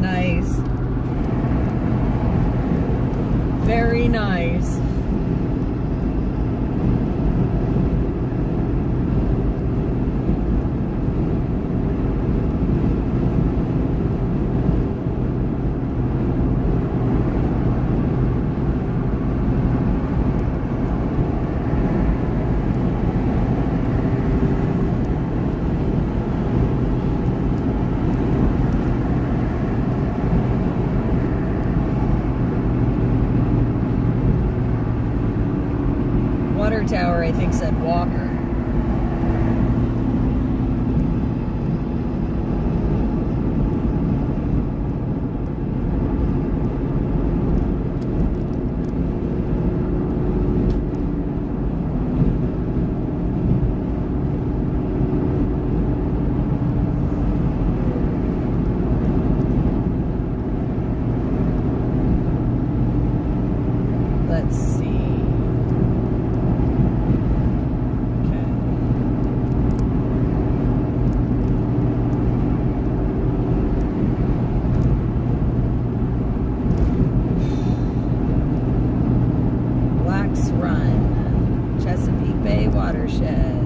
Nice. Very nice. Tower, I think, said Walker. Let's see. Watershed.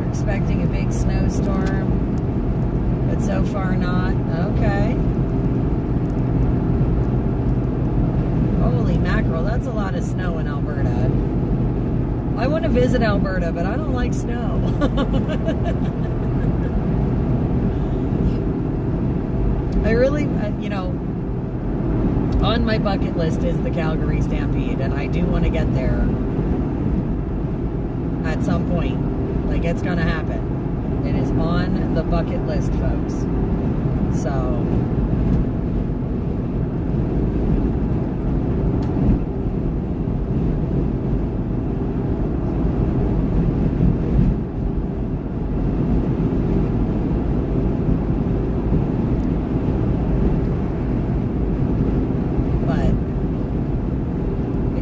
Expecting a big snowstorm, but so far not. Okay. Holy mackerel, that's a lot of snow in Alberta. I want to visit Alberta, but I don't like snow. I really, you know, on my bucket list is the Calgary Stampede, and I do want to get there at some point. Like, it's gonna happen. It is on the bucket list, folks. So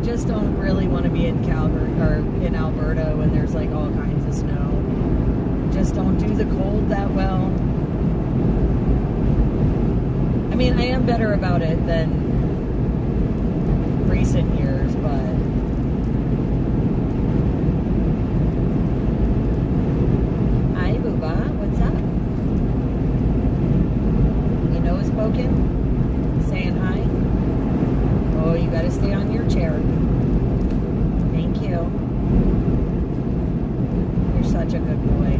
just don't really want to be in Calgary or in Alberta when there's like all kinds of snow. Just don't do the cold that well. I mean, I am better about it than recent years, but hi, Booba, what's up? Your nose poking? Saying hi? Oh, you gotta stay on your chair. Thank you. You're such a good boy.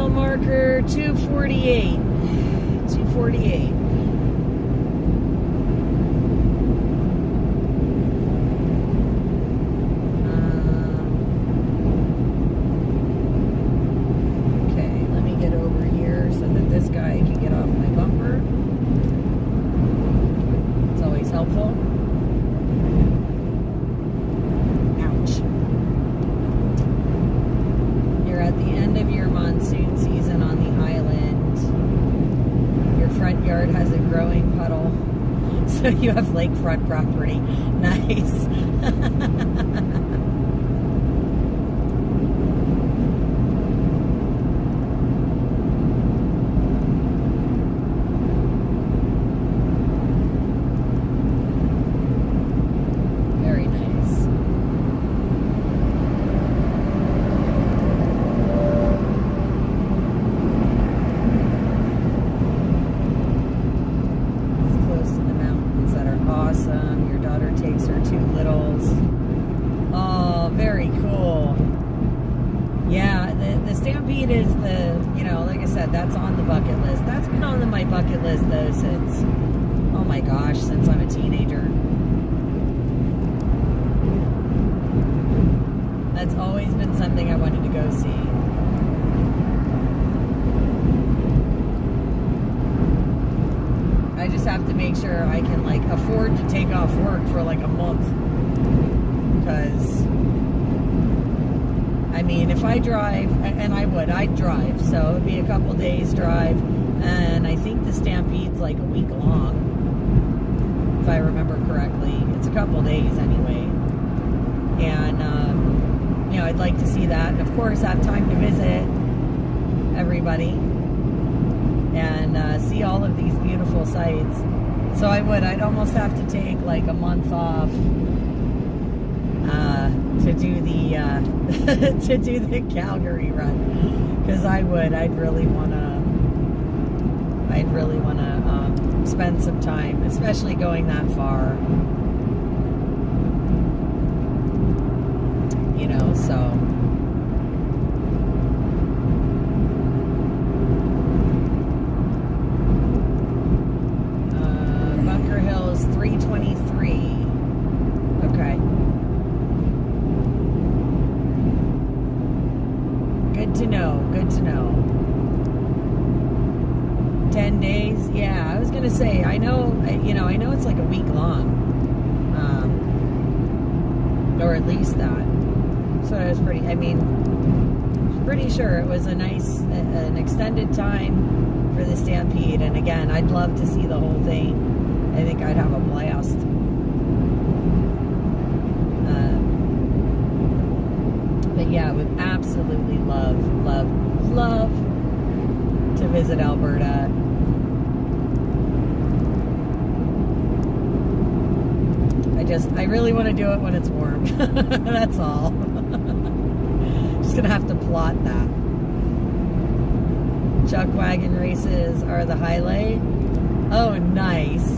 Marker 248. 2:48. Okay, let me get over here so that this guy can get off my bumper. It's always helpful. Ouch. You're at the end of your monsoon season on the island. Your front yard has a growing puddle, so you have lakefront property. Nice. Very nice. Awesome. Your daughter takes her 2 littles. Oh, very cool. Yeah, the Stampede is like I said, that's on the bucket list. That's been on my bucket list, though, since, oh my gosh, since I'm a teenager. That's always been something I wanted to go see. I just have to make sure I can afford to take off work for a month, because I mean, if I drive, and I'd drive, so it'd be a couple days drive, and I think the Stampede's a week long, if I remember correctly. It's a couple days anyway, and I'd like to see that, and of course have time to visit everybody and see all of these beautiful sights. So I'd almost have to take a month off to do the to do the Calgary run, because I'd really want to spend some time, especially going that far, so. Bunker Hills 323. Okay. Good to know. Good to know. 10 days? Yeah, I was gonna say, I know it's a week long. Or at least that. So it was pretty sure it was an extended time for the Stampede, and again, I'd love to see the whole thing. I think I'd have a blast. But yeah, I would absolutely love to visit Alberta. I really want to do it when it's warm. That's all. Just gonna have to plot that. Chuck wagon races are the highlight. Oh, nice.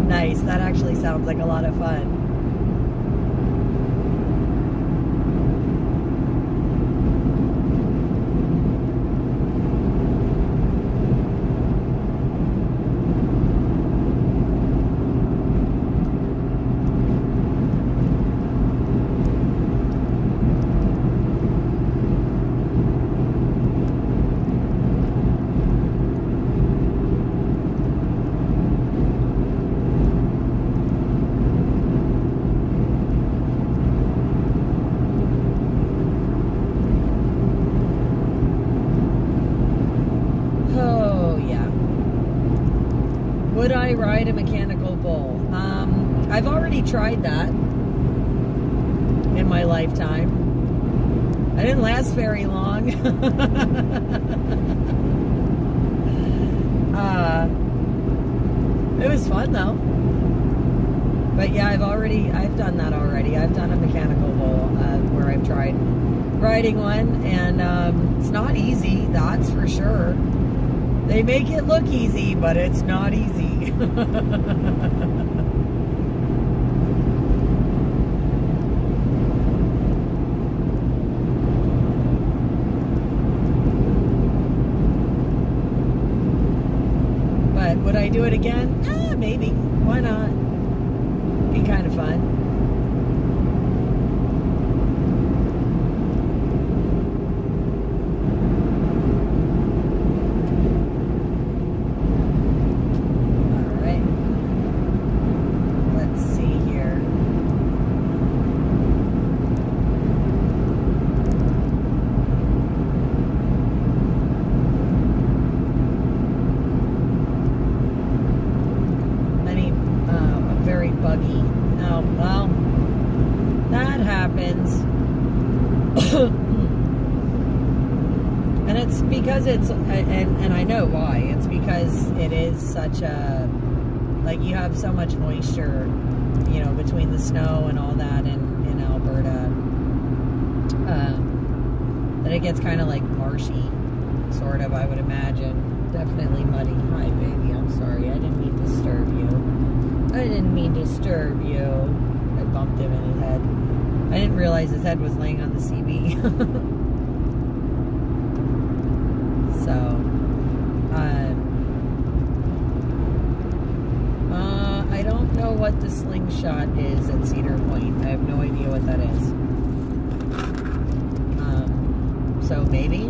Nice. That actually sounds like a lot of fun. Would I ride a mechanical bull? I've already tried that in my lifetime. I didn't last very long. It was fun though. But yeah, I've done that already. I've done a mechanical bull where I've tried riding one, and it's not easy, that's for sure. They make it look easy, but it's not easy. But would I do it again? Maybe. Why not? Be kind of fun. And it's because and I know why. It's because it is such a, like, you have so much moisture, you know, between the snow and all that in Alberta, that it gets kind of like marshy, sort of, I would imagine. Definitely muddy. Hi, baby. I'm sorry. I didn't mean to disturb you. I didn't mean to disturb you. I bumped him in his head. I didn't realize his head was laying on the CB. So, I don't know what the slingshot is at Cedar Point. I have no idea what that is. So maybe.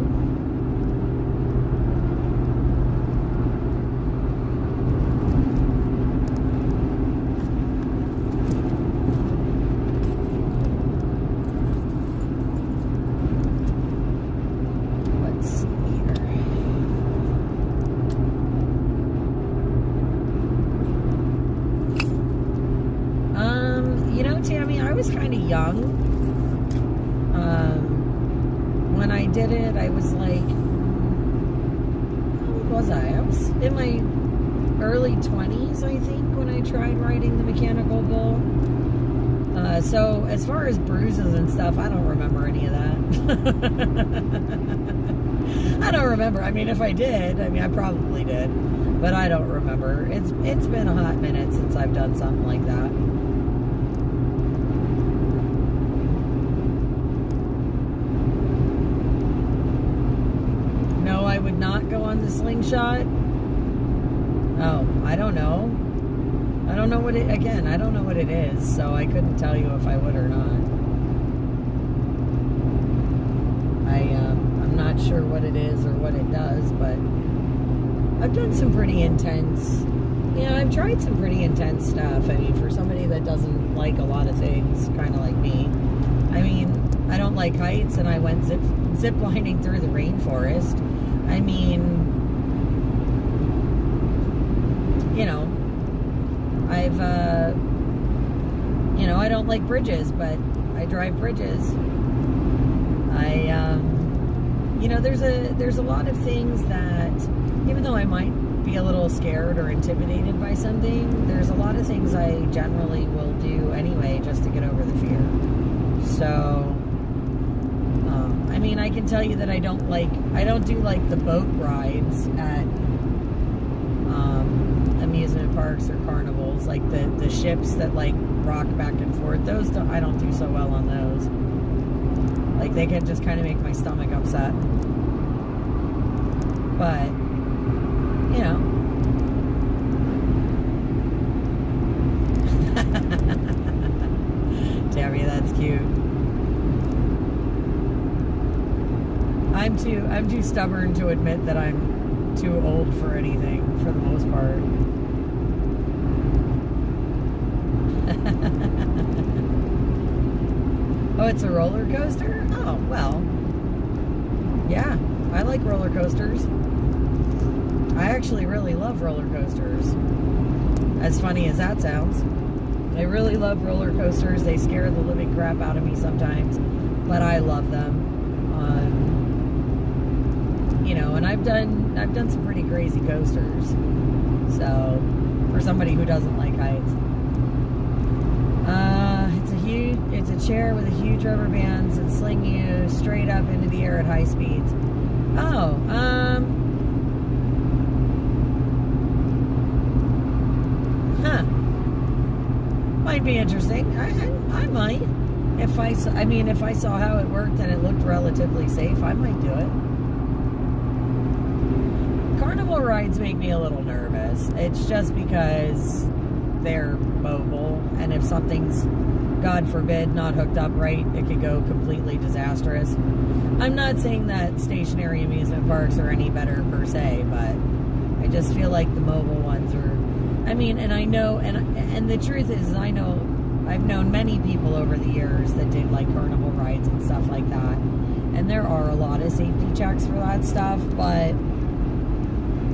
Kind of young when I did it. I was like, how old was I was in my early 20s, I think, when I tried riding the mechanical bull. So as far as bruises and stuff, I don't remember any of that. I don't remember. I mean, if I did, I mean, I probably did, but I don't remember. It's been a hot minute since I've done something like that. I would not go on the slingshot. Oh, I don't know. I don't know what it, again, I don't know what it is, so I couldn't tell you if I would or not. I'm not sure what it is or what it does, but I've done some pretty intense, yeah, I've tried some pretty intense stuff. I mean, for somebody that doesn't like a lot of things, kind of like me, I mean, I don't like heights, and I went zip lining through the rainforest. I mean, you know, you know, I don't like bridges, but I drive bridges. You know, there's a lot of things that, even though I might be a little scared or intimidated by something, there's a lot of things I generally will do anyway just to get over the fear. So, I mean, I can tell you that I don't do like the boat rides at amusement parks or carnivals, like the ships that like rock back and forth. I don't do so well on those. Like, they can just kind of make my stomach upset. But, you know. Tammy, that's cute. I'm too stubborn to admit that I'm too old for anything, for the most part. Oh, it's a roller coaster? Oh, well. Yeah, I like roller coasters. I actually really love roller coasters. As funny as that sounds. I really love roller coasters. They scare the living crap out of me sometimes, but I love them. You know, and I've done some pretty crazy coasters. So, for somebody who doesn't like heights. It's a chair with a huge rubber bands that sling you straight up into the air at high speeds. Oh, might be interesting. I might. If I saw how it worked and it looked relatively safe, I might do it. Carnival rides make me a little nervous. It's just because they're mobile, and if something's, God forbid, not hooked up right, it could go completely disastrous. I'm not saying that stationary amusement parks are any better per se, but I just feel like the mobile ones are, I mean, and I know, and the truth is, I know, I've known many people over the years that did like carnival rides and stuff like that, and there are a lot of safety checks for that stuff, but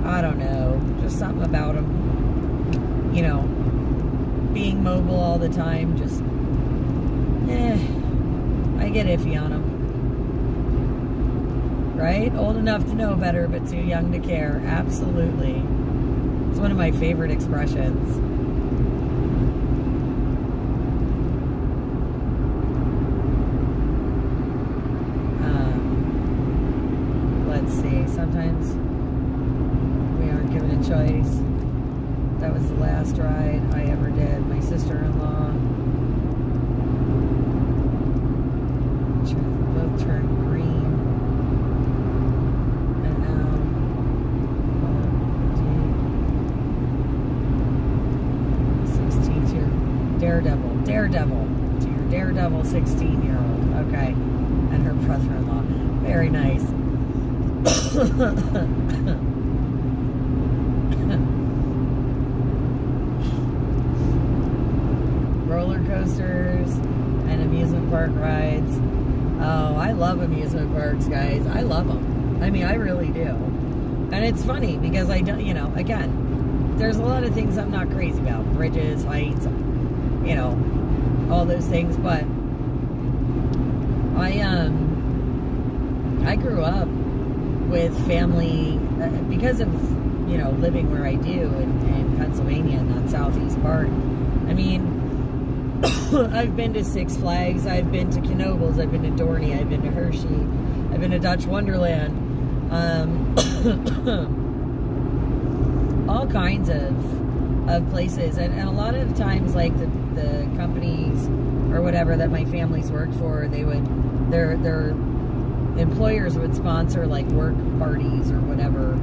I don't know, just something about them, you know, being mobile all the time, just, I get iffy on them. Right? Old enough to know better, but too young to care. Absolutely. It's one of my favorite expressions. Let's see. Sometimes we aren't given a choice. That was the last ride I ever did. My sister-in-law. Both turned green. And now, Daredevil. To your Daredevil 16-year-old. Okay. And her brother-in-law. Very nice. Roller coasters and amusement park rides. Oh, I love amusement parks, guys. I love them. I mean, I really do. And it's funny because I don't, you know, again, there's a lot of things I'm not crazy about. Bridges, heights, you know, all those things. But I grew up with family because of, you know, living where I do in Pennsylvania in that southeast part. I mean, I've been to Six Flags, I've been to Knoebels, I've been to Dorney, I've been to Hershey, I've been to Dutch Wonderland, all kinds of places, and a lot of times, like the companies or whatever that my family's worked for, they would, their employers would sponsor like work parties or whatever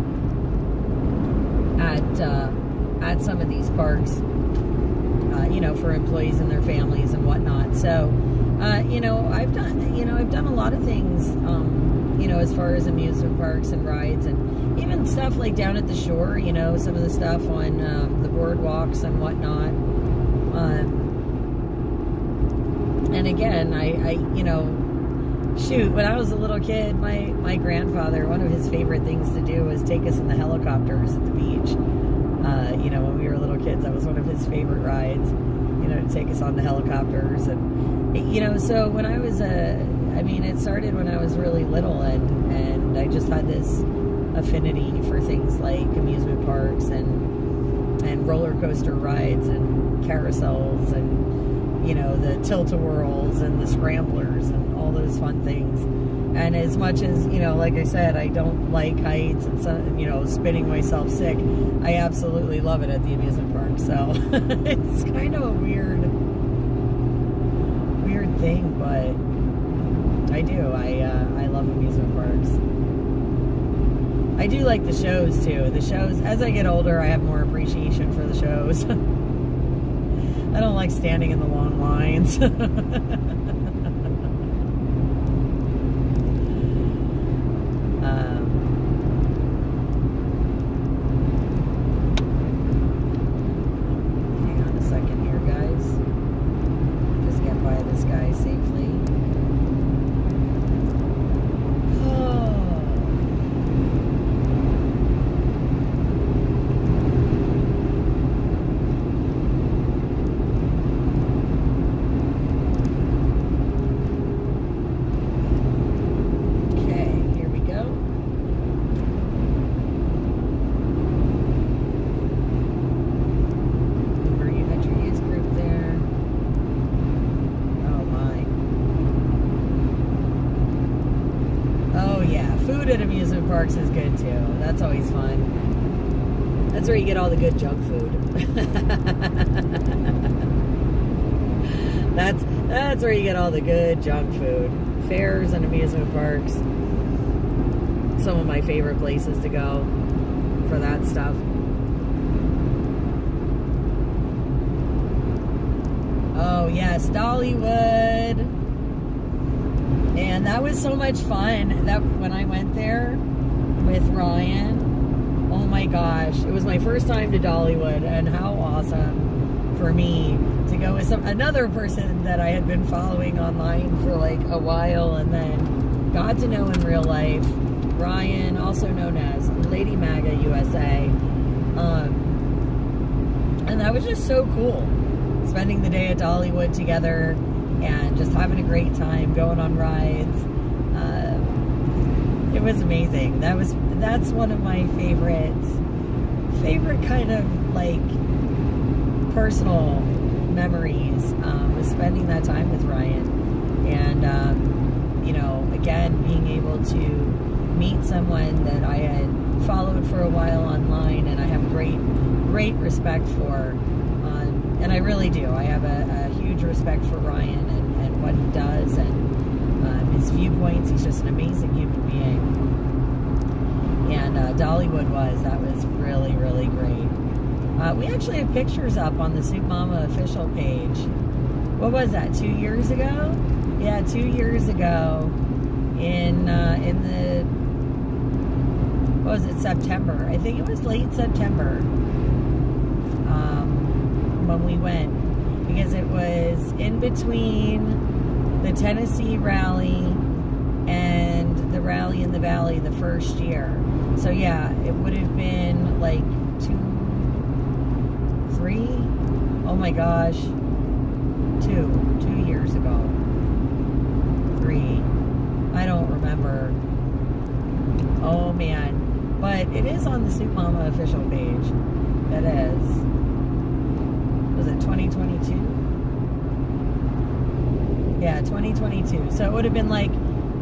at some of these parks. You know, for employees and their families and whatnot. So, you know, I've done a lot of things, you know, as far as amusement parks and rides, and even stuff like down at the shore, you know, some of the stuff on the boardwalks and whatnot. And again, I you know, shoot, when I was a little kid, my grandfather, one of his favorite things to do was take us in the helicopters at the beach. You know, when we were little kids, that was one of his favorite rides, you know, to take us on the helicopters. And, you know, so when I was, I mean, it started when I was really little, and I just had this affinity for things like amusement parks and roller coaster rides and carousels and, you know, the tilt-a-whirls and the scramblers and all those fun things. And as much as, you know, like I said, I don't like heights and, some, you know, spinning myself sick, I absolutely love it at the amusement park. So it's kind of a weird thing, but I do. I love amusement parks. I do like the shows too. The shows, as I get older, I have more appreciation for the shows. I don't like standing in the long lines. At amusement parks is good too. That's always fun. That's where you get all the good junk food. That's where you get all the good junk food. Fairs and amusement parks. Some of my favorite places to go for stuff. Oh yes, Dollywood. And that was so much fun. That when I went there with Ryan, oh my gosh, it was my first time to Dollywood, and how awesome for me to go with another person that I had been following online for like a while, and then got to know in real life. Ryan, also known as Lady MAGA USA, and that was just so cool. Spending the day at Dollywood together and just having a great time, going on rides. It was amazing. That's one of my favorite kind of like personal memories, was spending that time with Ryan, and you know, again, being able to meet someone that I had followed for a while online, and I have great respect for. And I really do. I have a huge respect for Ryan and what he does, and his viewpoints. He's just an amazing human being. And Dollywood that was really, really great. We actually have pictures up on the SoupMamaOfficial page. What was that, 2 years ago? Yeah, 2 years ago in the, what was it, September. I think it was late September. When we went, because it was in between the Tennessee rally and the rally in the Valley the first year. So yeah, it would have been like 3, oh my gosh, 2 years ago, 3, I don't remember. Oh man, but it is on the SoupMamaOfficial page. It is. Was it 2022? Yeah, 2022. So it would have been like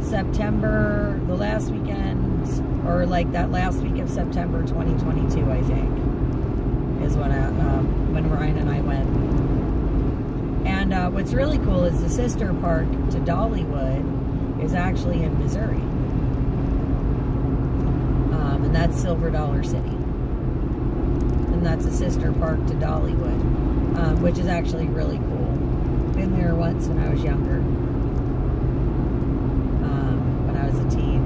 September, the last weekend, or like that last week of September 2022, I think, is when Ryan and I went. And what's really cool is the sister park to Dollywood is actually in Missouri. And that's Silver Dollar City. And that's a sister park to Dollywood. Which is actually really cool. Been there once when I was younger, when I was a teen.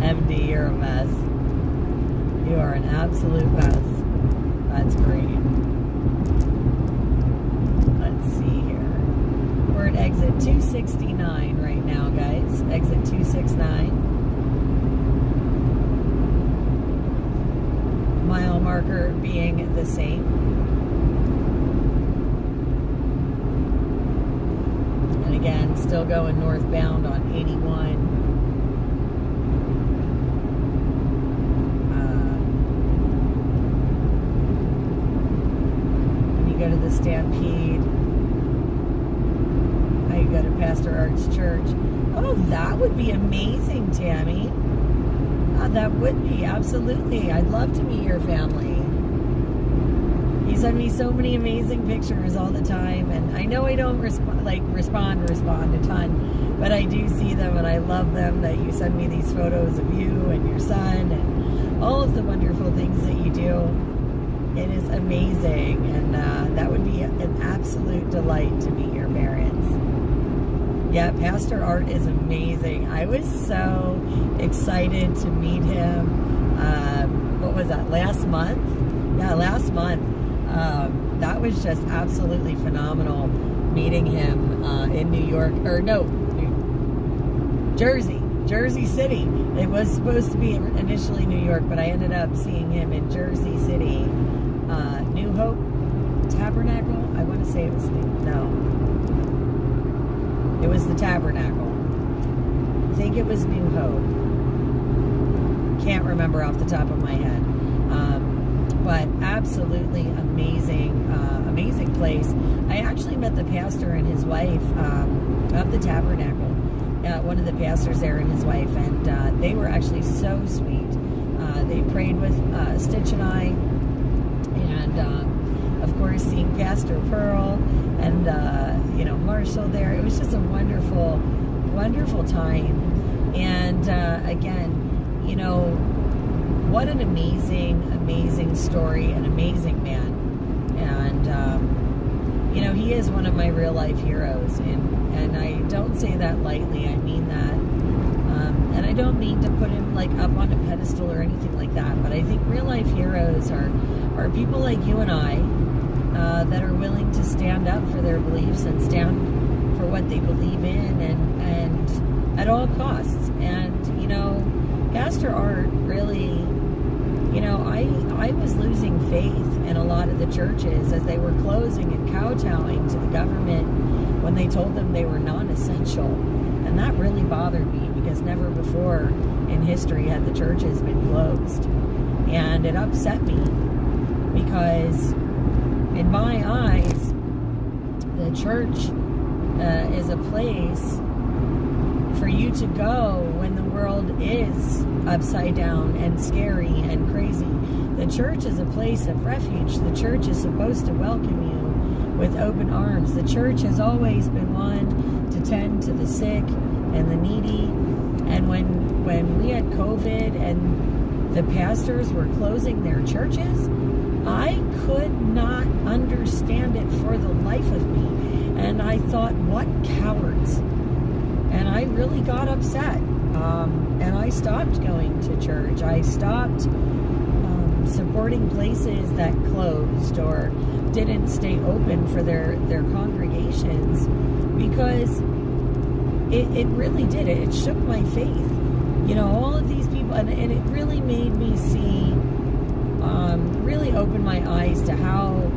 MD, you're a mess. You are an absolute mess. That's great. We're at exit 269 right now, guys. Exit 269. Mile marker being the same. And again, still going northbound on 81. When you go to the Stampede, you go to Pastor Art's church. Oh, that would be amazing, Tammy. That would be, absolutely. I'd love to meet your family. You send me so many amazing pictures all the time, and I know I don't respond a ton, but I do see them, and I love them, that you send me these photos of you and your son and all of the wonderful things that you do. It is amazing, and that would be an absolute delight to meet your parents. Yeah, Pastor Art is amazing. I was so excited to meet him. What was that, last month? Yeah, last month. That was just absolutely phenomenal meeting him in New York, or no, Jersey City. It was supposed to be initially New York, but I ended up seeing him in Jersey City. New Hope Tabernacle? I want to say it was it was the Tabernacle. I think it was New Hope. Can't remember off the top of my head. But absolutely amazing place. I actually met the pastor and his wife of the Tabernacle. One of the pastors there and his wife, and they were actually so sweet. They prayed with Stitch and I, And of course, seeing Pastor Pearl and Marshall there, it was just a wonderful, wonderful time. And again, what an amazing story, an amazing man. And he is one of my real life heroes, and I don't say that lightly. I mean that. And I don't mean to put him like up on a pedestal or anything like that, but I think real life heroes are people like you and I that are willing to stand up for their beliefs and stand for what they believe in, and at all costs. And Pastor Art really, I was losing faith in a lot of the churches as they were closing and kowtowing to the government when they told them they were non-essential. And that really bothered me, because never before in history had the churches been closed. And it upset me, because in my eyes, the church is a place for you to go when the world is upside down and scary and crazy. The church is a place of refuge. The church is supposed to welcome you with open arms. The church has always been one to tend to the sick and the needy. And when we had COVID and the pastors were closing their churches, I could not understand it for the life of me. And I thought, what cowards. And I really got upset. And I stopped going to church. I stopped supporting places that closed or didn't stay open for their congregations, because it really did. It shook my faith. All of these people, and it really made me see, really opened my eyes to how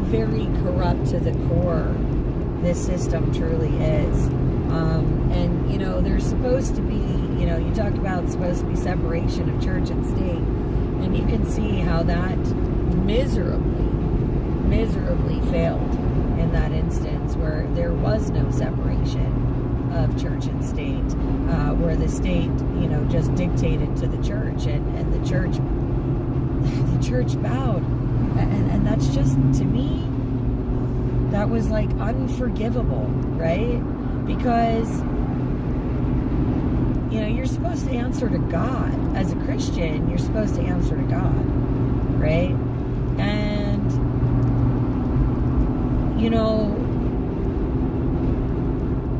very corrupt to the core this system truly is. And there's supposed to be, you talk about supposed to be separation of church and state, and you can see how that miserably failed in that instance, where there was no separation of church and state, where the state, just dictated to the church, and the church bowed. And that's just, to me, that was like unforgivable, right? Because you're supposed to answer to God. As a Christian, you're supposed to answer to God, right? And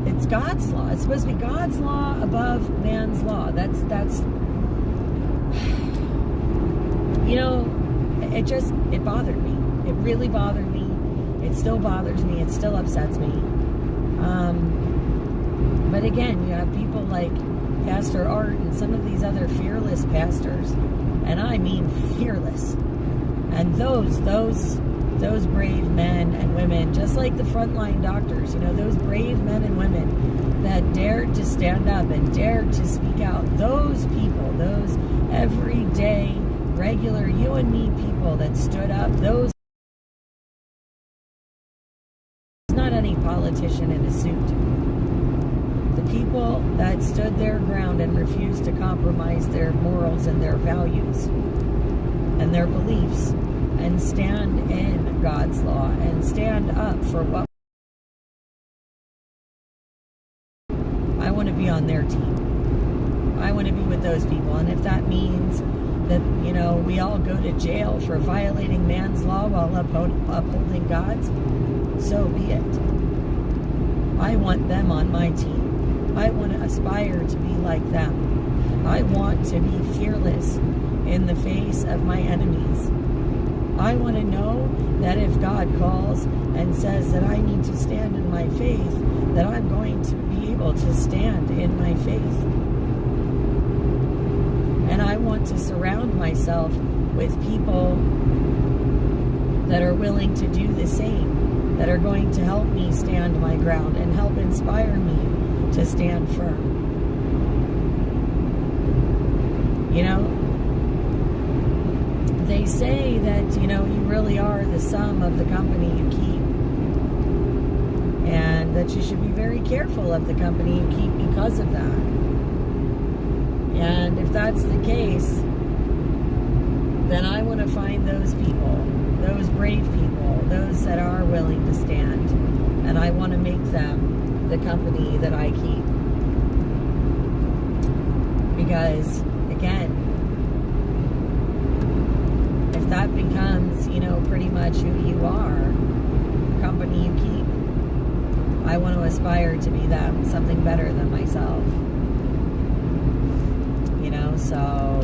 it's God's law. It's supposed to be God's law above man's law. That's it bothered me. It really bothered me. It still bothers me. It still upsets me. But again, you have people like Pastor Art and some of these other fearless pastors, and I mean fearless. And those brave men and women, just like the frontline doctors, those brave men and women that dared to stand up and dared to speak out. Those people, those everyday, regular you and me people that stood up, those, not any politician in a suit. The people that stood their ground and refused to compromise their morals and their values and their beliefs, and stand in God's law and stand up for what I want to be on their team. I want to be with those people. And if that means that, we all go to jail for violating man's law while upholding God's, so be it. I want them on my team. I want to aspire to be like them. I want to be fearless in the face of my enemies. I want to know that if God calls and says that I need to stand in my faith, that I'm going to be able to stand in my faith. And I want to surround myself with people that are willing to do the same, that are going to help me stand my ground and help inspire me to stand firm. They say that, you really are the sum of the company you keep. And that you should be very careful of the company you keep because of that. And if that's the case, then I want to find those people, those brave people, those that are willing to stand. And I want to make them the company that I keep. Because, again, if that becomes, pretty much who you are, company you keep, I want to aspire to be them, something better than myself. So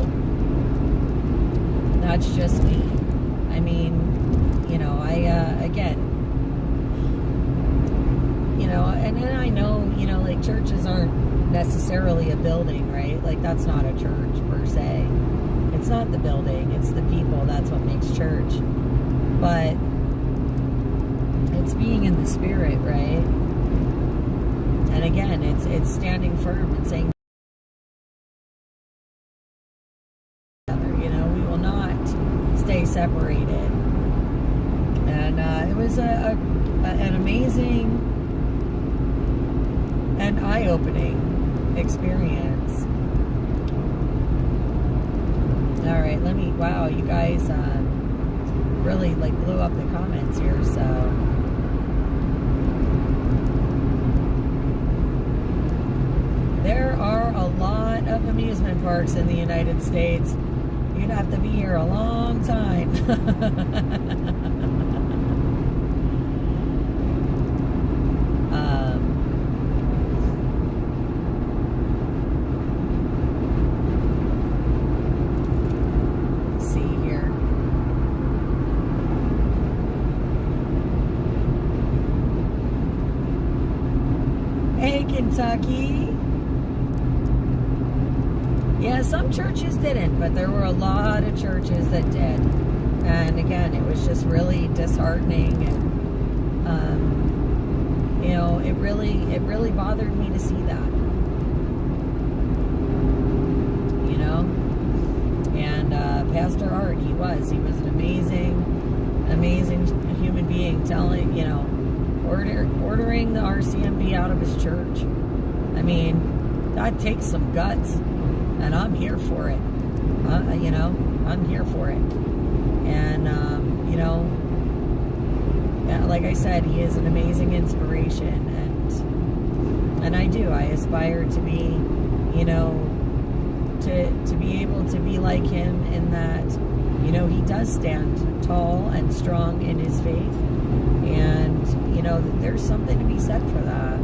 that's just me. I mean, again, and then I know, like churches aren't necessarily a building, right? Like that's not a church per se. It's not the building, it's the people. That's what makes church. But it's being in the spirit, right? And again, it's standing firm and saying, we will not stay separated. And it was an amazing and eye-opening experience. All right, wow, you guys really like blew up the comments here, so. There are a lot of amusement parks in the United States. You'd have to be here a long time. Let's see here. Hey, Kentucky. Yeah, some churches didn't, but there were a lot of churches that did. And again, it was just really disheartening, and it really bothered me to see that. And Pastor Art, he was an amazing human being, telling, ordering the RCMP out of his church. I mean, that takes some guts. And I'm here for it. I'm here for it. And, like I said, he is an amazing inspiration. And I aspire to be, to be able to be like him in that, he does stand tall and strong in his faith. And, there's something to be said for that.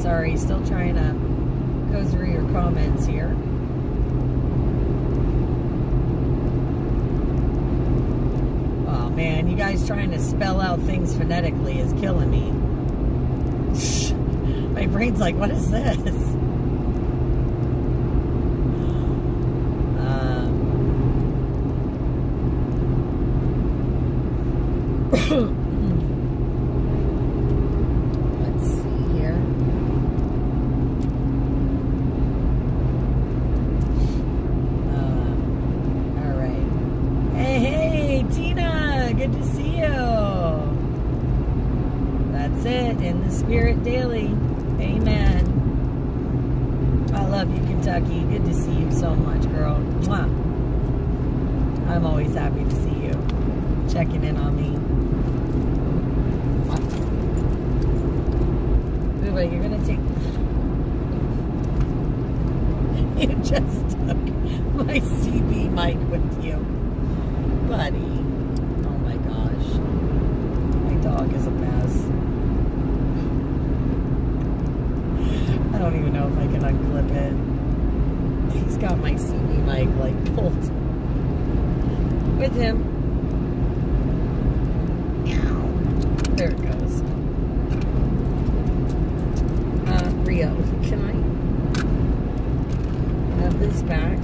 Sorry, still trying to go through your comments here. Oh man, you guys trying to spell out things phonetically is killing me. My brain's like, what is this? In the spirit daily. Amen. I love you, Kentucky. Good to see you so much, girl. Mwah. I'm always happy to see you. Checking in on me. Ooh, wait, you're gonna take... You just took my CB mic with you. Buddy. Oh my gosh. My dog is a mess. I don't even know if I can unclip it. He's got my CD mic like pulled with him. There it goes. Rio, can I have this back?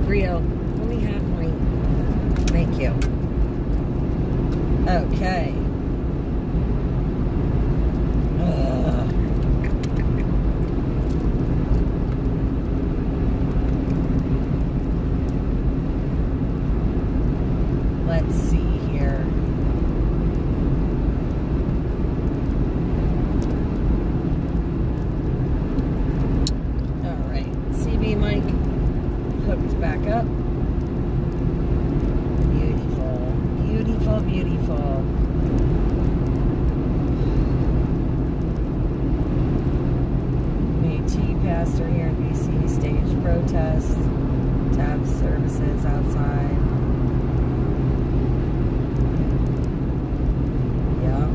Rio, let me have my... Thank you. Okay. stage protest. Tab services outside. Yeah.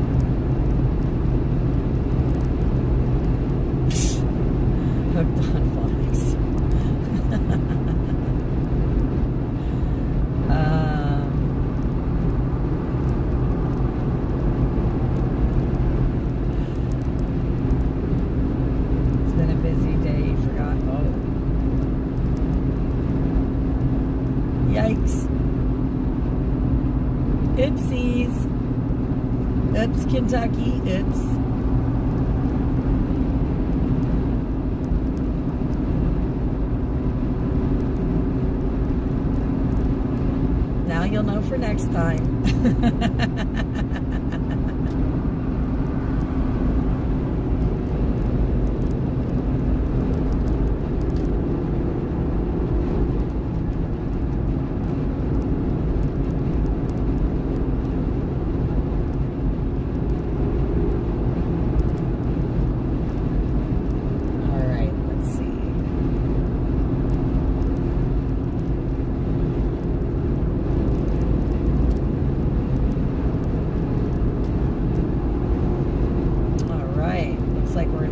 Hooked on phonics. It's been a busy day. Forgot. Oh. Yikes. Oopsies. Oops, Kentucky. Oops. Now you'll know for next time.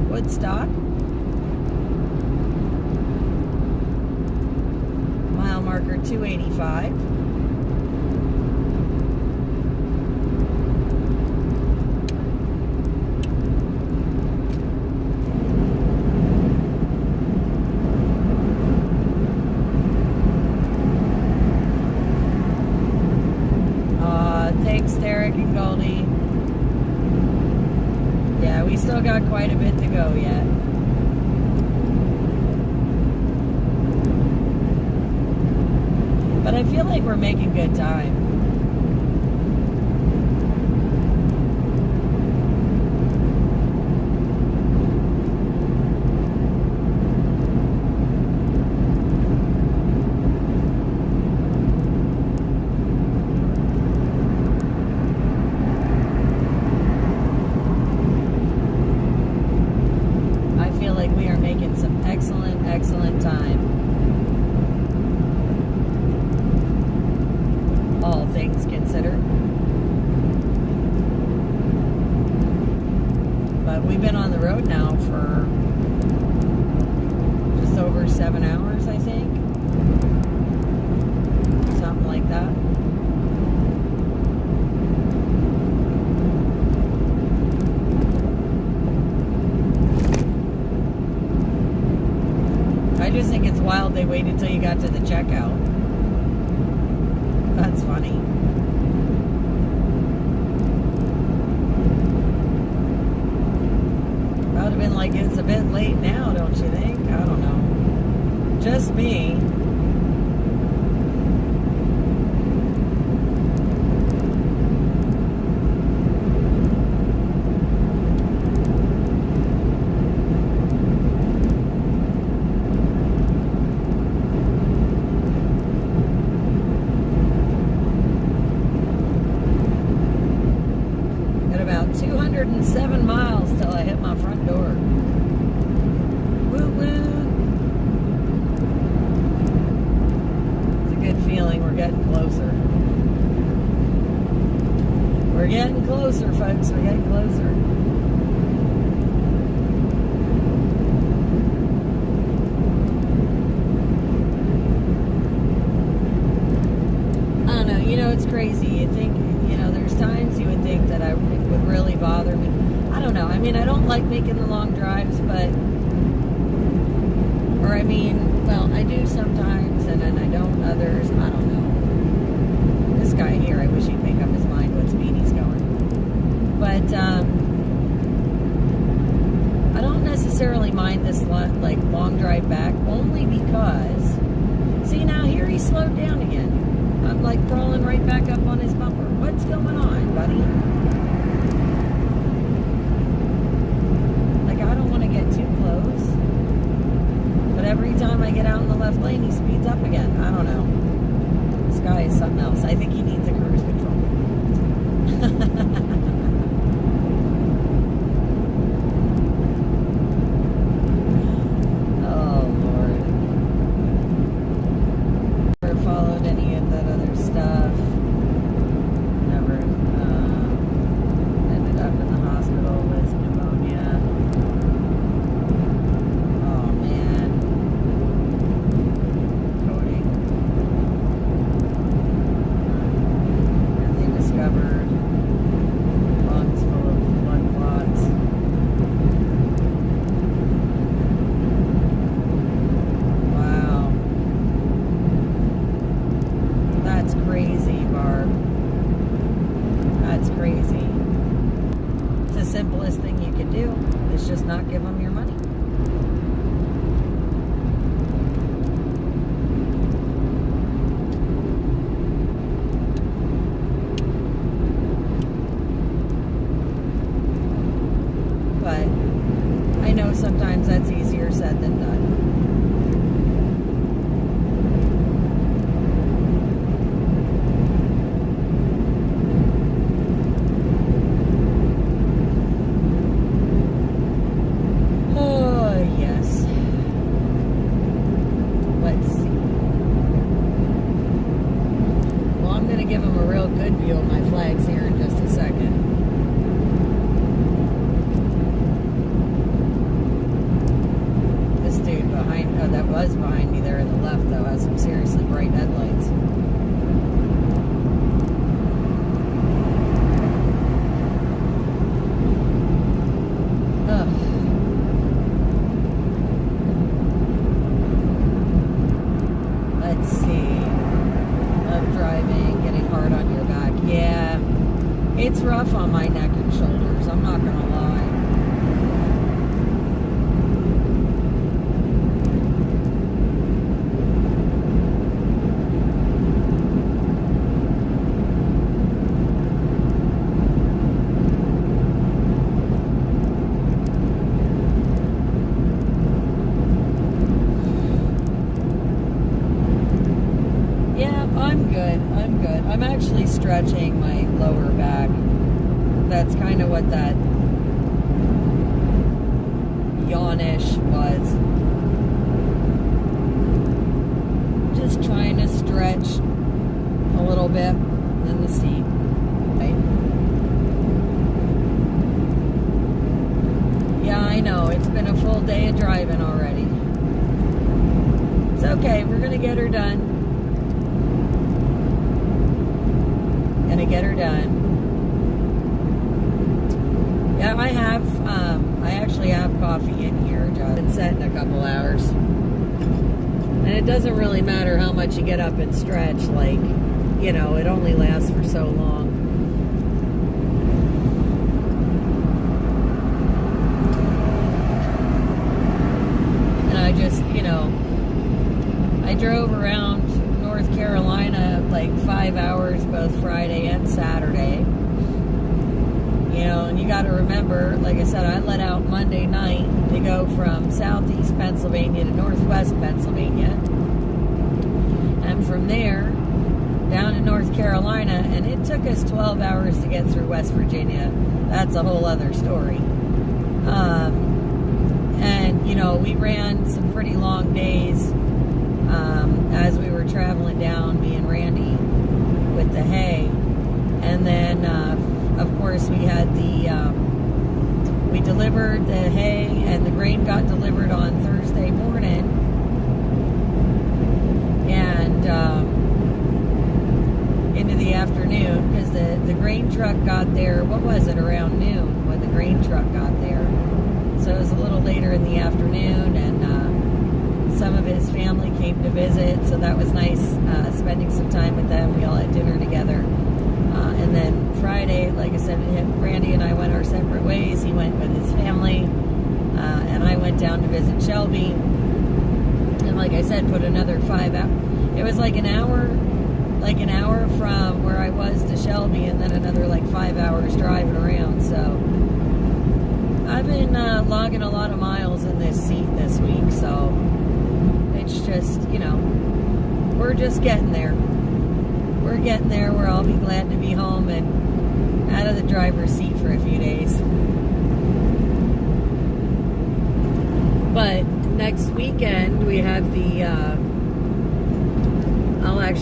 Woodstock. Mile marker 285. Thanks, Derek and Goldie. Yeah, we still got quite a bit to go yet. But I feel like we're making good time. Excellent time. All things considered. But we've been on the road now for just over 7 hours, I think. Something like that. I just think it's wild they waited till you got to the checkout. That's funny. That would have been like, it's a bit late now, don't you think? I don't know. Just me. About 207 miles till I hit my front door. Woo woo. It's a good feeling. We're getting closer. We're getting closer, folks. We're getting closer. I don't know. You know, it's crazy. You think, you know, there's times you would think that it would really bother me. I don't know. I mean, I don't like making the long drives, but, or I mean, well, I do sometimes, and then I don't others. I don't know. This guy here, I wish he'd make up his mind what speed he's going. But, I don't necessarily mind this, like, long drive back, only because, see, now here he slowed down again. I'm like crawling right back up on his bumper. What's going on, buddy? Like, I don't want to get too close. But every time I get out in the left lane, he speeds up again. I don't know. This guy is something else. I think he needs a cruise control. Oh, Lord. simplest thing you can do is just not give them your money. But I know sometimes that's easier said than done. Behind me there in the left, though, has some seriously bright headlights. Ugh. Let's see. Love driving, getting hard on your back. Yeah, it's rough on my neck and shoulders, I'm not gonna lie. I'm actually stretching my lower back. That's kind of what that yawnish was. Just trying to stretch a little bit in the seat. Right? Yeah, I know. It's been a full day of driving already. It's okay. We're going to get her done. Gonna get her done. Yeah, I actually have coffee in here. It's been set in a couple hours. And it doesn't really matter how much you get up and stretch, like, you know, it only lasts for so long. And I just, you know, I drove around North Carolina like 5 hours both Friday and Saturday. You know, and you got to remember, like I said, I let out Monday night to go from southeast Pennsylvania to northwest Pennsylvania. And from there down to North Carolina, and it took us 12 hours to get through West Virginia. That's a whole other story. And, you know, we ran some pretty long days as we were traveling down, me and Randy, with the hay. And then, of course, we had we delivered the hay, and the grain got delivered on Thursday morning. And into the afternoon, because the grain truck got there, what was it, around noon when the grain truck got there. So it was a little later in the afternoon, and some of his family came to visit, so that was nice, spending some time with them. We all had dinner together. And then Friday, like I said, Randy and I went our separate ways. He went with his family, and I went down to visit Shelby. And like I said, put another 5 hours. It was like an hour from where I was to Shelby, and then another like 5 hours driving around. So I've been logging a lot of miles in this seat this week, so it's just, you know, we're just getting there. We're getting there where I'll be glad to be home and out of the driver's seat for a few days. But next weekend we have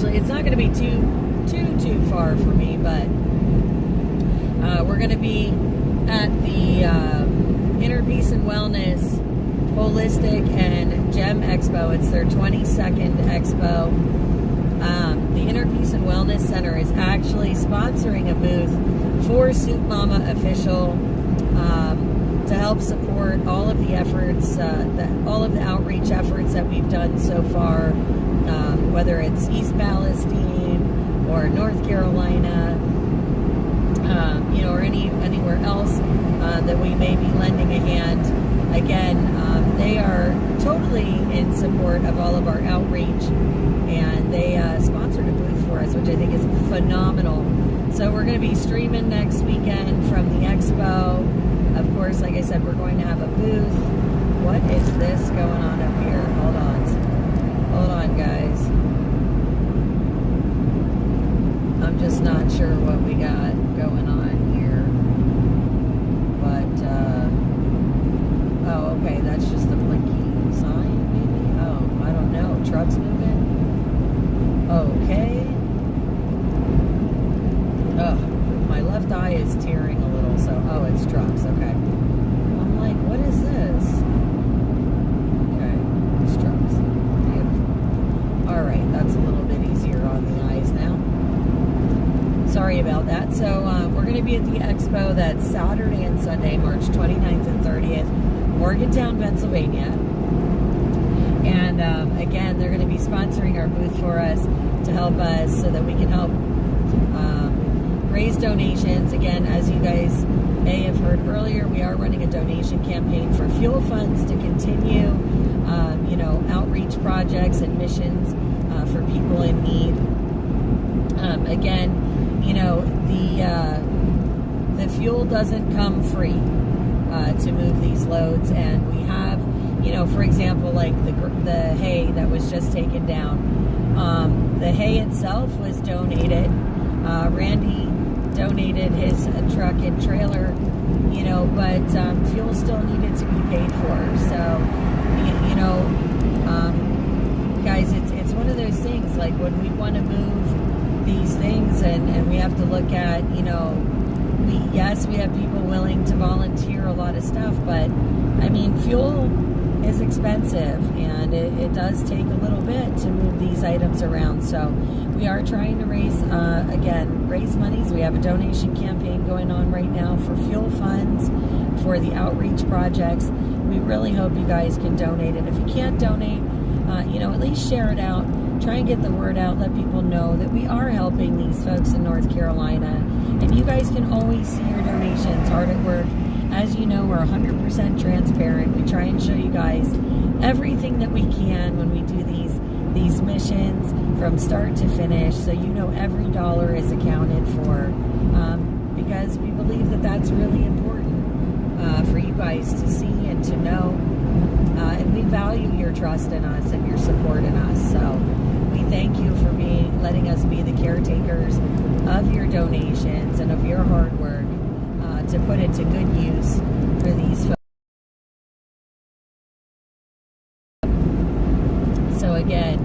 it's not going to be too far for me, but we're going to be at the Inner Peace and Wellness Holistic and Gem Expo. It's their 22nd expo. The Inner Peace and Wellness Center is actually sponsoring a booth for SoupMamaOfficial to help support all of the efforts, all of the outreach efforts that we've done so far, whether it's East Palestine or North Carolina, you know, or anywhere else. that we may be lending a hand. Again, they are totally in support of all of our outreach, and they sponsored a booth for us, which I think is phenomenal. So we're going to be streaming next weekend from the expo. Of course, like I said, we're going to have a booth. What is this going on up here? Hold on, guys. I'm just not sure what we got going on here. But, oh, okay, that's just the blinking sign, maybe? Oh, I don't know. Trucks moving? Okay. Oh, my left eye is tearing a little, so, oh, it's trucks, okay. I'm like, what is this? Okay, it's trucks. Beautiful. All right, that's a little bit easier on the eyes now. Sorry about that. So we're going to be at the expo. That's Saturday and Sunday, March 29th and 30th, Morgantown, Pennsylvania. And again, they're going to be sponsoring our booth for us to help us so that we can help raise donations. Again, as you guys may have heard earlier, we are running a donation campaign for fuel funds to continue, outreach projects and missions for people in need. Again, the fuel doesn't come free to move these loads, and we have, for example, like the hay that was just taken down. The hay itself was donated. Randy donated his truck and trailer, but fuel still needed to be paid for. So, guys, it's one of those things, like when we want to move these things and we have to look at, we have people willing to volunteer a lot of stuff, but I mean, fuel is expensive, and it does take a little bit to move these items around. So we are trying to raise monies. We have a donation campaign going on right now for fuel funds for the outreach projects. We really hope you guys can donate, and if you can't donate, at least share it out. Try and get the word out. Let people know that we are helping these folks in North Carolina, and you guys can always see your donations. Hard at Work, as you know, we're 100% transparent. We try and show you guys everything that we can when we do these missions from start to finish, so every dollar is accounted for, because we believe that that's really important for you guys to see and to know, and we value your trust in us and your support in us. So we thank you for letting us be the caretakers of your donations and of your hard work to put it to good use for these folks. So again,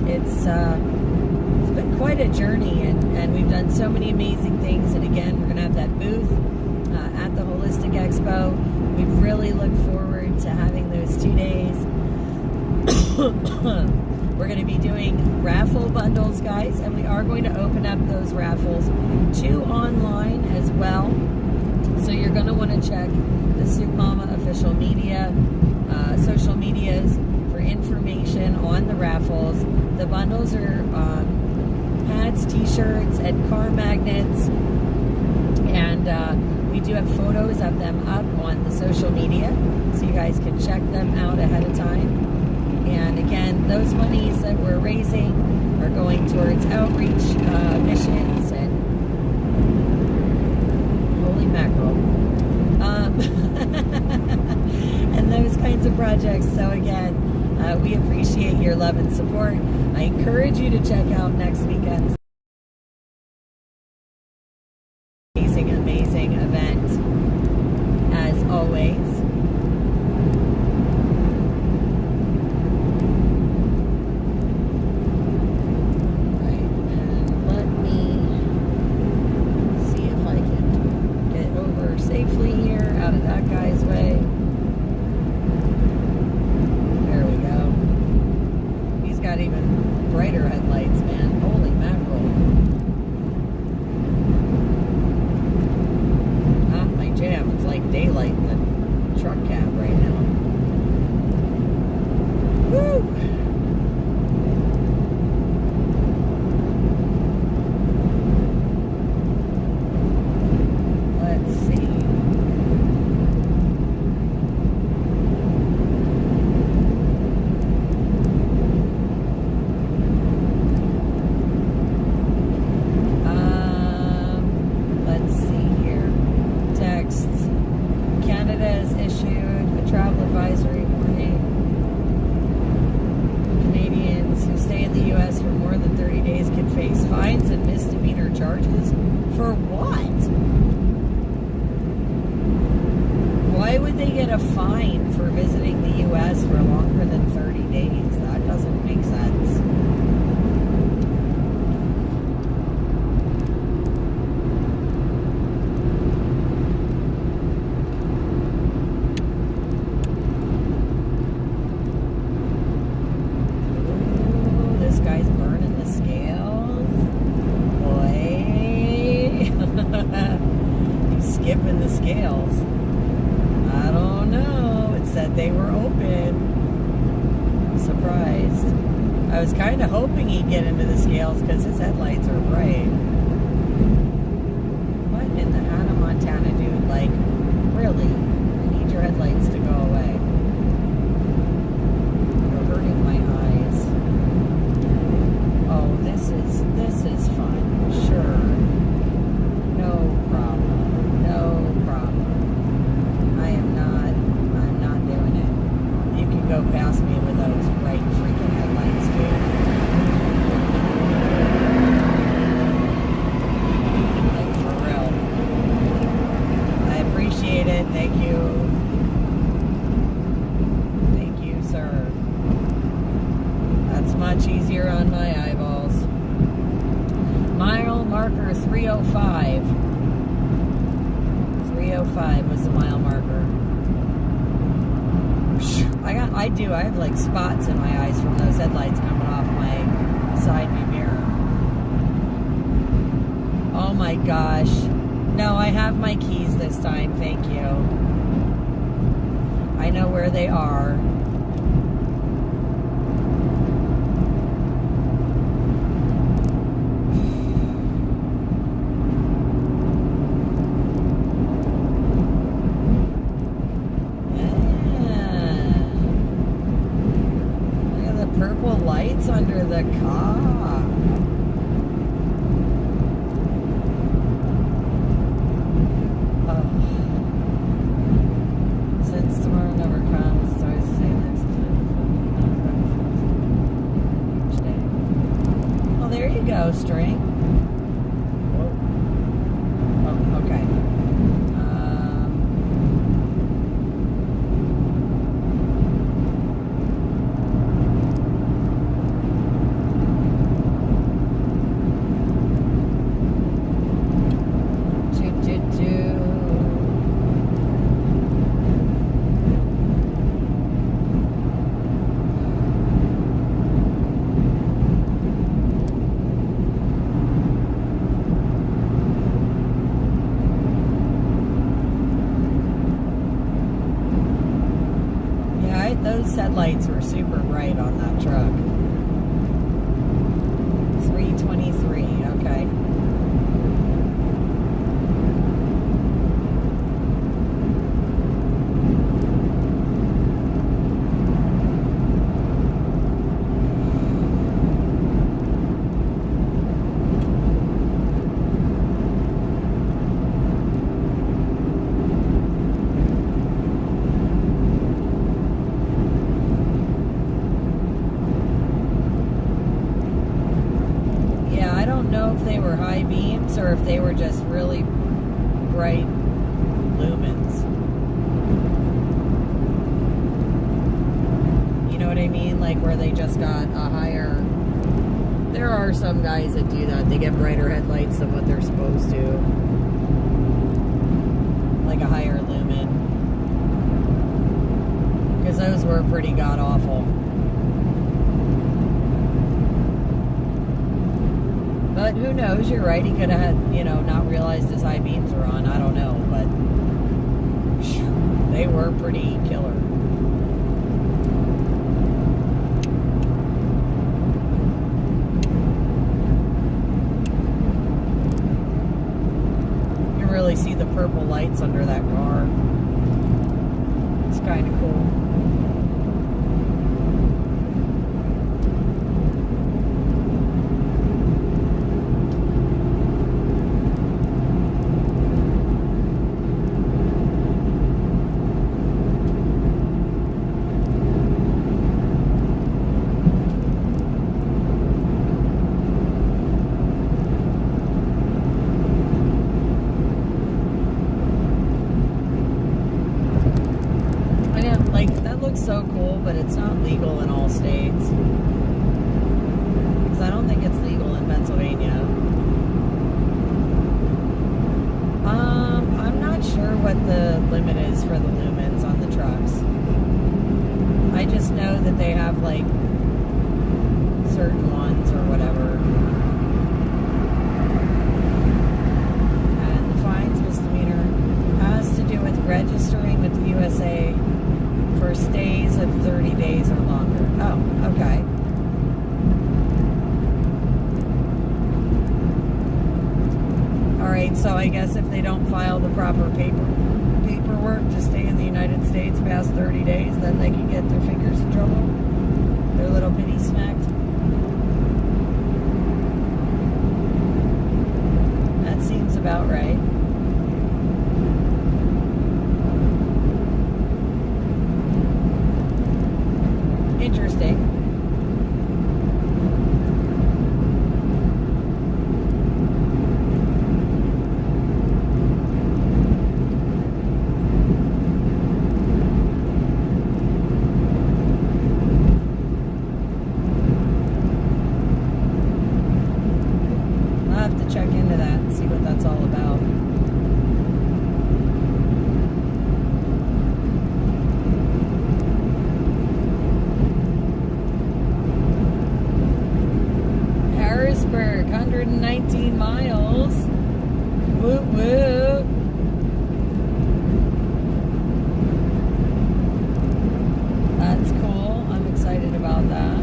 it's been quite a journey, and we've done so many amazing things. And again, we're going to have that booth at the Holistic Expo. We really look forward to having those 2 days. We're going to be doing raffle bundles, guys, and we are going to open up those raffles to online as well. So you're going to want to check the SoupMamaOfficial media, social medias for information on the raffles. The bundles are hats, t-shirts, and car magnets, and we do have photos of them up on the social media, so you guys can check them out ahead of time. And again, those monies that we're raising are going towards outreach missions and holy mackerel, and those kinds of projects. So again, we appreciate your love and support. I encourage you to check out next weekend's amazing event, as always. Safely here, out of that guy's way. There we go. He's got even brighter headlights, man. Holy mackerel. Not my jam. It's like daylight in the get a fine for visiting the U.S. for longer than 30 days? That doesn't make sense. Ooh, this guy's burning the scales. Boy. He's skipping the scales. I don't know. It said they were open. I'm surprised. I was kind of hoping he'd get into the scales because his headlights are bright. What in the Hannah Montana, dude? Like, really? I need your headlights to go away. You're hurting my eyes. Oh, this is fun. Sure. No problem. No problem. I'm not doing it. You can go past me with those bright freaking headlights, dude. Like, for real. I appreciate it. Thank you. Thank you, sir. That's much easier on my eyeballs. Mile marker 305. 305 was the mile marker. I have like spots in my eyes from those headlights coming off my side view mirror. Oh my gosh. No, I have my keys this time, thank you. I know where they are. Purple lights under the car. Oh. Since tomorrow never comes, it's always the same next day. Well, there you go, string. Whoa. Oh, okay. Those headlights were super bright on that truck. 323, okay. If they were high beams or if they were just really bright lumens. You know what I mean? Like where they just got a higher... There are some guys that do that. They get brighter headlights than what they're supposed to. Like a higher lumen. Because those were pretty god-awful. But who knows? You're right. He could have had, not realized his high beams were on. I don't know. But they were pretty killer. You can really see the purple lights under that car. It's kind of cool. so cool, but it's not legal in all states. Because I don't think it's legal in Pennsylvania. I'm not sure what the limit is for the lumens on the trucks. I just know that they have like certain ones or whatever. And the fines misdemeanor has to do with registering with the USA for stays of 30 days or longer. Oh, okay. Alright, so I guess if they don't file the proper paperwork to stay in the United States past 30 days, then they can get their fingers in trouble. Their little penny smacked. That seems about right. Interesting. I'll have to check into that and see what that's all about. Harrisburg, 119 miles. Woo woo. That's cool. I'm excited about that.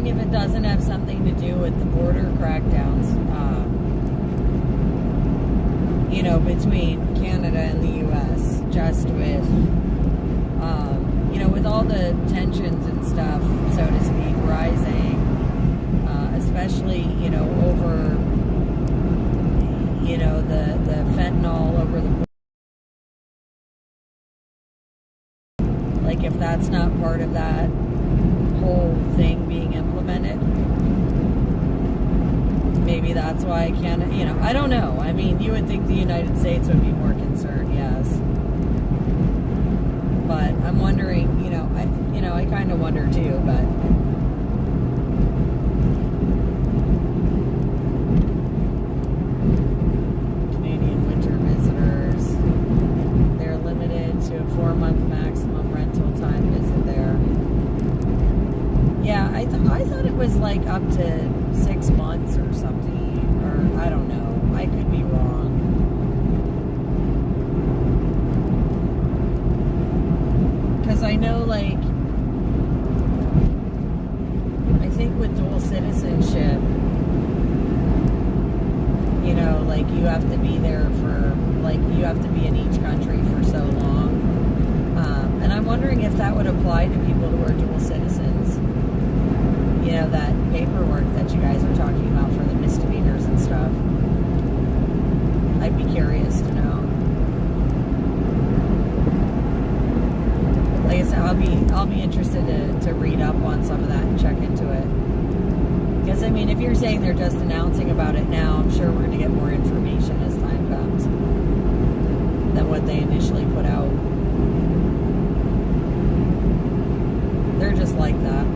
If it doesn't have something to do with the border crackdowns, between Canada and the U.S., just with, with all the tensions and stuff, so to speak, rising, especially, over, the fentanyl over the border. Like, if that's not part of that whole thing being implemented, maybe that's why Canada, I don't know. I mean, you would think the United States would be more concerned, yes. But I'm wondering, I kind of wonder too, but Canadian winter visitors, they're limited to a 4-month maximum rental time visit there. Yeah, I thought it was like up to 6 months or something, or I don't know. I could be wrong. Because I know, like, I think with dual citizenship, like you have to be there for, like, you have to be in each country for so long. And I'm wondering if that would apply to people who are dual citizens. That paperwork that you guys are talking about for the misdemeanors and stuff. I'd be curious to know. Like I said, I'll be interested to read up on some of that and check into it. Because I mean, if you're saying they're just announcing about it now, I'm sure we're going to get more information as time comes than what they initially put out. They're just like that.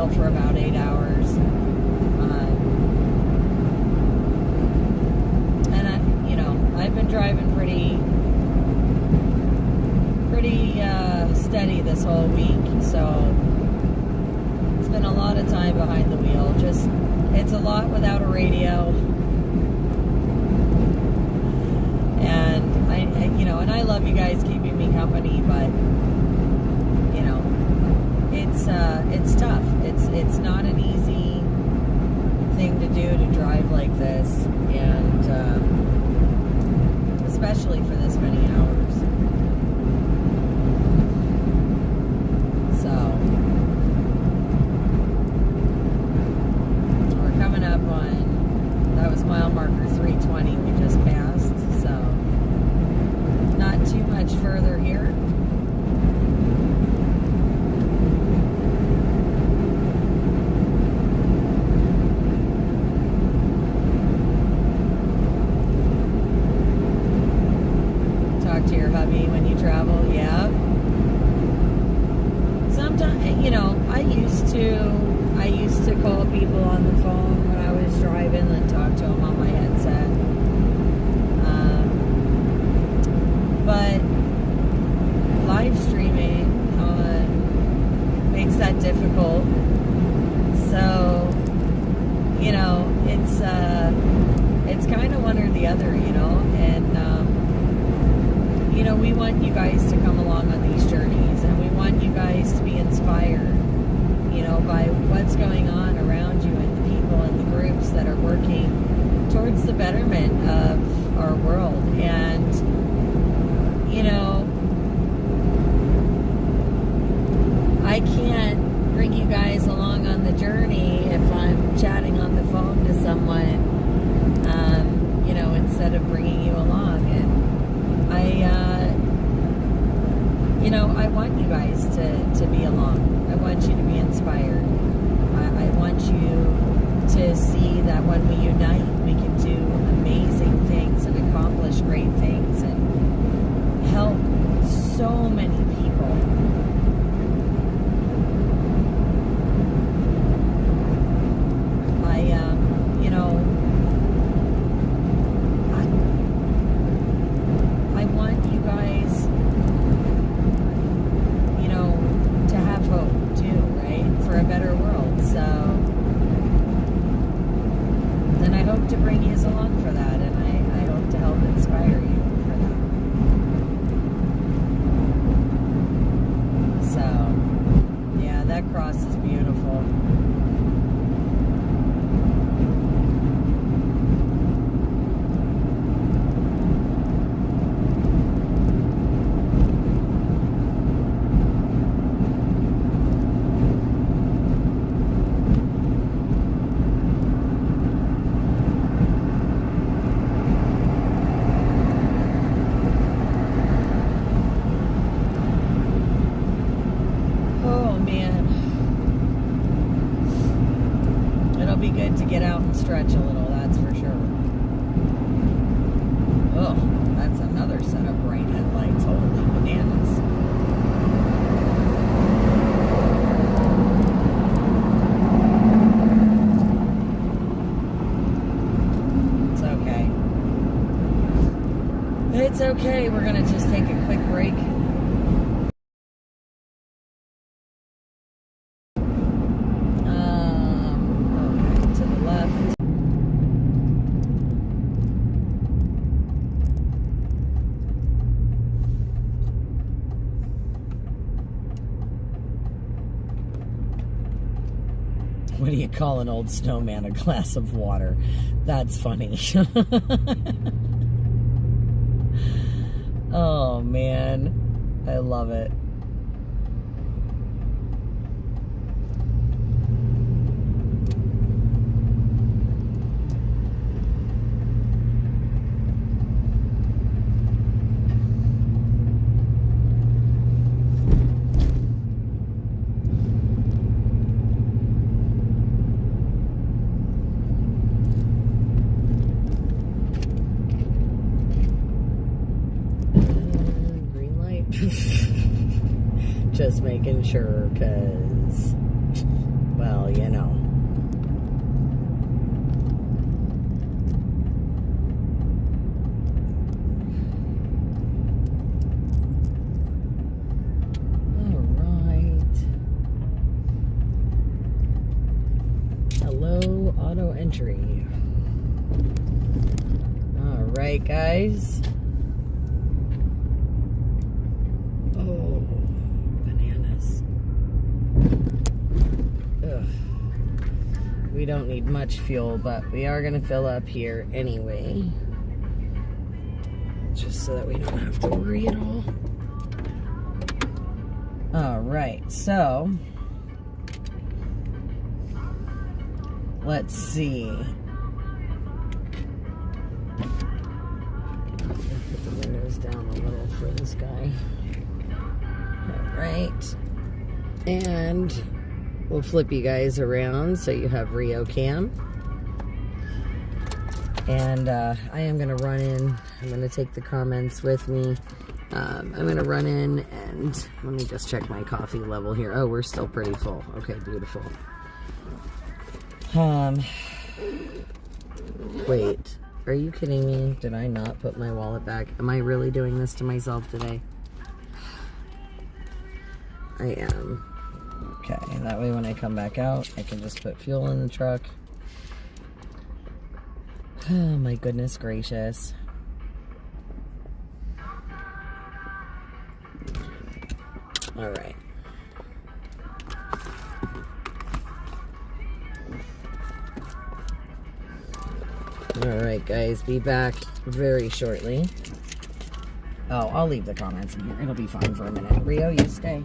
wheel for about 8 hours. And I've been driving pretty steady this whole week, so it's been a lot of time behind the wheel. Just, it's a lot without a radio. And and I love you guys keeping me company, but it's tough. It's not an easy thing to do, to drive like this, and especially for this many hours. So we're coming up on, that was mile marker 320 we just passed, so not too much further here. Talk to your hubby when you travel. Yeah. Sometimes, I used to call people on the phone when I was driving and talk to them on my headset. But live streaming makes that difficult. So, it's kind of one or the other, and we want you guys to come along on these journeys, and we want you guys to be inspired, by what's going on around you and the people and the groups that are working towards the betterment of our world. And, I can't bring you guys along on the journey if I'm chatting on the phone to someone, instead of bringing you along. And I want you guys to be along. I want you to be inspired. I want you to see that when we unite, we can do amazing things and accomplish great things and help so many people. I want you guys, to have hope too, right? For a better world. So then I hope to bring you along for that, and I hope to help inspire you for that. So, yeah, that cross is beautiful. Be good to get out and stretch a little, that's for sure. Oh, that's another set of bright headlights. Holy bananas. It's okay. It's okay. We're going to just take a quick break. What do you call an old snowman? A glass of water. That's funny. Oh, man. I love it. Just making sure, because well, you know. Hello, auto entry. All right, guys. Oh, bananas. Ugh. We don't need much fuel, but we are going to fill up here anyway. Just so that we don't have to worry at all. All right, so let's see. Put the windows down a little for this guy. All right. And we'll flip you guys around so you have Rio Cam. And I am going to run in. I'm going to take the comments with me. I'm going to run in and let me just check my coffee level here. Oh, we're still pretty full. Okay, beautiful. Wait, are you kidding me? Did I not put my wallet back? Am I really doing this to myself today? I am. Okay, that way when I come back out, I can just put fuel in the truck. Oh my goodness gracious. All right. Alright guys, be back very shortly. Oh, I'll leave the comments in here. It'll be fine for a minute. Rio, you stay.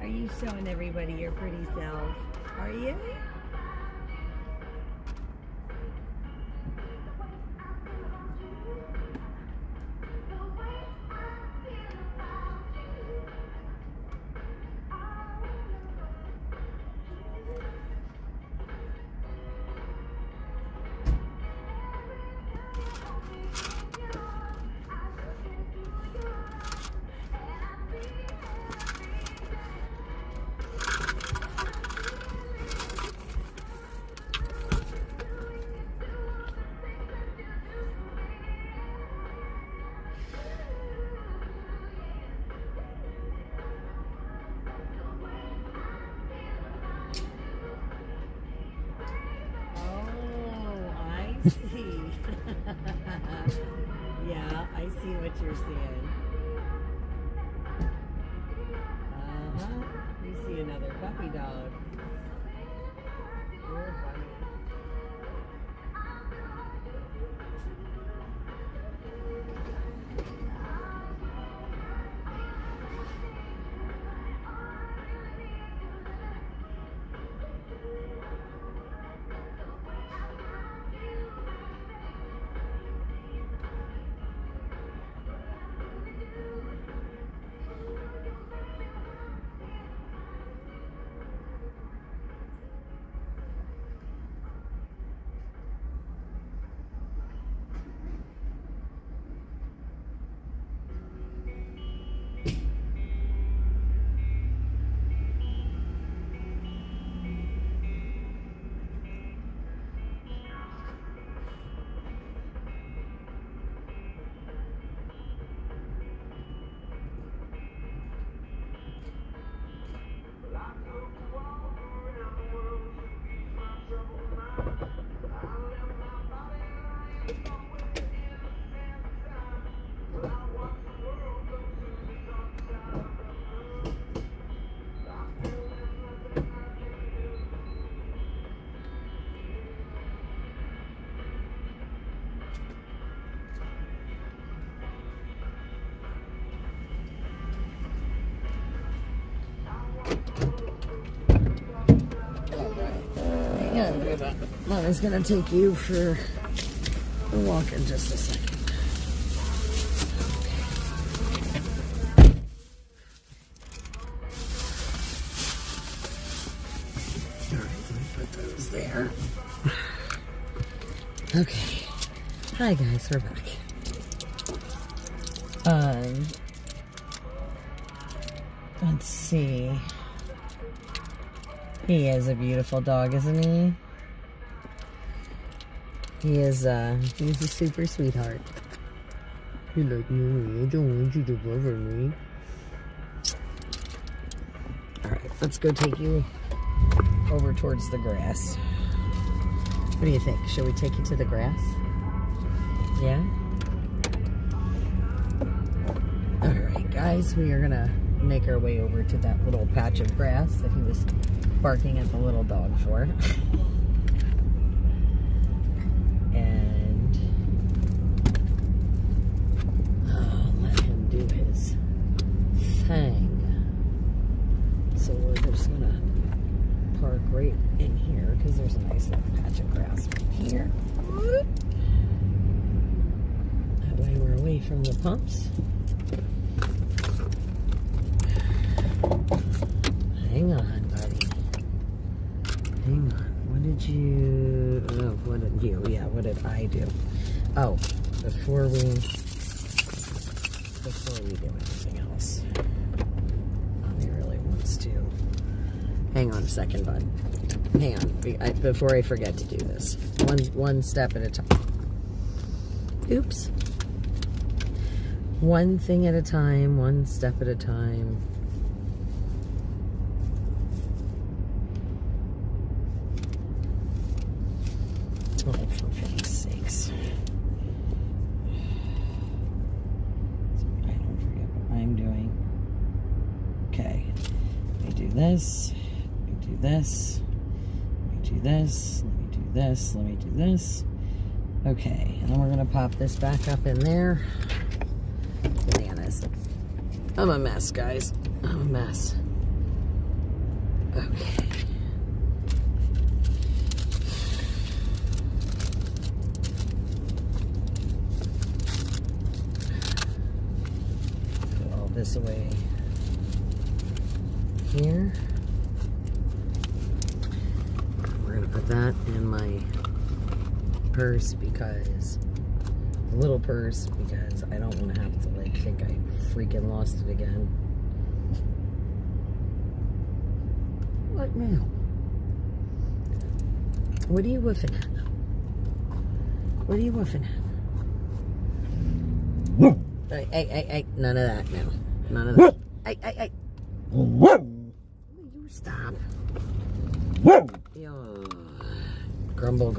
Are you showing everybody your pretty self? Are you? See. Yeah, I see what you're seeing. You see another puppy dog. You're funny. Yeah, Mommy's gonna take you for a walk in just a second. There. Okay. Hi guys, we're back. Let's see. He is a beautiful dog, isn't he? He's a super sweetheart. You like me? I don't want you to bother me. Alright, let's go take you over towards the grass. What do you think? Should we take you to the grass? Yeah? Alright guys, we are gonna make our way over to that little patch of grass that he was barking at the little dog for. And let him do his thing. So we're just gonna park right in here because there's a nice little patch of grass right here. That way we're away from the pumps. Hang on, buddy. Hang on. What did you... Oh, what did you... Yeah, what did I do? Oh, before we do anything else. Mommy really wants to... Hang on a second, bud. Hang on. Before I forget to do this. One step at a time. Oops. One thing at a time. One step at a time. Oh, for pity's sakes. So I don't forget what I'm doing. Okay. Let me do this. Let me do this. Let me do this. Let me do this. Let me do this. Okay. And then we're going to pop this back up in there. Bananas. I'm a mess, guys. I'm a mess. Okay. This away here. We're gonna put that in my purse because the little purse because I don't want to have to like think I freaking lost it again. What now? What are you woofing at? What are you woofing at? Hey, none of that now. None of that. Hey. You stop. Yo. Grumble.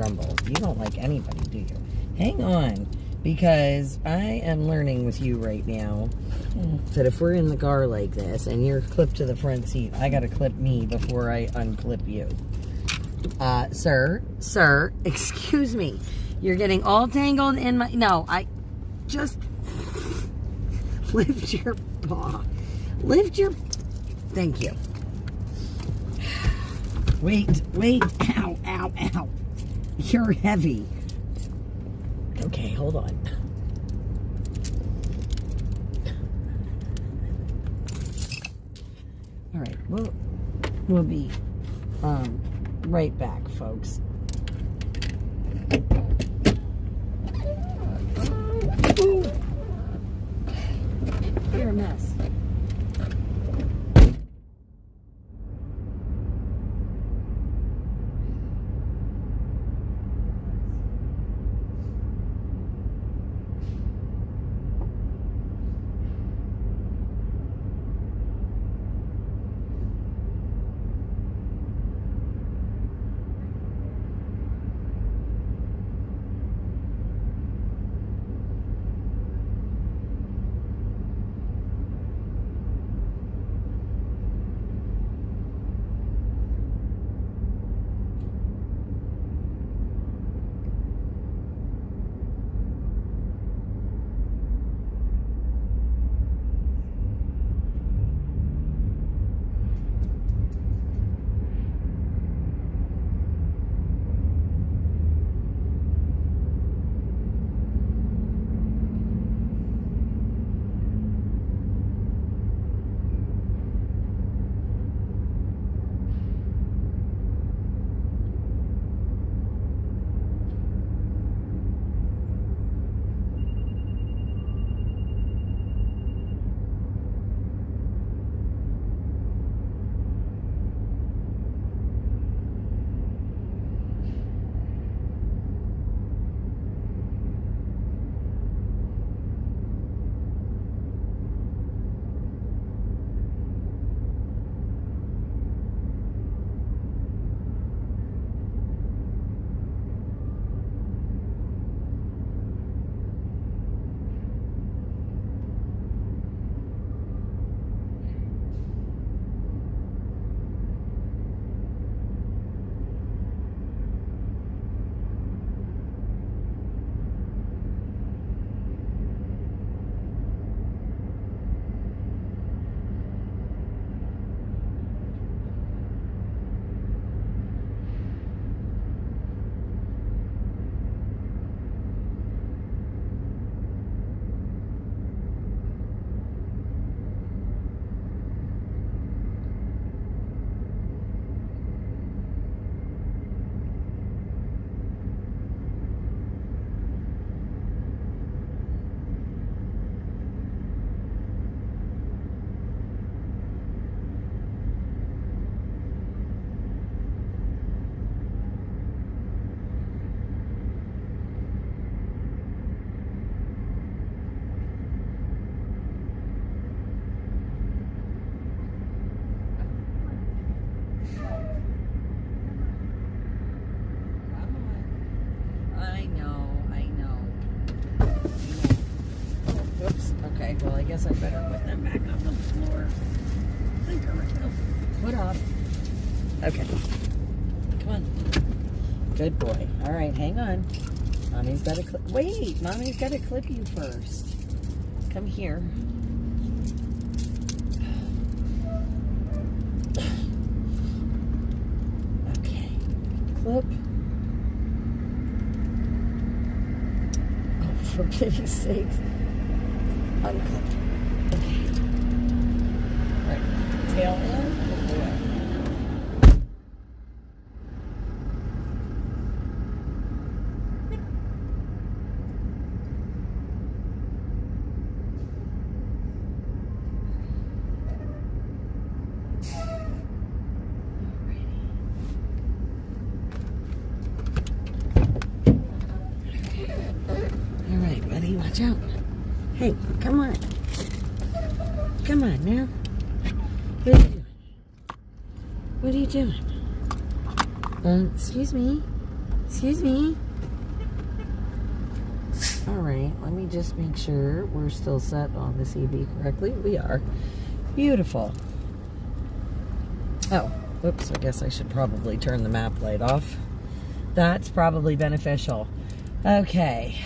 You don't like anybody, do you? Hang on. Because I am learning with you right now that if we're in the car like this and you're clipped to the front seat, I gotta clip me before I unclip you. Sir, excuse me. You're getting all tangled in my... No, just... Lift your paw. Lift your... Thank you. Wait. Ow. You're heavy. Okay, hold on. All right, we'll be right back, folks. You're a mess. Okay, well, I guess I better put them back on the floor. I think I right now. Put up. Okay. Come on. Good boy. All right, hang on. Mommy's got to clip. Wait, Mommy's got to clip you first. Come here. Okay. Clip. Oh, for pity's sakes. Unclip. Okay. All right. Tail in. Good boy. Watch out. Hey, come on. Come on now. What are you doing? What are you doing? Excuse me. Excuse me. Alright, let me just make sure we're still set on this EV correctly. We are. Beautiful. Oh, oops, I guess I should probably turn the map light off. That's probably beneficial. Okay,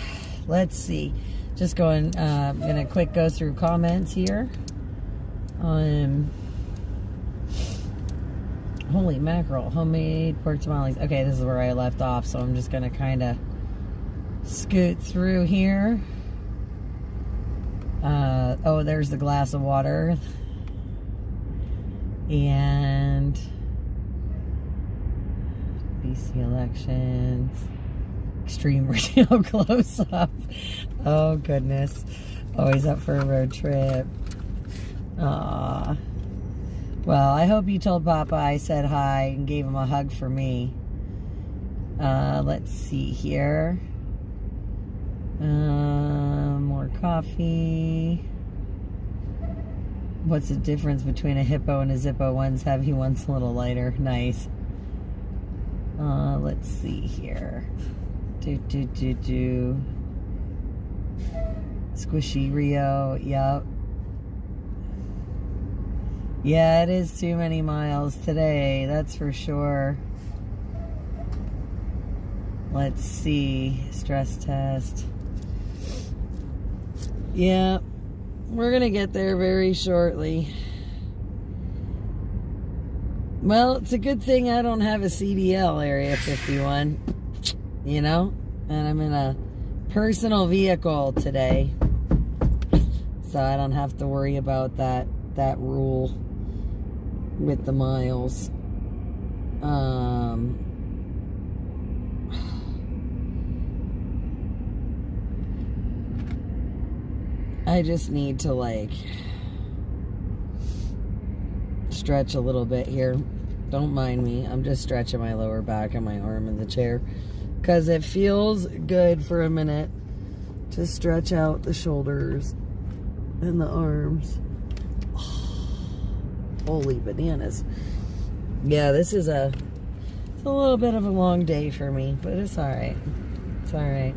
let's see. Just going, gonna quick go through comments here. Holy mackerel, homemade pork tamales. Okay, this is where I left off, so I'm just gonna kind of scoot through here. Oh, there's the glass of water. And BC elections. Extreme radio close up. Oh goodness. Always up for a road trip. Aww. Well, I hope you told Papa I said hi and gave him a hug for me. Let's see here. More coffee. What's the difference between a hippo and a Zippo? One's heavy, one's a little lighter. Nice. Let's see here. Squishy Rio, yep. Yeah, it is too many miles today, that's for sure. Let's see, stress test. Yeah, we're gonna get there very shortly. Well, it's a good thing I don't have a CDL Area 51. You know, and I'm in a personal vehicle today, so I don't have to worry about that rule with the miles. I just need to like stretch a little bit here. Don't mind me, I'm just stretching my lower back and my arm in the chair. Because it feels good for a minute to stretch out the shoulders and the arms. Oh, holy bananas. Yeah, this is it's a little bit of a long day for me, but it's alright. It's alright.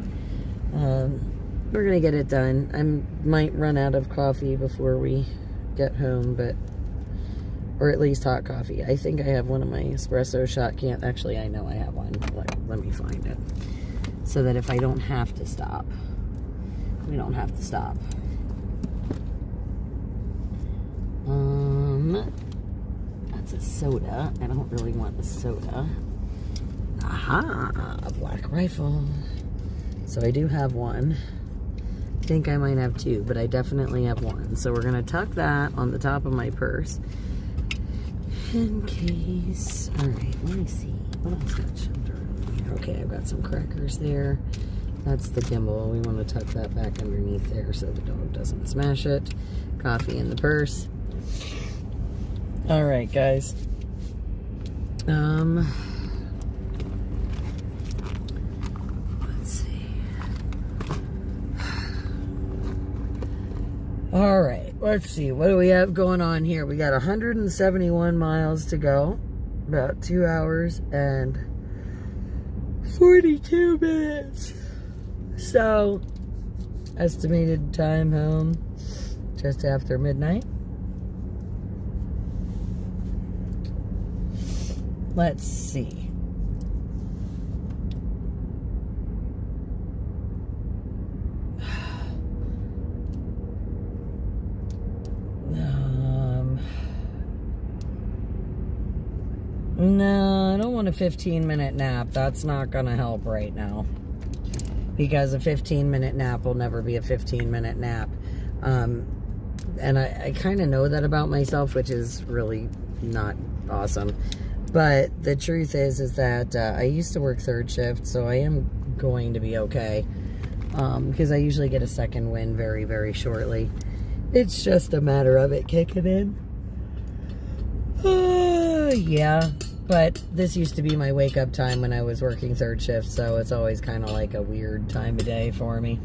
We're going to get it done. I might run out of coffee before we get home, but... Or at least hot coffee. I think I have one of my espresso shot cans. Actually, I know I have one. Let me find it. So that if I don't have to stop, we don't have to stop. That's a soda. I don't really want the soda. Aha! A Black Rifle. So I do have one. I think I might have two, but I definitely have one. So we're going to tuck that on the top of my purse. In case. Alright, let me see. What else got shoved around here? Okay, I've got some crackers there. That's the gimbal. We want to tuck that back underneath there so the dog doesn't smash it. Coffee in the purse. Alright, guys. Let's see. Alright, let's see. What do we have going on here? We got 171 miles to go. About 2 hours and 42 minutes. So, estimated time home just after midnight. Let's see. No, I don't want a 15-minute nap. That's not going to help right now. Because a 15-minute nap will never be a 15-minute nap. And I kind of know that about myself, which is really not awesome. But the truth is that I used to work third shift, so I am going to be okay. Because I usually get a second wind very, very shortly. It's just a matter of it kicking in. Yeah. But this used to be my wake-up time when I was working third shift, so it's always kind of like a weird time of day for me.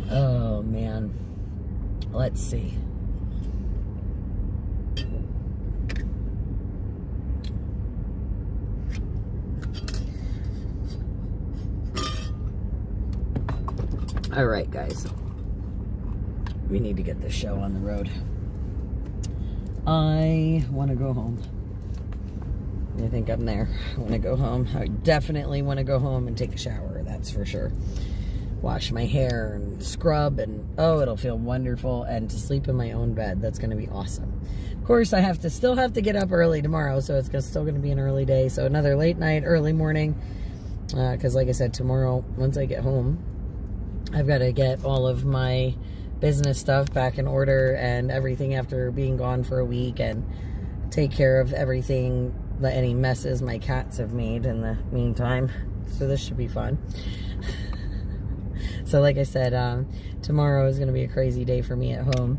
Oh, man. Let's see. All right, guys. We need to get this show on the road. I want to go home. I think I'm there. I want to go home. I definitely want to go home and take a shower, that's for sure. Wash my hair and scrub, and oh, it'll feel wonderful. And to sleep in my own bed, that's going to be awesome. Of course, I still have to get up early tomorrow, so it's still going to be an early day. So another late night, early morning. Because like I said, tomorrow, once I get home, I've got to get all of my business stuff back in order and everything after being gone for a week, and take care of everything, any messes my cats have made in the meantime. So this should be fun. So like I said, tomorrow is going to be a crazy day for me at home.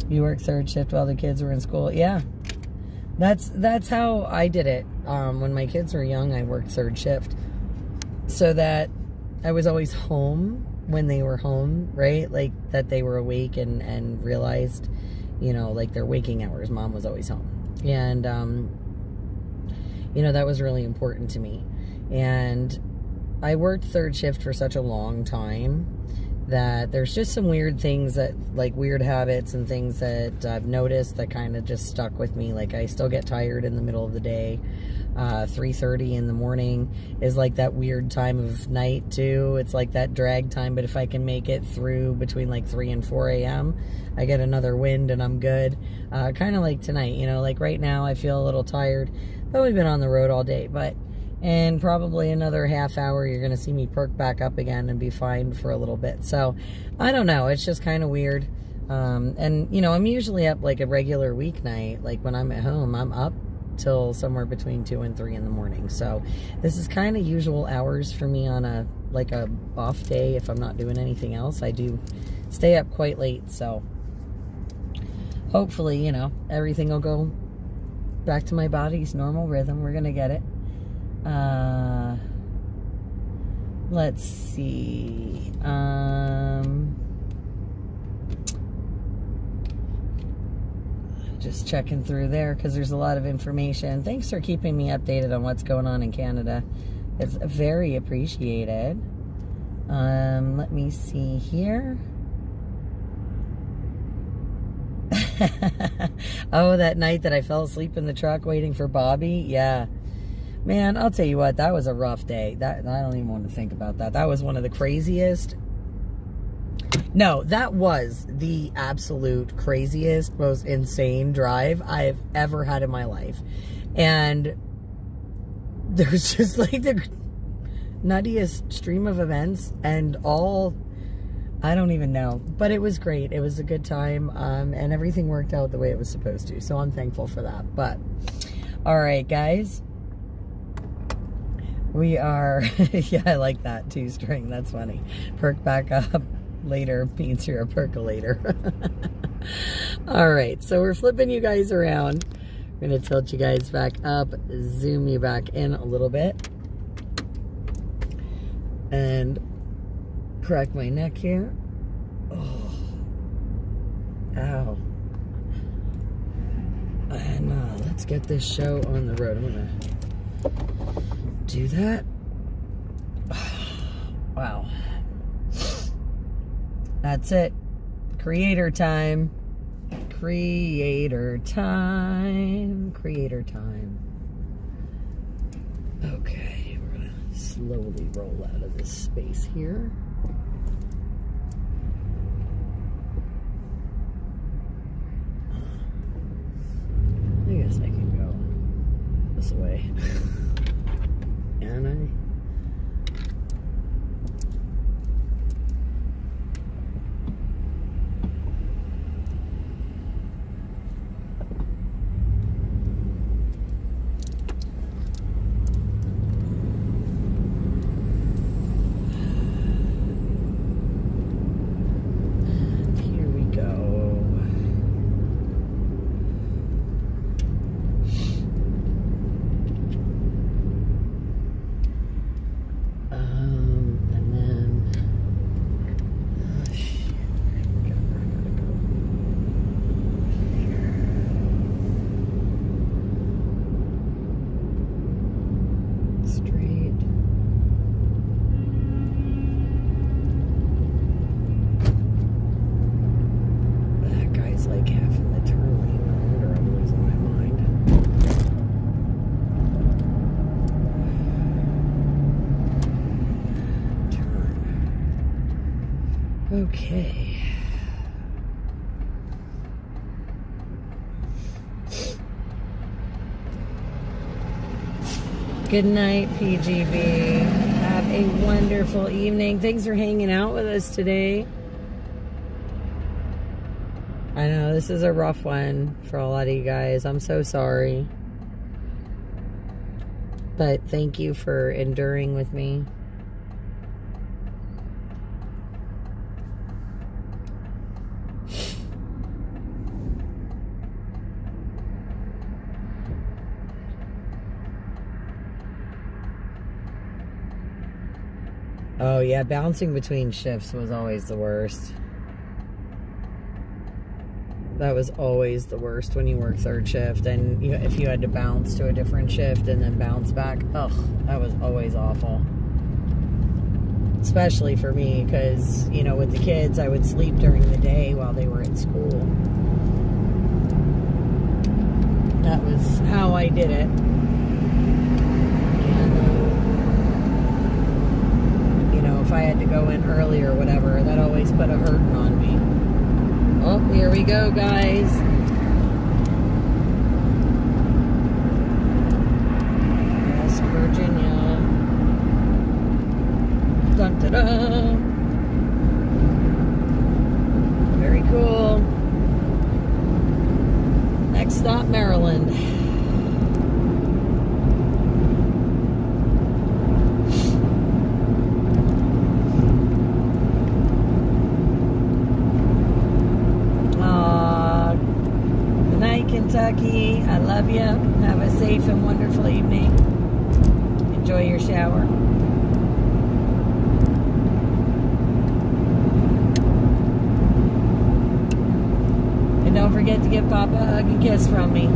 You work third shift while the kids were in school? Yeah. That's how I did it. When my kids were young, I worked third shift. So that I was always home when they were home, right? Like that they were awake and realized, you know, like their waking hours, mom was always home. And, you know, that was really important to me. And I worked third shift for such a long time that there's just some weird things that, like weird habits and things that I've noticed that kind of just stuck with me. Like I still get tired in the middle of the day. 3:30 in the morning is like that weird time of night too. It's like that drag time, but if I can make it through between like 3 and 4 a.m., I get another wind and I'm good. Kind of like tonight, you know, like right now I feel a little tired, but we've been on the road all day, but in probably another half hour, you're going to see me perk back up again and be fine for a little bit. So I don't know. It's just kind of weird. And you know, I'm usually up like a regular weeknight. Like when I'm at home, I'm up till somewhere between 2 and 3 in the morning. So this is kind of usual hours for me on a off day. If I'm not doing anything else, I do stay up quite late. So hopefully, you know, everything will go back to my body's normal rhythm. We're gonna get it. Let's see. Just checking through there because there's a lot of information. Thanks for keeping me updated on what's going on in Canada. It's very appreciated. Let me see here. Oh, that night that I fell asleep in the truck waiting for Bobby. Yeah. Man, I'll tell you what, that was a rough day. I don't even want to think about that. That was one of the craziest. No, that was the absolute craziest, most insane drive I've ever had in my life. And there was just like the nuttiest stream of events and all, I don't even know. But it was great. It was a good time. And everything worked out the way it was supposed to. So I'm thankful for that. But, all right, guys. We are, yeah, I like that 2-string. That's funny. Perk back up later means you're a percolator. All right, so we're flipping you guys around. We're going to tilt you guys back up, zoom you back in a little bit, and crack my neck here. Oh, ow. And let's get this show on the road. I'm going to do that. Wow. That's it. Creator time. Creator time. Creator time. Okay, we're gonna slowly roll out of this space here. I guess I can go this way. And here we go. And then, oh shit, I gotta go here. Straight. That guy's like half in the turn lane. No wonder I'm losing my mind. Turn. Okay. Good night, PGB. Have a wonderful evening. Thanks for hanging out with us today. I know this is a rough one for a lot of you guys. I'm so sorry. But thank you for enduring with me. Oh yeah, bouncing between shifts was always the worst. That was always the worst when you work third shift, and if you had to bounce to a different shift and then bounce back, ugh, that was always awful. Especially for me, because, with the kids, I would sleep during the day while they were at school. That was how I did it. If I had to go in early or whatever, that always put a hurting on me. Oh, here we go, guys. West Virginia. Dun da da. Very cool. Next stop, Maryland. Kentucky, I love you. Have a safe and wonderful evening. Enjoy your shower. And don't forget to give Papa a hug and kiss from me.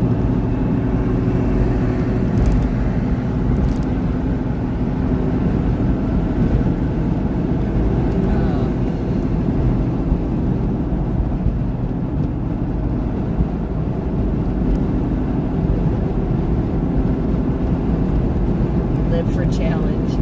Challenge.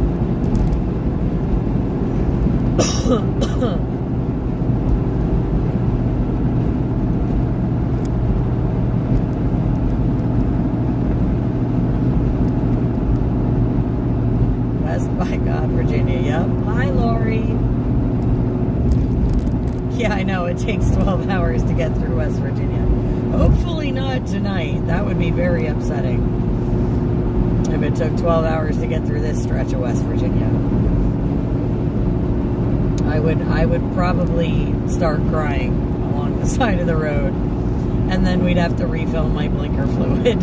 West by God, Virginia. Yep. Hi, Lori. Yeah, I know. It takes 12 hours to get through West Virginia. Hopefully not tonight. That would be very upsetting. If it took 12 hours to get through this stretch of West Virginia. I would probably start crying along the side of the road. And then we'd have to refill my blinker fluid.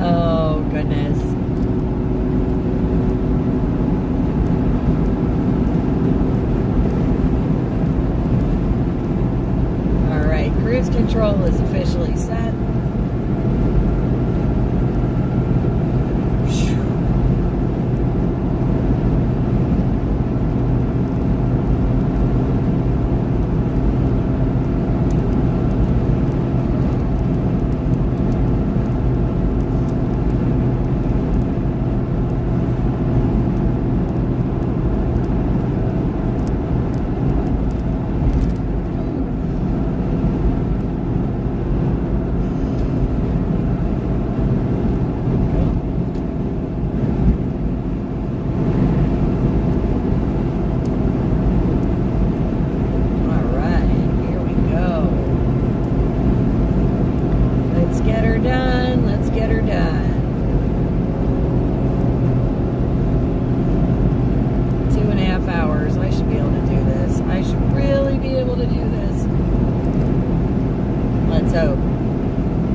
Oh, goodness. Cruise control is officially set.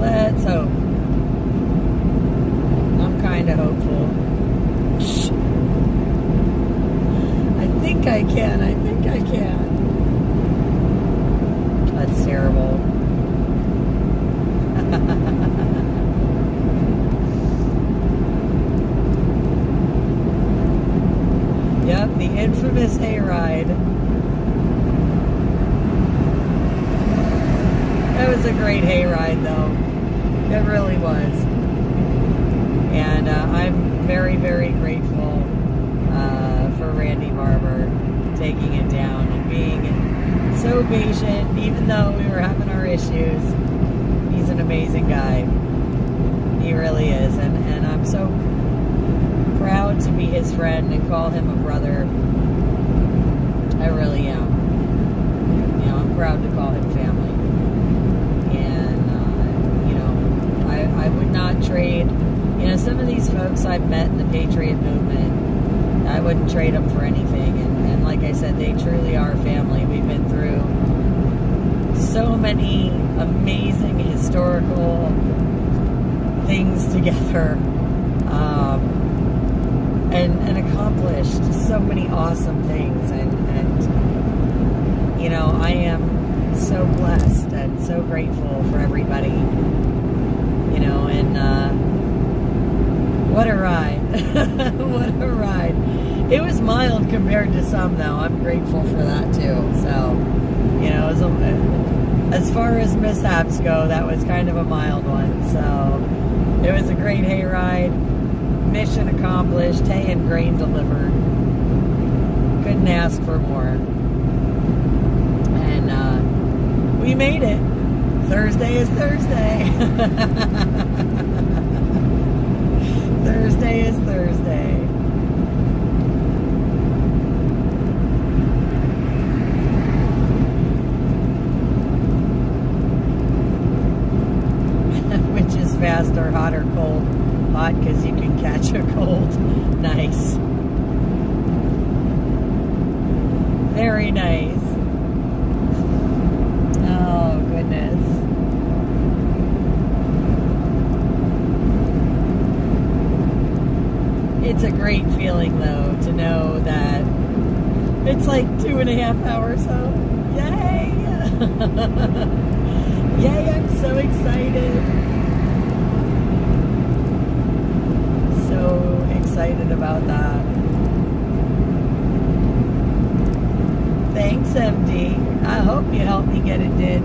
Let's hope. I'm kind of hopeful. I think I can. That's terrible. Yep, the infamous hayride. It was a great hayride, though. It really was. And I'm very, very grateful for Randy Barber taking it down and being so patient, even though we were having our issues. He's an amazing guy. He really is. And I'm so proud to be his friend and call him a brother. I really am. You know, I'm proud to call him family. I would not trade, some of these folks I've met in the Patriot movement, I wouldn't trade them for anything. And like I said, they truly are family. We've been through so many amazing historical things together, and accomplished so many awesome things. And I am so blessed and so grateful for everybody. What a ride. What a ride. It was mild compared to some, though. I'm grateful for that, too. So, as far as mishaps go, that was kind of a mild one. So, it was a great hayride. Mission accomplished. Hay and grain delivered. Couldn't ask for more. And we made it. Thursday is Thursday. Thursday is Thursday. Which is faster, hot or cold? Hot because you can catch a cold. Nice. Very nice. Oh, goodness. It's a great feeling, though, to know that it's like 2.5 hours home. Yay! Yay, I'm so excited. So excited about that. Thanks, MD. I hope you helped me get it did.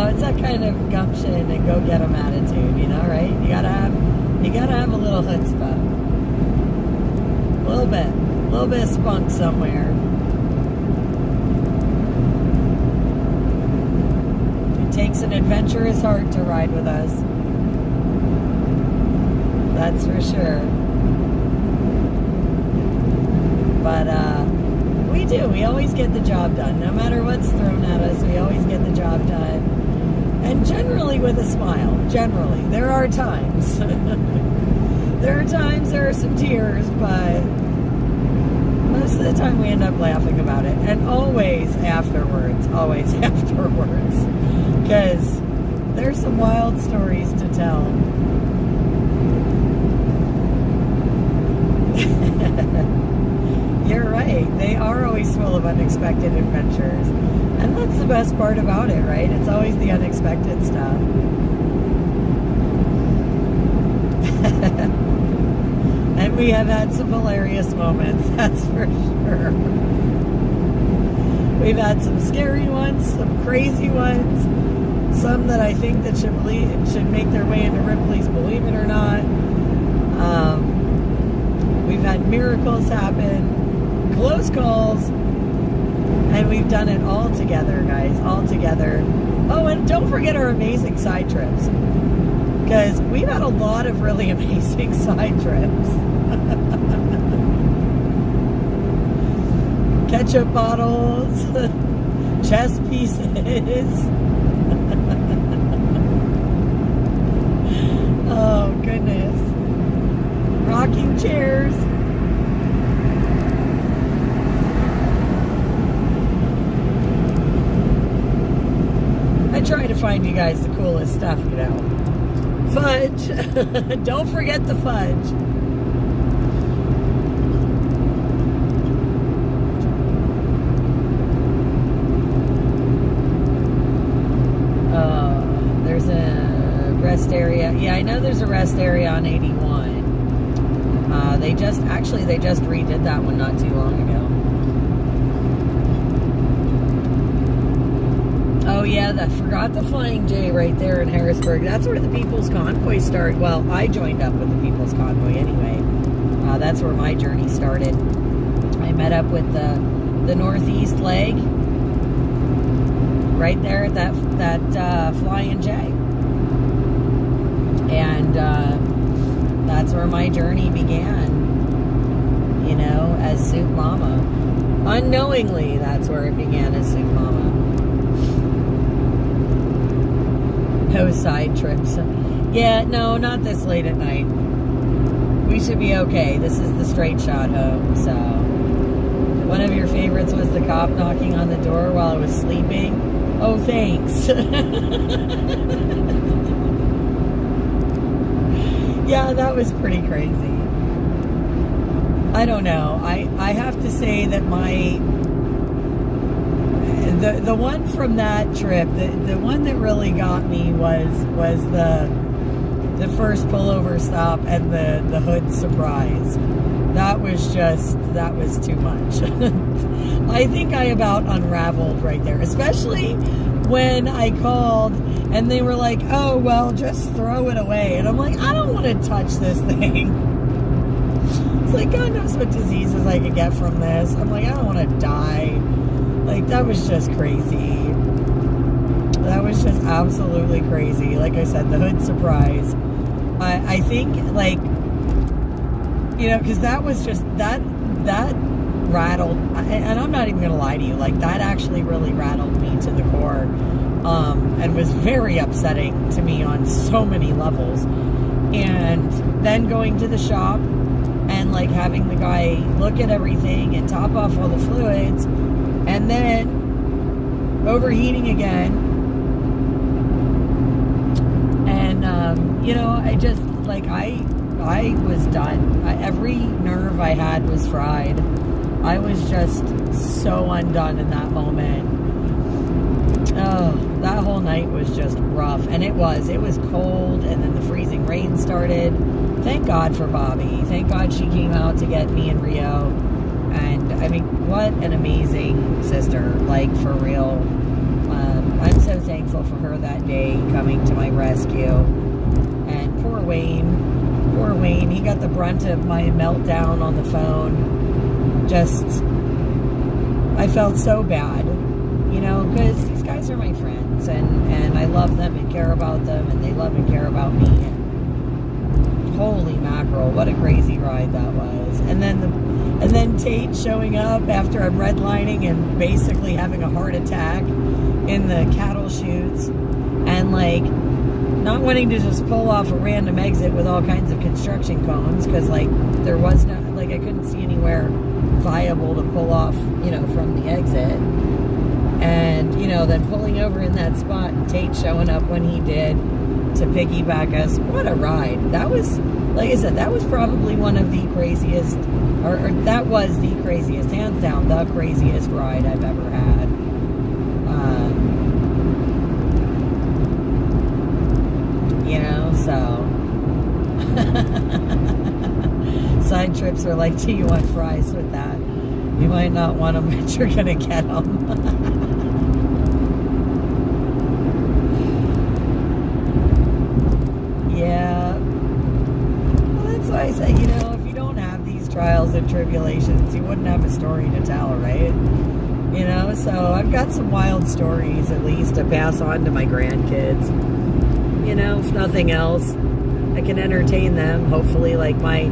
It's that kind of gumption and go get 'em attitude, right? You gotta have a little chutzpah. A little bit of spunk somewhere. It takes an adventurous heart to ride with us. That's for sure. But we do. We always get the job done. No matter what's thrown at us, we always get the job done. And generally with a smile. Generally. There are times. There are some tears, but most of the time we end up laughing about it. And always afterwards. Always afterwards. Because there's some wild stories to tell. unexpected adventures. And that's the best part about it, right? It's always the unexpected stuff. And we have had some hilarious moments, that's for sure. We've had some scary ones, some crazy ones, some that I think that should make their way into Ripley's Believe It or Not. We've had miracles happen, close calls, and we've done it all together, guys, all together. Oh, and don't forget our amazing side trips, because we've had a lot of really amazing side trips. Ketchup bottles, chess pieces. Oh, goodness. Rocking chairs. I try to find you guys the coolest stuff, you know. Fudge. Don't forget the fudge. There's a rest area. Yeah, I know there's a rest area on 81. They just redid that one not too long ago. Oh yeah, I forgot the Flying J right there in Harrisburg. That's where the People's Convoy started. Well, I joined up with the People's Convoy anyway. That's where my journey started. I met up with the Northeast leg right there at that Flying J. And that's where my journey began, you know, as Soup Mama. Unknowingly, that's where it began, as Soup Mama. No side trips. Yeah, no, not this late at night. We should be okay. This is the straight shot home, so. One of your favorites was the cop knocking on the door while I was sleeping. Oh, thanks. Yeah, that was pretty crazy. I don't know. I have to say that the one from that trip, the one that really got me was the first pullover stop and the hood surprise. That was too much. I think I about unraveled right there, especially when I called and they were like, oh, well, just throw it away. And I'm like, I don't want to touch this thing. It's like, God knows what diseases I could get from this. I'm like, I don't want to die. Like, that was just crazy. That was just absolutely crazy. Like I said, the hood surprise. I think, like, you know, because that was just, that rattled, and I'm not even going to lie to you, like, that actually really rattled me to the core, and was very upsetting to me on so many levels. And then going to the shop and, like, having the guy look at everything and top off all the fluids, and then overheating again. And, you know, I just, like, I was done. Every nerve I had was fried. I was just so undone in that moment. Oh, that whole night was just rough. And it was cold, and then the freezing rain started. Thank God for Bobby. Thank God she came out to get me and Rio. And, I mean, what an amazing sister. Like, for real. I'm so thankful for her that day coming to my rescue. And poor Wayne, he got the brunt of my meltdown on the phone. Just, I felt so bad, you know, because these guys are my friends, and I love them and care about them, and they love and care about me. And holy mackerel, what a crazy ride that was. And then Tate showing up after I'm redlining and basically having a heart attack in the cattle chutes, and, like, not wanting to just pull off a random exit with all kinds of construction cones, because, like, there was no, like, I couldn't see anywhere viable to pull off, you know, from the exit. And, you know, then pulling over in that spot and Tate showing up when he did to piggyback us. What a ride. That was, like I said, that was probably one of the craziest, or that was the craziest, hands down, the craziest ride I've ever had. You know, so side trips are like, do you want fries with that? You might not want them, but you're gonna get them. Yeah. Well, that's why I say, you know, if you don't have these trials and tribulations, you wouldn't have a story to tell, right? You know, so I've got some wild stories, at least, to pass on to my grandkids. You know, if nothing else, I can entertain them. Hopefully, like my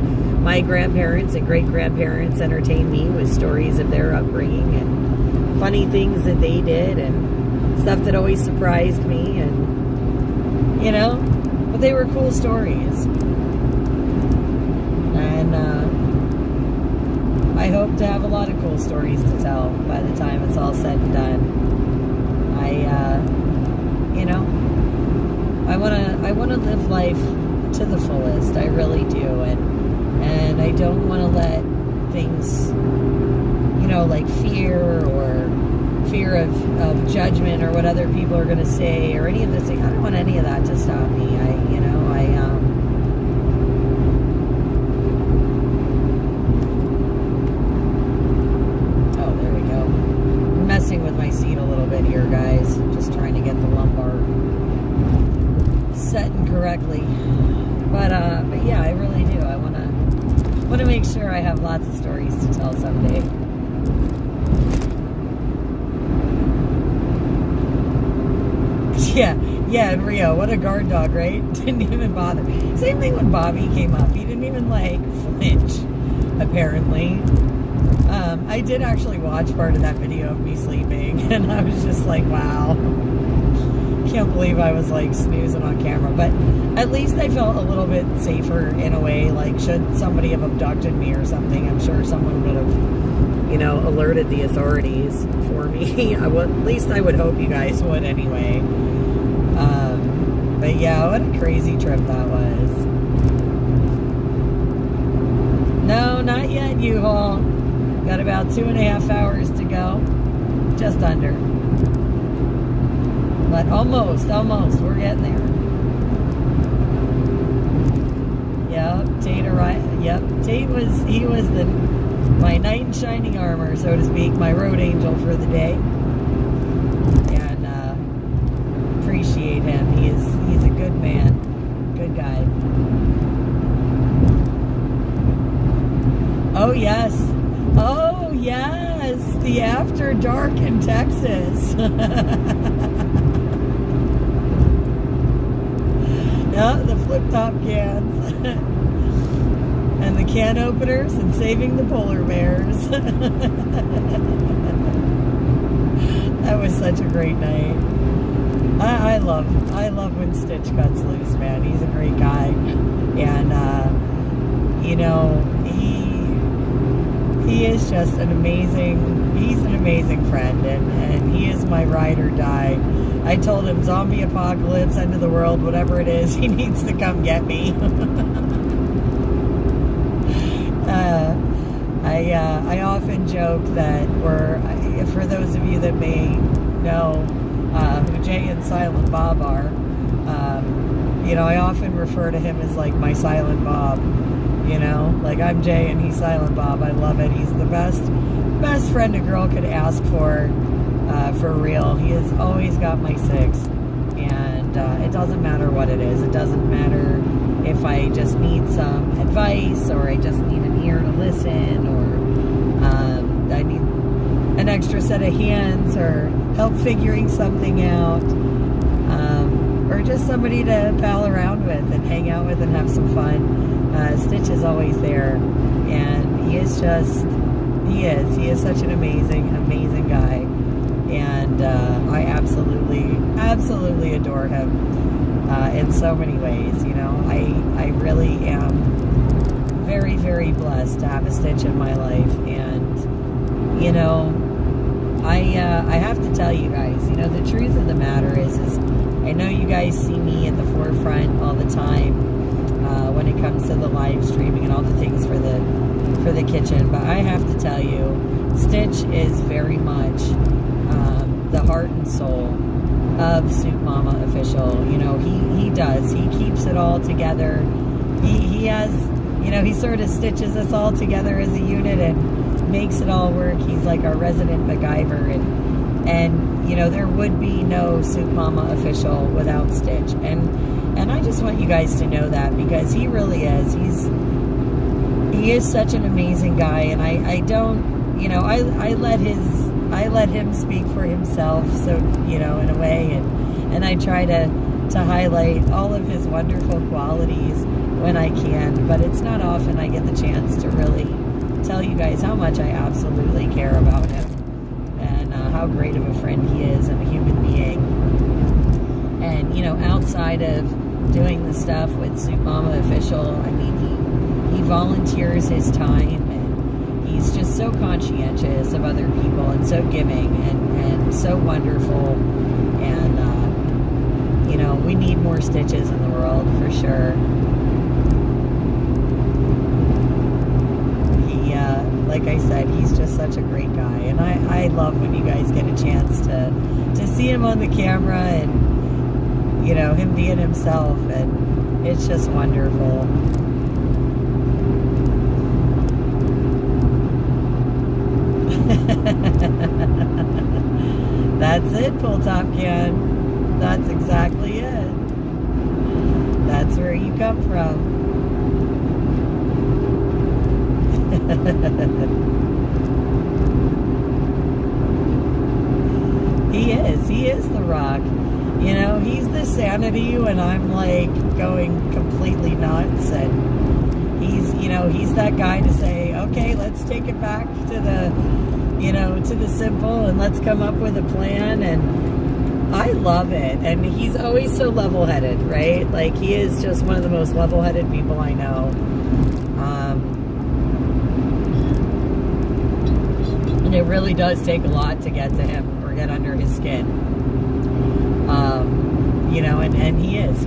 grandparents and great-grandparents entertain me with stories of their upbringing and funny things that they did and stuff that always surprised me. And, you know, but they were cool stories. And I hope to have a lot of cool stories to tell by the time it's all said and done. You know, I wanna live life to the fullest. I really do, and I don't want to let things, you know, like fear of judgment or what other people are gonna say or any of this thing. I don't want any of that to stop me. Oh, there we go. I'm messing with my seat a little bit here, guys. Just trying to get the lumbar setting correctly. But yeah, I really do. I want to make sure I have lots of stories to tell someday. Yeah, and Rio, what a guard dog, right? Didn't even bother. Same thing when Bobby came up. He didn't even, like, flinch, apparently. I did actually watch part of that video of me sleeping, and I was just like, wow. Can't believe I was, like, snoozing on camera. But at least I felt a little bit safer in a way. Like, should somebody have abducted me or something, I'm sure someone would have, you know, alerted the authorities for me. At least I would hope you guys would anyway. But yeah, what a crazy trip that was. No, not yet, U-Haul. Got about 2.5 hours to go. Just under. But almost. We're getting there. Yep, Tate arrived. Yep, Tate was my knight in shining armor, so to speak, my road angel for the day. And appreciate him. He's a good man, good guy. Oh yes, the after dark in Texas. Yeah, the flip-top cans. And the can openers and saving the polar bears. That was such a great night. I love when Stitch cuts loose, man. He's a great guy. And, you know, he is just he's an amazing friend. And he is my ride or die. I told him, zombie apocalypse, end of the world, whatever it is, he needs to come get me. I often joke that for those of you that may know who Jay and Silent Bob are, you know, I often refer to him as like my Silent Bob, you know, like I'm Jay and he's Silent Bob. I love it. He's the best friend a girl could ask for real. He has always got my six, and it doesn't matter what it is. It doesn't matter if I just need some advice or I just need an ear to listen, or I need an extra set of hands or help figuring something out, or just somebody to pal around with and hang out with and have some fun. Stitch is always there, and he is such an amazing guy. And I absolutely adore him in so many ways. You know, I really am very, very blessed to have a Stitch in my life. And, you know, I have to tell you guys, you know, the truth of the matter is I know you guys see me at the forefront all the time when it comes to the live streaming and all the things for the kitchen, but I have to tell you, Stitch is very much the heart and soul of SoupMamaOfficial. You know, he does. He keeps it all together. He has, you know, he sort of stitches us all together as a unit and makes it all work. He's like our resident MacGyver, and you know, there would be no SoupMamaOfficial without Stitch. And I just want you guys to know that, because he really is. He is such an amazing guy, and I don't, you know, I let him speak for himself, so, you know, in a way, and I try to highlight all of his wonderful qualities when I can, but it's not often I get the chance to really tell you guys how much I absolutely care about him, and how great of a friend he is and a human being. And, you know, outside of doing the stuff with SoupMamaOfficial, I mean, he volunteers his time, and he's just so conscientious of other people, and so giving, and so wonderful. And you know, we need more Stitches in the world, for sure. He, like I said, he's just such a great guy, and I love when you guys get a chance to see him on the camera, and, you know, him being himself, and it's just wonderful. That's it, Pull Top Can. That's exactly it. That's where you come from. He is the Rock. You know, he's the sanity when I'm like going completely nuts, and he's, you know, he's that guy to say, okay, let's take it back to the, you know, to the simple, and let's come up with a plan. And I love it. And he's always so level-headed, right? Like, he is just one of the most level-headed people I know. And it really does take a lot to get to him or get under his skin. You know, and he is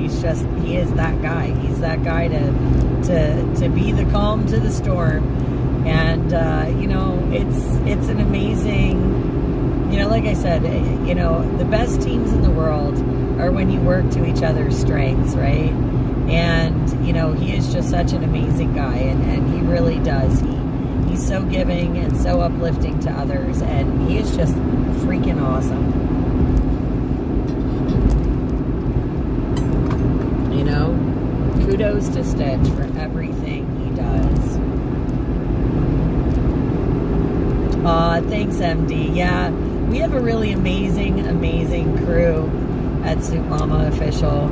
that guy. He's that guy to be the calm to the storm. And you know, it's an amazing, you know, like I said, you know, the best teams in the world are when you work to each other's strengths, right? And, you know, he is just such an amazing guy, and he really does. He's so giving and so uplifting to others, and he is just freaking awesome. You know, kudos to Stitch for everything he does. Thanks, MD. Yeah, we have a really amazing crew at SoupMamaOfficial.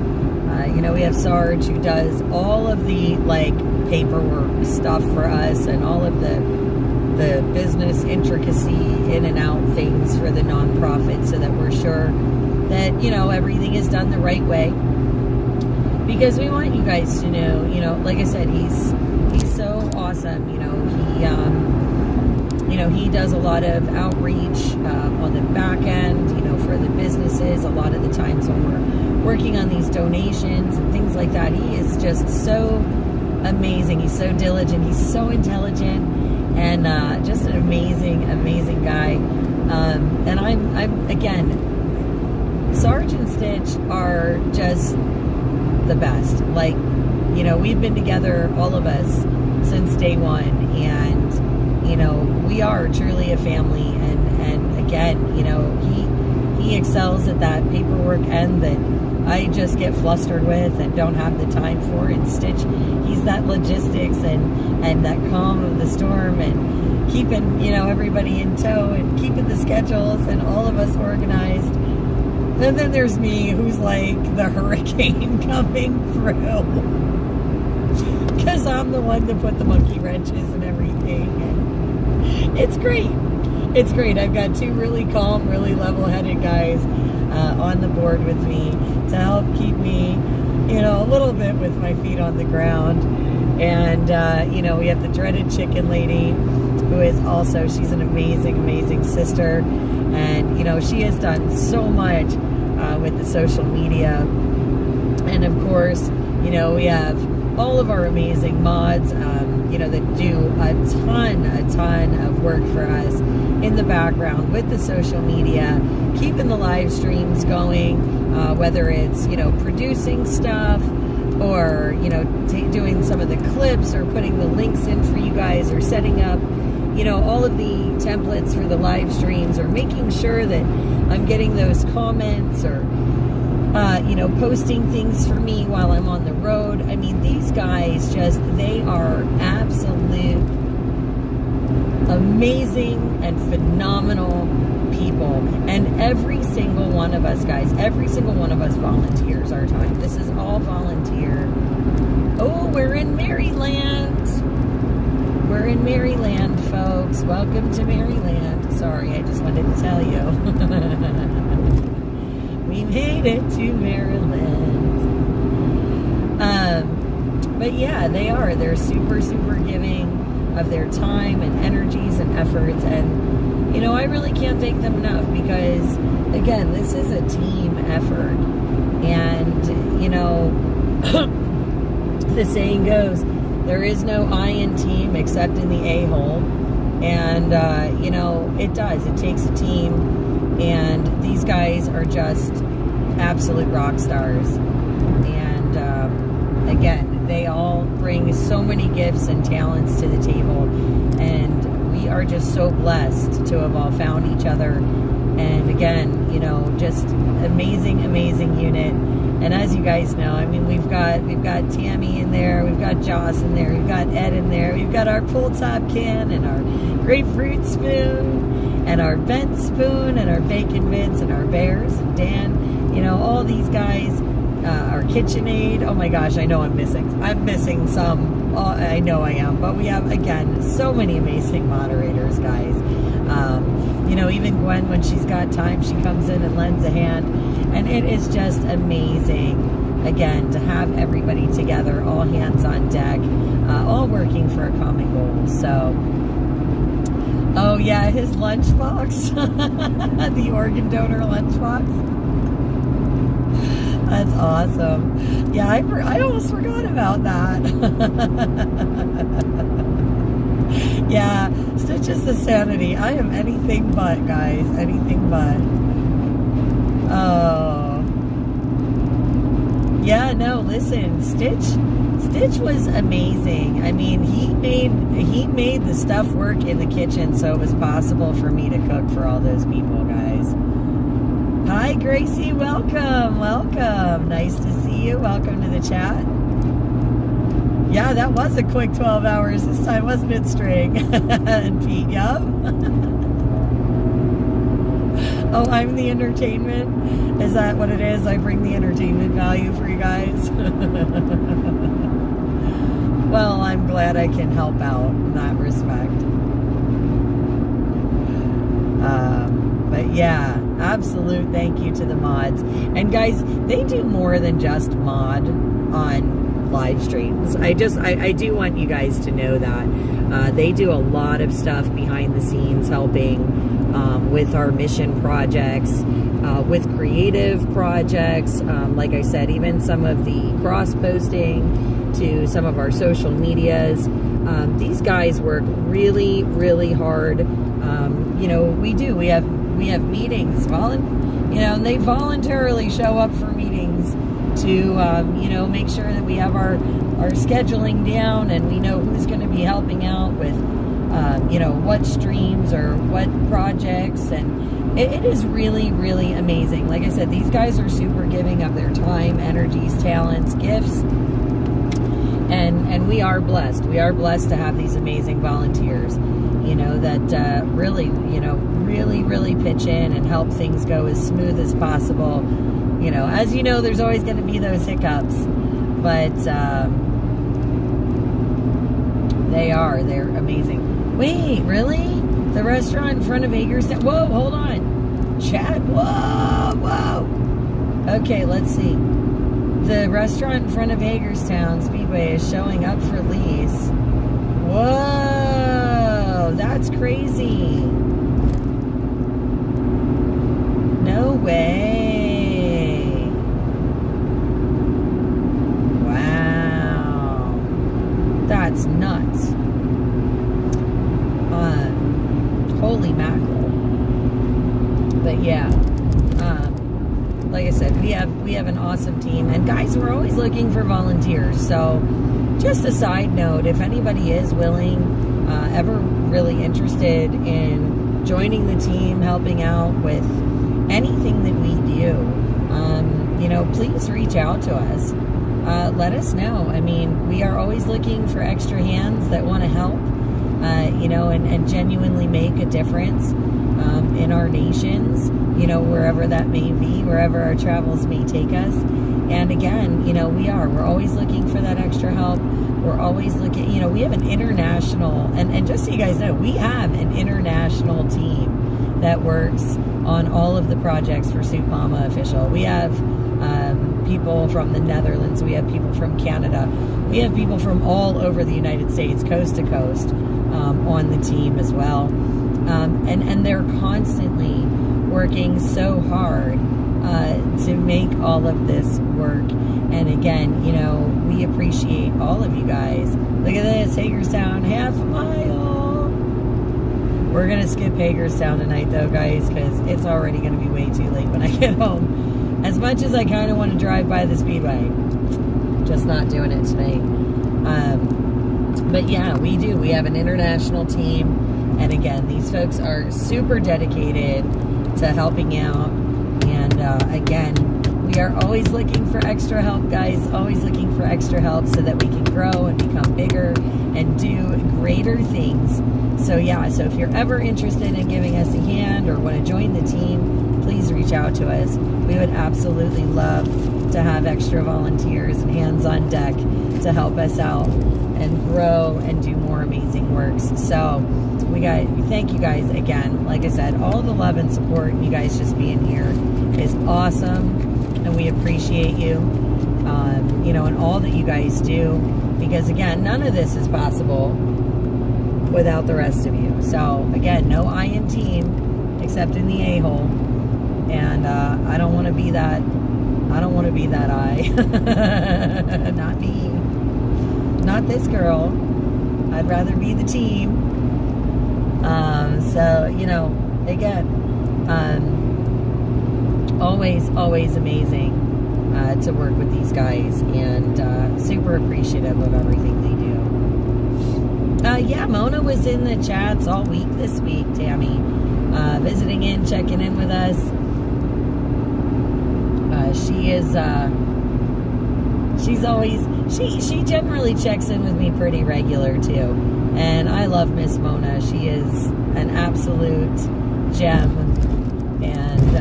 You know, we have Sarge, who does all of the, like, paperwork stuff for us, and all of the business intricacy in and out things for the nonprofit, so that we're sure that, you know, everything is done the right way. Because we want you guys to know, you know, like I said, he's so awesome. You know, he does a lot of outreach on the back end, you know, for the businesses. A lot of the times when we're working on these donations and things like that, he is just so amazing. He's so diligent. He's so intelligent, and just an amazing guy. And I'm again, Sarge and Stitch are just the best. Like, you know, we've been together, all of us, since day one, and, you know, we are truly a family. And again, you know, he excels at that paperwork end that I just get flustered with and don't have the time for. And Stitch, he's that logistics and that calm of the storm, and keeping, you know, everybody in tow, and keeping the schedules and all of us organized. And then there's me, who's like the hurricane coming through, because I'm the one that put the monkey wrenches and everything. And it's great. It's great. I've got two really calm, really level-headed guys on the board with me to help keep me, you know, a little bit with my feet on the ground. And, you know, we have the dreaded chicken lady, who is also, she's an amazing sister. And, you know, she has done so much with the social media. And of course, you know, we have all of our amazing mods, you know, that do a ton of work for us in the background with the social media, keeping the live streams going, whether it's, you know, producing stuff or, you know, doing some of the clips or putting the links in for you guys or setting up, you know, all of the templates for the live streams or making sure that I'm getting those comments or, you know, posting things for me while I'm on the road. I mean, these guys just, they are absolute amazing and phenomenal people. And every single one of us, guys, every single one of us volunteers our time. This is all volunteer. Oh, we're in Maryland. We're in Maryland, folks. Welcome to Maryland. Sorry, I just wanted to tell you. We made it to Maryland. But yeah, they are. They're super giving of their time and energies and efforts. And, you know, I really can't thank them enough because, again, this is a team effort. And, you know, the saying goes, there is no I in team except in the a-hole. And, you know, it does. It takes a team. And these guys are just absolute rock stars. And, again, they all bring so many gifts and talents to the table. And we are just so blessed to have all found each other. And, again, you know, just amazing unit. And as you guys know, I mean, we've got Tammy in there, we've got Joss in there, we've got Ed in there, we've got our pull top can and our grapefruit spoon and our bent spoon and our bacon bits and our bears and Dan, you know, all these guys, our KitchenAid. Oh my gosh, I know I'm missing some. Oh, I know I am, but we have, again, so many amazing moderators, guys. You know, even Gwen, when she's got time, she comes in and lends a hand. And it is just amazing, again, to have everybody together, all hands on deck, all working for a common goal. So, oh yeah, his lunchbox, the organ donor lunchbox. That's awesome. Yeah, I almost forgot about that. Yeah, Stitch is the sanity. I am anything but, guys, anything but. Oh. Yeah, no, listen, Stitch was amazing. I mean, he made the stuff work in the kitchen so it was possible for me to cook for all those people, guys. Hi, Gracie, welcome. Nice to see you. Welcome to the chat. Yeah, that was a quick 12 hours this time, wasn't it, String? And Pete, yup. Oh, I'm the entertainment? Is that what it is? I bring the entertainment value for you guys? Well, I'm glad I can help out in that respect. But yeah, absolute thank you to the mods. And guys, they do more than just mod on live streams. I do want you guys to know that. They do a lot of stuff behind the scenes helping with our mission projects, with creative projects, like I said, even some of the cross-posting to some of our social medias. These guys work really hard. You know, we have meetings, you know, and they voluntarily show up for meetings to, you know, make sure that we have our scheduling down and we know who's going to be helping out with, you know, what streams or what projects. And it is really amazing. Like I said, these guys are super giving of their time, energies, talents, gifts. And we are blessed. We are blessed to have these amazing volunteers, you know, that really, you know, really pitch in and help things go as smooth as possible. You know, as you know, there's always going to be those hiccups, but they're amazing. Wait, really? The restaurant in front of Hagerstown? Whoa, hold on. Chat? Whoa. Okay, let's see. The restaurant in front of Hagerstown Speedway is showing up for lease. Whoa, that's crazy. No way. nuts. Holy mackerel. But yeah, like I said, we have an awesome team, and guys, we're always looking for volunteers. So just a side note, if anybody is willing, ever really interested in joining the team, helping out with anything that we do, please reach out to us. Let us know. I mean, we are always looking for extra hands that want to help, and genuinely make a difference in our nations, wherever that may be, wherever our travels may take us. And again, we're always looking for that extra help. We're always looking, we have an international, and just so you guys know, we have an international team that works on all of the projects for SoupMamaOfficial. We have people from the Netherlands. We have people from Canada. We have people from all over the United States, coast to coast, on the team as well. And they're constantly working so hard to make all of this work. And again, we appreciate all of you guys. Look at this, Hagerstown, half a mile. We're going to skip Hagerstown tonight, though, guys, because it's already going to be way too late when I get home. As much as I kind of want to drive by the Speedway, just not doing it tonight. But yeah, we do. We have an international team. And again, these folks are super dedicated to helping out. And again, we are always looking for extra help, guys. Always looking for extra help so that we can grow and become bigger and do greater things. So yeah, so if you're ever interested in giving us a hand or want to join the team, please reach out to us. We would absolutely love to have extra volunteers and hands on deck to help us out and grow and do more amazing works. So we thank you guys again. Like I said, all the love and support, and you guys just being here is awesome, and we appreciate you, and all that you guys do, because again, none of this is possible without the rest of you. So again, no I in team except in the a-hole, and I don't want to be that I. Not me, not this girl. I'd rather be the team. Again, always amazing to work with these guys, and super appreciative of everything they do. Yeah, Mona was in the chats all week this week, Tammy, visiting in, checking in with us. She generally checks in with me pretty regular too, and I love Miss Mona. She is an absolute gem, and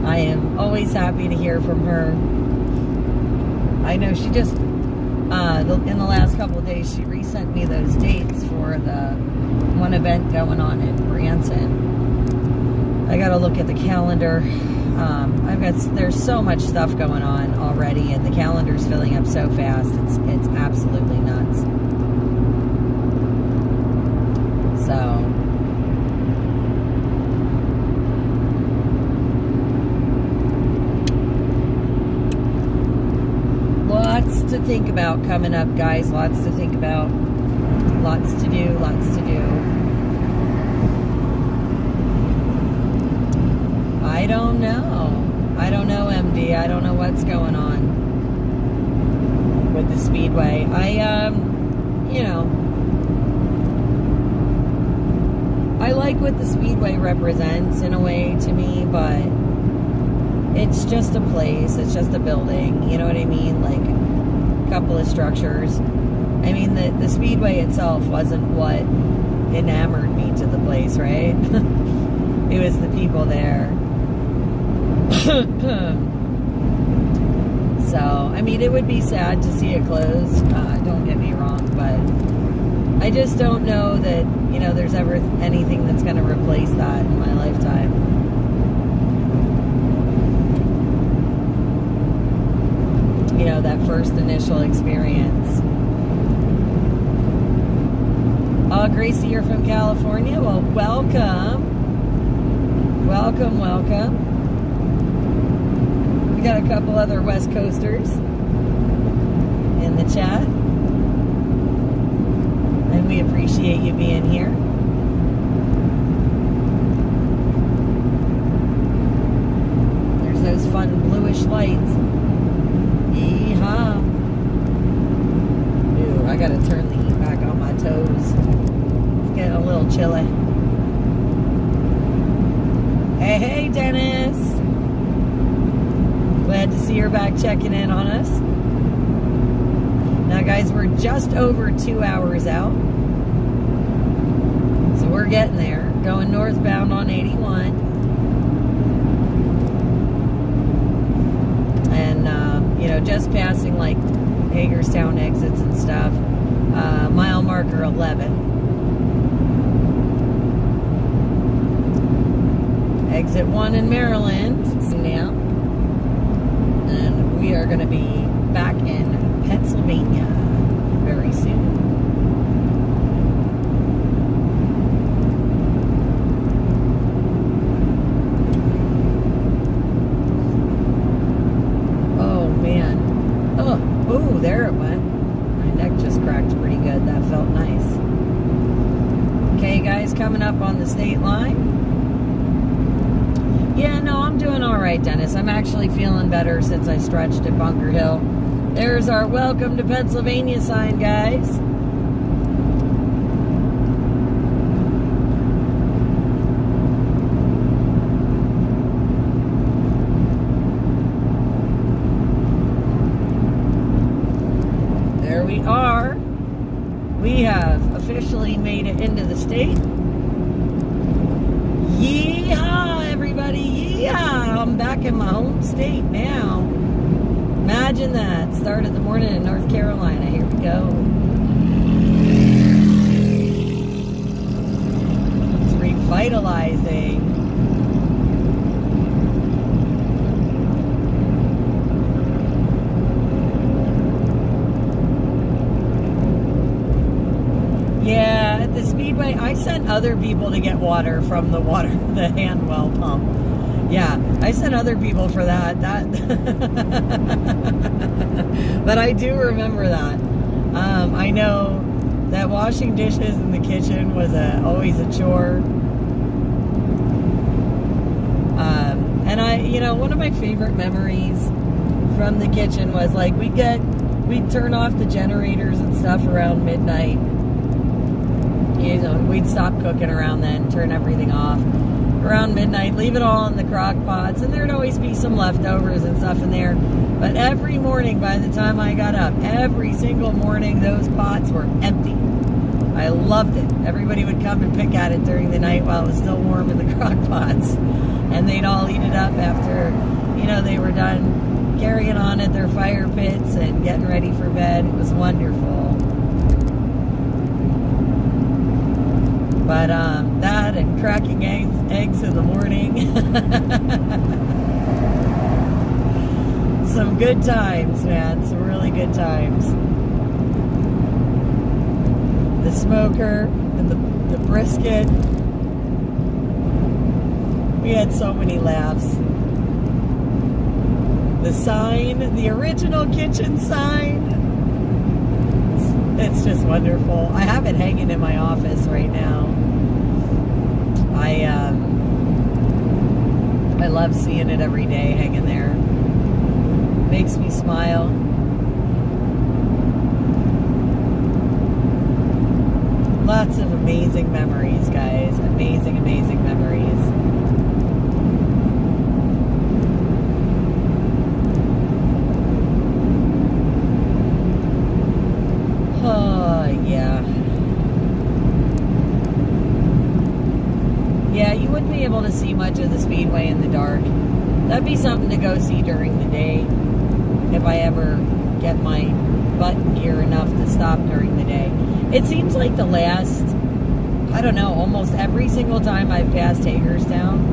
I am always happy to hear from her. I know she just in the last couple of days she resent me those dates for the one event going on in Branson. I gotta look at the calendar. There's so much stuff going on already, and the calendar's filling up so fast. It's absolutely nuts. So lots to think about coming up, guys. Lots to think about. Lots to do. I don't know, MD. I don't know what's going on with the Speedway. I like what the Speedway represents in a way to me, but it's just a place. It's just a building. You know what I mean? Like a couple of structures. I mean, the Speedway itself wasn't what enamored me to the place, right? It was the people there. So, I mean, it would be sad to see it close, don't get me wrong, but I just don't know that, there's ever anything that's going to replace that in my lifetime. That first initial experience. Oh, Gracie, you're from California? Well, welcome. Welcome. We got a couple other West Coasters in the chat. gotta turn the heat back on my toes. It's getting a little chilly. Hey, Dennis. Glad to see you're back checking in on us. Now, guys, we're just over 2 hours out. So we're getting there. Going northbound on 81. And, just passing, like, Hagerstown exits and stuff. Mile marker 11. Exit 1 in Maryland. Now. And we are going to be back in Pennsylvania very soon. Oh, man. Oh, there it went. My neck just cracked pretty good. That felt nice. Okay, guys, coming up on the state line. Yeah, no, I'm doing all right, Dennis. I'm actually feeling better since I stretched at Bunker Hill. There's our welcome to Pennsylvania sign, guys. There we are. We have officially made it into the state. Yeehaw, everybody. Yeehaw. I'm back in my home state now. Imagine that. Started the morning in North Carolina. Here we go. It's revitalizing. Yeah, at the Speedway, I sent other people to get water from the hand well pump. Yeah, I sent other people for that. But I do remember that. I know that washing dishes in the kitchen was always a chore. And one of my favorite memories from the kitchen was like we'd turn off the generators and stuff around midnight. We'd stop cooking around then, turn everything off around midnight, leave it all in the crock pots, and there'd always be some leftovers and stuff in there. But every morning, by the time I got up, every single morning, those pots were empty. I loved it. Everybody would come and pick at it during the night while it was still warm in the crock pots, and they'd all eat it up after, they were done carrying on at their fire pits and getting ready for bed. It was wonderful. But that and cracking eggs in the morning. Some good times, man. Some really good times. The smoker and the brisket. We had so many laughs. The sign, the original kitchen sign. It's just wonderful. I have it hanging in my office right now. I love seeing it every day hanging there. Makes me smile. Lots of amazing memories, guys. Amazing, amazing memories. Oh, yeah. Yeah, you wouldn't be able to see much of the Speedway in the dark. That'd be something to go see during the day if I ever get my butt in gear enough to stop during the day. It seems like the last, I don't know, almost every single time I've passed Hagerstown,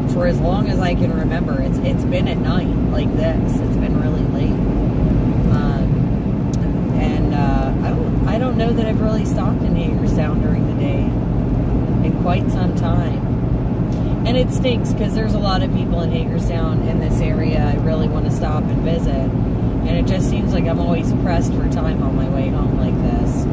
for as long as I can remember, it's been at night like this. It's been really late. I don't know that I've really stopped in Hagerstown during the day in quite some time. And it stinks because there's a lot of people in Hagerstown in this area I really want to stop and visit. And it just seems like I'm always pressed for time on my way home like this.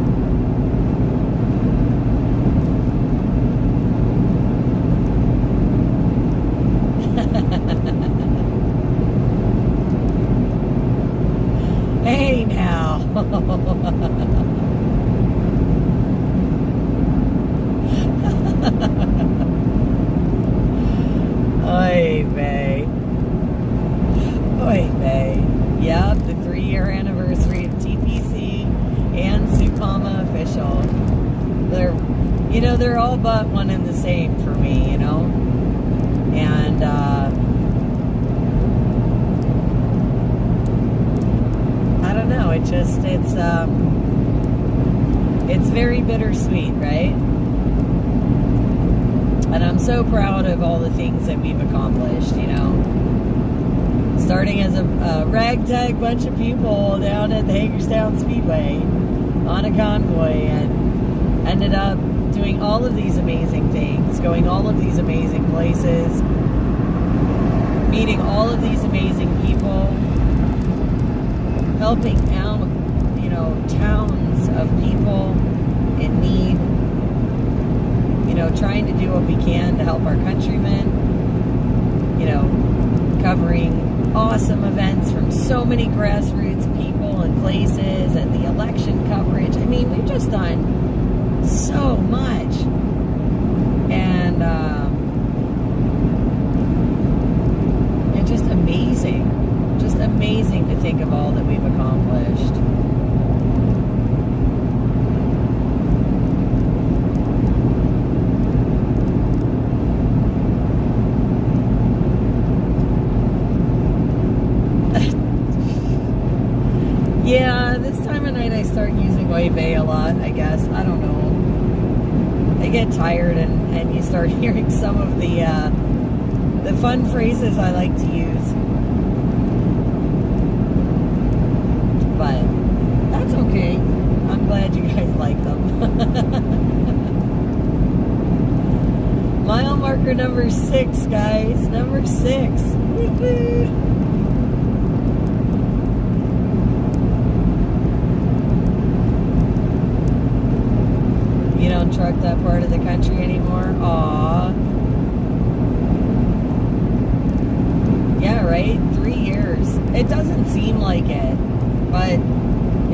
Hey now. Oy vey. Oy vey. Yep, the 3-year anniversary of TPC and SoupMamaOfficial. They're all but one and the same for me, And I don't know, it's very bittersweet, right? And I'm so proud of all the things that we've accomplished, Starting as a ragtag bunch of people down at the Hagerstown Speedway on a convoy, and ended up doing all of these amazing things, going all of these amazing places, meeting all of these amazing people, helping out, towns of people in need, trying to do what we can to help our countrymen, covering awesome events from so many grassroots people and places, and the election coverage. I mean, we've just done so much. And just amazing to think of all that we've accomplished. Yeah, this time of night I start using Oy vey a lot, I guess. I don't know. I get tired and you start hearing some of the fun phrases I like to use. But that's okay. I'm glad you guys like them. Mile marker number 6, guys. Number 6. Woo-hoo. Truck that part of the country anymore. Aww. Yeah, right? 3 years. It doesn't seem like it, but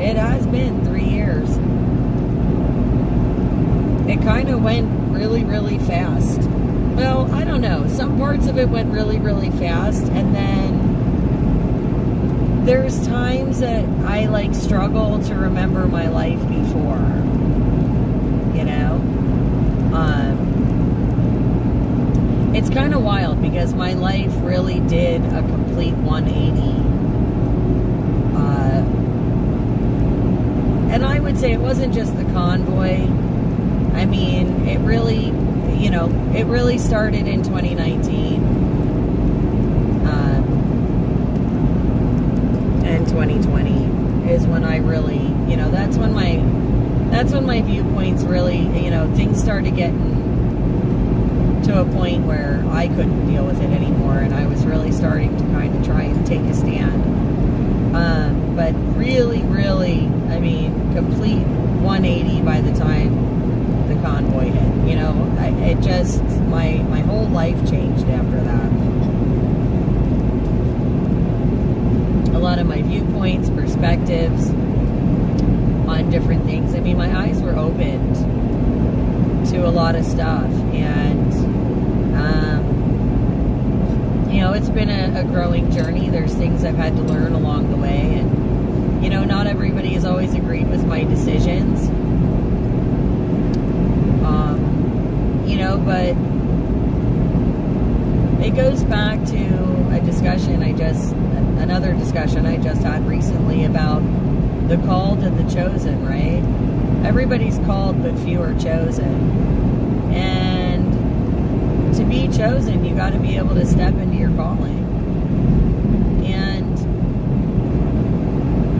it has been 3 years. It kind of went really, really fast. Well, I don't know. Some parts of it went really, really fast, and then there's times that I struggle to remember my life before. It's kind of wild because my life really did a complete 180. And I would say it wasn't just the convoy. I mean, it really started in 2019. And 2020 is when I really, that's when my viewpoints really, things started getting to a point where I couldn't deal with it anymore, and I was really starting to kind of try and take a stand. But really, really, I mean, complete 180 by the time the convoy hit. My whole life changed after that. A lot of my viewpoints, perspectives on different things. I mean, my eyes were opened to a lot of stuff, and it's been a growing journey. There's things I've had to learn along the way, and not everybody has always agreed with my decisions, but it goes back to another discussion I just had recently about the called and the chosen, right? Everybody's called, but few are chosen. And to be chosen, you got to be able to step into your calling. And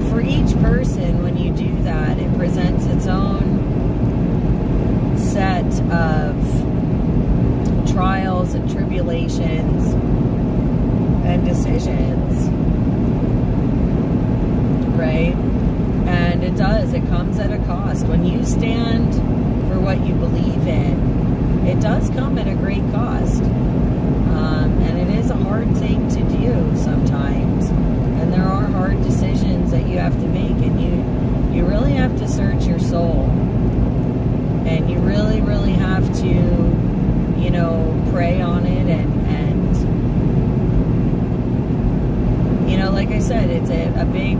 for each person, when you do that, it presents its own set of trials and tribulations and decisions, right? And it comes at a cost. When you stand for what you believe in, it does come at a great cost. And it is a hard thing to do sometimes. And there are hard decisions that you have to make. And really have to search your soul. And you really, really have to, you know, pray on it and you know, like I said, it's a big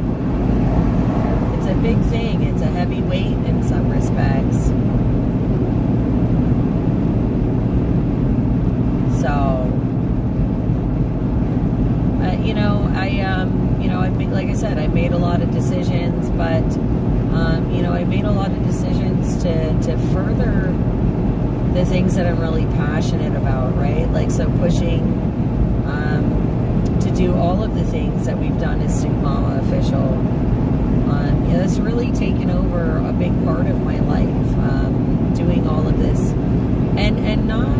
thing. It's a heavy weight in some respects. So, like I said, I made a lot of decisions, but, I made a lot of decisions to further the things that I'm really passionate about, right? Like, so pushing to do all of the things that we've done as SoupMamaOfficial. It's really taken over a big part of my life, doing all of this. And not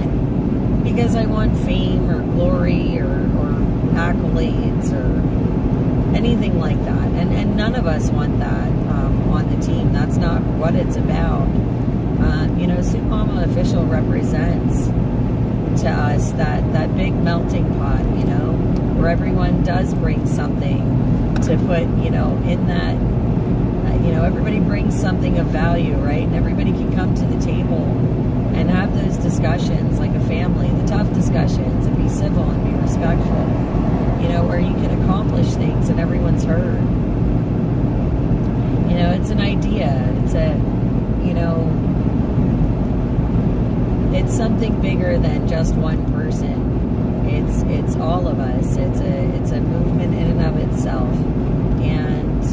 because I want fame or glory or accolades or anything like that. And none of us want that on the team. That's not what it's about. SoupMamaOfficial represents to us that big melting pot, where everyone does bring something to put, in that, everybody brings something of value, right? And everybody can come to the table and have those discussions like a family, the tough discussions, and be civil and be respectful, where you can accomplish things and everyone's heard. It's an idea. It's it's something bigger than just one person. It's all of us. It's a movement in and of itself. And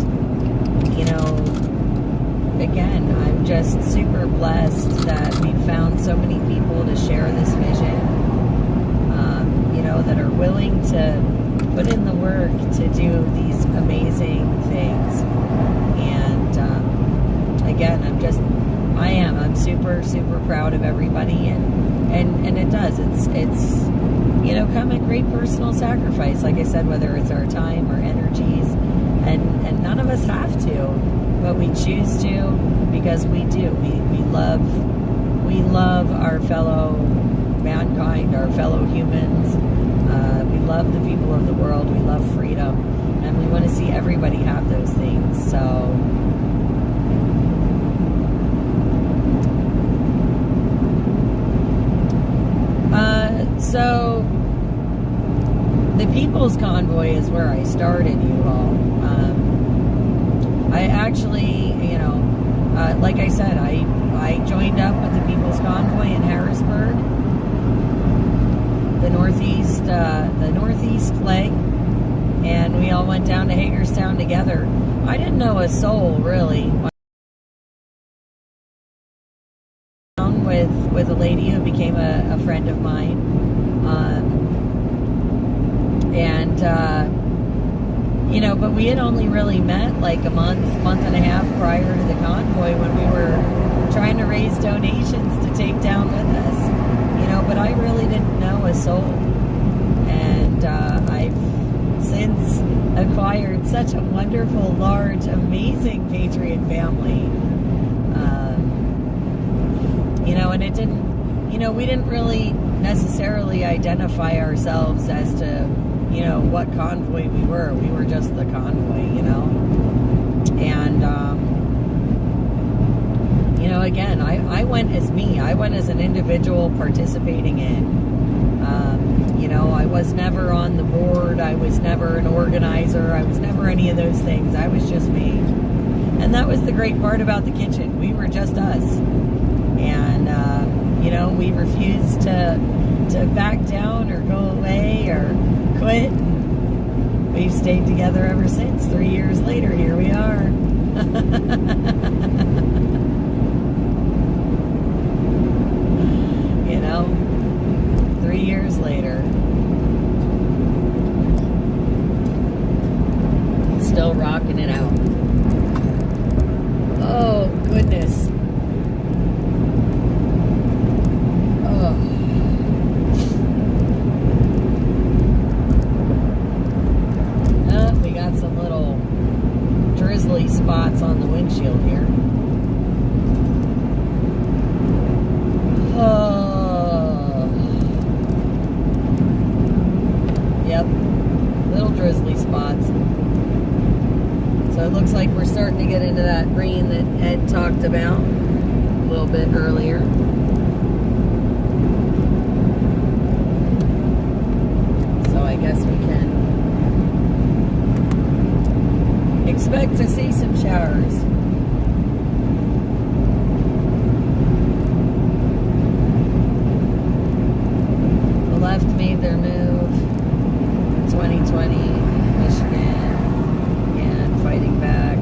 again, I'm just super blessed that we found so many people to share this vision. That are willing to put in the work to do these amazing things. And again, I'm super, super proud of everybody, and it does. It's come at great personal sacrifice, like I said, whether it's our time or energies, and none of us have to, but we choose to because we do. We love our fellow mankind, our fellow humans. We love the people of the world. We love freedom, and we want to see everybody have those things. So the People's Convoy is where I started, you all. I actually, like I said, I joined up with the People's Convoy in Harrisburg, the northeast leg, and we all went down to Hagerstown together. I didn't know a soul, really. With a lady who became a friend of mine, but we had only really met like a month and a half prior to the convoy when we were trying to raise donations to take down with us, but I really didn't know a soul, and I've since acquired such a wonderful, large, amazing Patriot family. And it didn't, we didn't really necessarily identify ourselves as to, what convoy we were. We were just the convoy, And, again, I went as me. I went as an individual participating in. I was never on the board. I was never an organizer. I was never any of those things. I was just me. And that was the great part about the kitchen. We were just us. And, we refused to back down or go away or quit. We've stayed together ever since. 3 years later, here we are. 3 years later. Still rocking it out. Oh, goodness. We got some little drizzly spots on the windshield here. Yep, little drizzly spots. So it looks like we're starting to get into that rain that Ed talked about a little bit earlier. So I guess we can expect to see some showers. The left made their move in 2020, Michigan, and fighting back.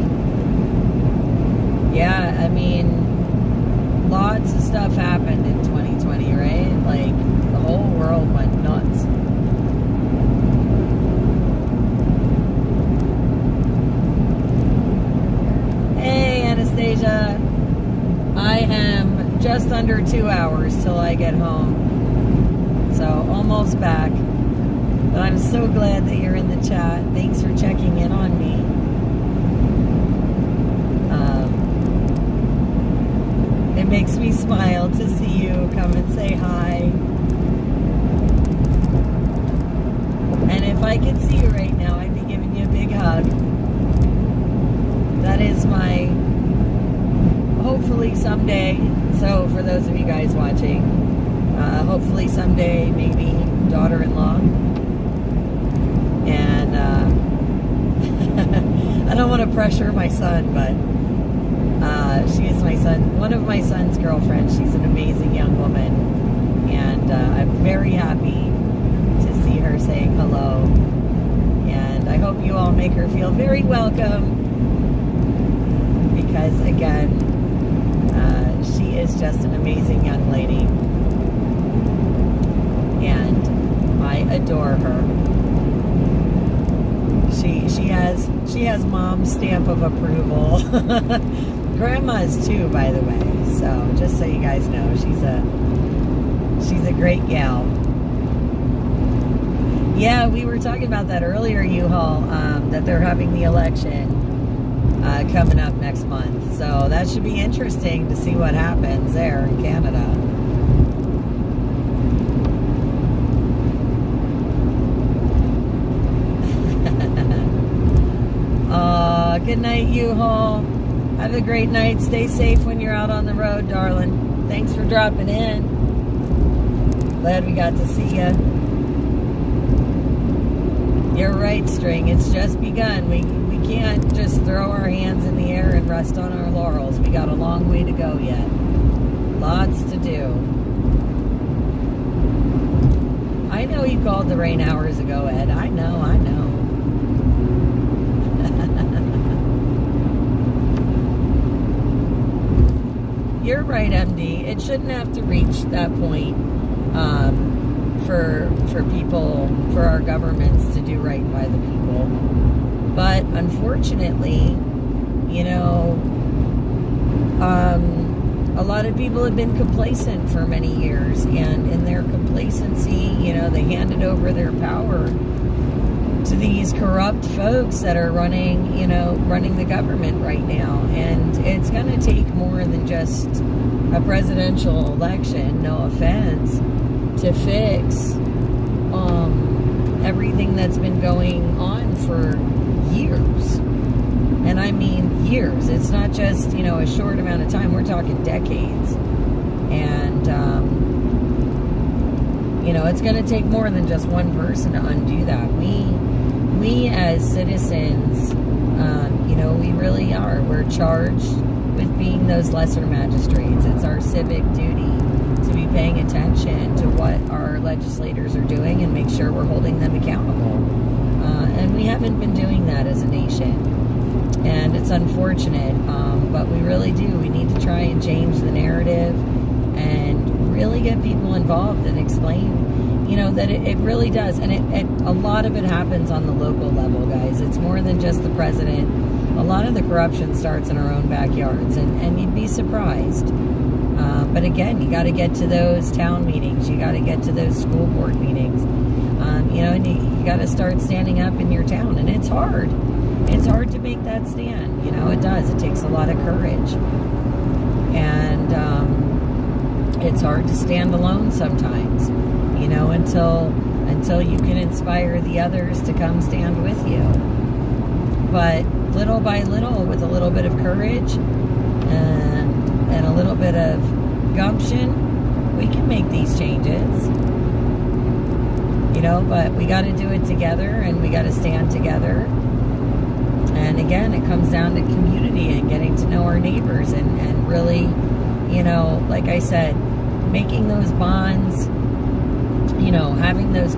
Yeah, I mean, lots of stuff happened in 2020, right? Like, the whole world went nuts. Hey, Anastasia. I am just under 2 hours till I get home. So, almost back. But I'm so glad that you're in the chat. Thanks for checking in on me. It makes me smile to see you come and say hi. And if I could see you right now, I'd be giving you a big hug. That is my, hopefully someday, so for those of you guys watching, hopefully someday, maybe daughter-in-law. And I don't want to pressure my son, but she is my son, one of my son's girlfriends. She's an amazing young woman, and I'm very happy to see her saying hello. And I hope you all make her feel very welcome, because again, she is just an amazing young lady, and I adore her. She has mom's stamp of approval. Grandma's too, by the way. So just so you guys know, she's a great gal. Yeah, we were talking about that earlier, U-Haul, that they're having the election coming up next month. So that should be interesting to see what happens there in Canada. Good night, U-Haul. Have a great night. Stay safe when you're out on the road, darling. Thanks for dropping in. Glad we got to see you. You're right, String. It's just begun. We can't just throw our hands in the air and rest on our laurels. We got a long way to go yet. Lots to do. I know you called the rain hours ago, Ed. I know. You're right, MD. It shouldn't have to reach that point for people, for our governments to do right by the people. But unfortunately, you know, a lot of people have been complacent for many years, and in their complacency, you know, they handed over their power to these corrupt folks that are running the government right now. And it's going to take more than just a presidential election, no offense, to fix everything that's been going on for years. And I mean years. It's not just, you know, a short amount of time. We're talking decades. And, you know, it's going to take more than just one person to undo that. We as citizens, you know, we really are. We're charged with being those lesser magistrates. It's our civic duty to be paying attention to what our legislators are doing and make sure we're holding them accountable. And we haven't been doing that as a nation. And it's unfortunate, but we really do. We need to try and change the narrative and really get people involved and explain, you know, that it really does. And a lot of it happens on the local level, guys. It's more than just the president. A lot of the corruption starts in our own backyards, and you'd be surprised. But again, you got to get to those town meetings. You got to get to those school board meetings. You know, and you got to start standing up in your town. And it's hard. It's hard to make that stand. You know, it does. It takes a lot of courage. And it's hard to stand alone sometimes, you know, until you can inspire the others to come stand with you. but little by little, with a little bit of courage and a little bit of gumption, we can make these changes. But we got to do it together, and we got to stand together. And again, it comes down to community and getting to know our neighbors and really, like I said, making those bonds, having those.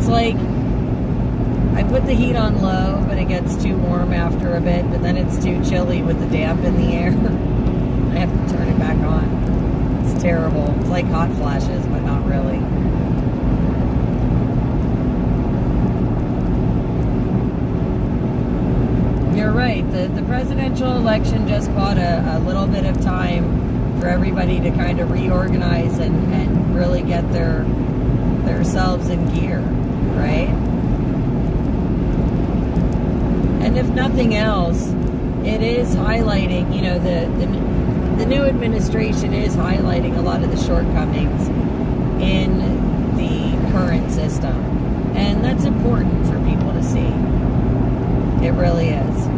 Like, I put the heat on low, but it gets too warm after a bit, but then it's too chilly with the damp in the air. I have to turn it back on. It's terrible. It's like hot flashes, but not really. You're right. The presidential election just bought a little bit of time for everybody to kind of reorganize and really get themselves in gear. Right? And if nothing else, it is highlighting, the new administration is highlighting a lot of the shortcomings in the current system. And that's important for people to see. It really is.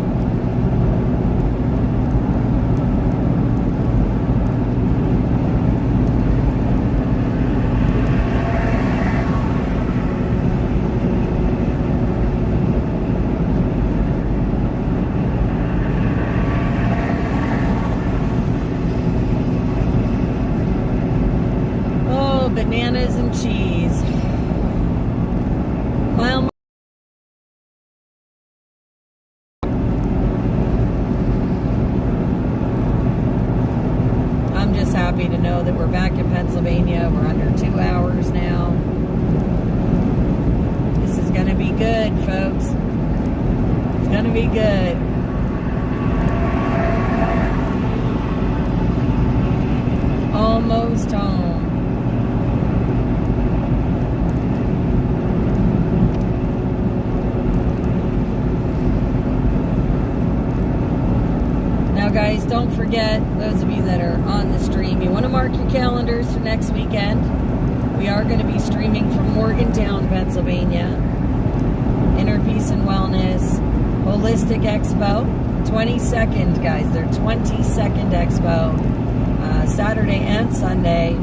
Bananas and cheese. I'm just happy to know that we're back in Pennsylvania. We're under 2 hours now. This is going to be good, folks. It's going to be good. Almost home. Guys, don't forget, those of you that are on the stream, you want to mark your calendars for next weekend. We are going to be streaming from Morgantown, Pennsylvania. Inner Peace and Wellness Holistic Expo. 22nd, guys. Their 22nd Expo. Saturday and Sunday.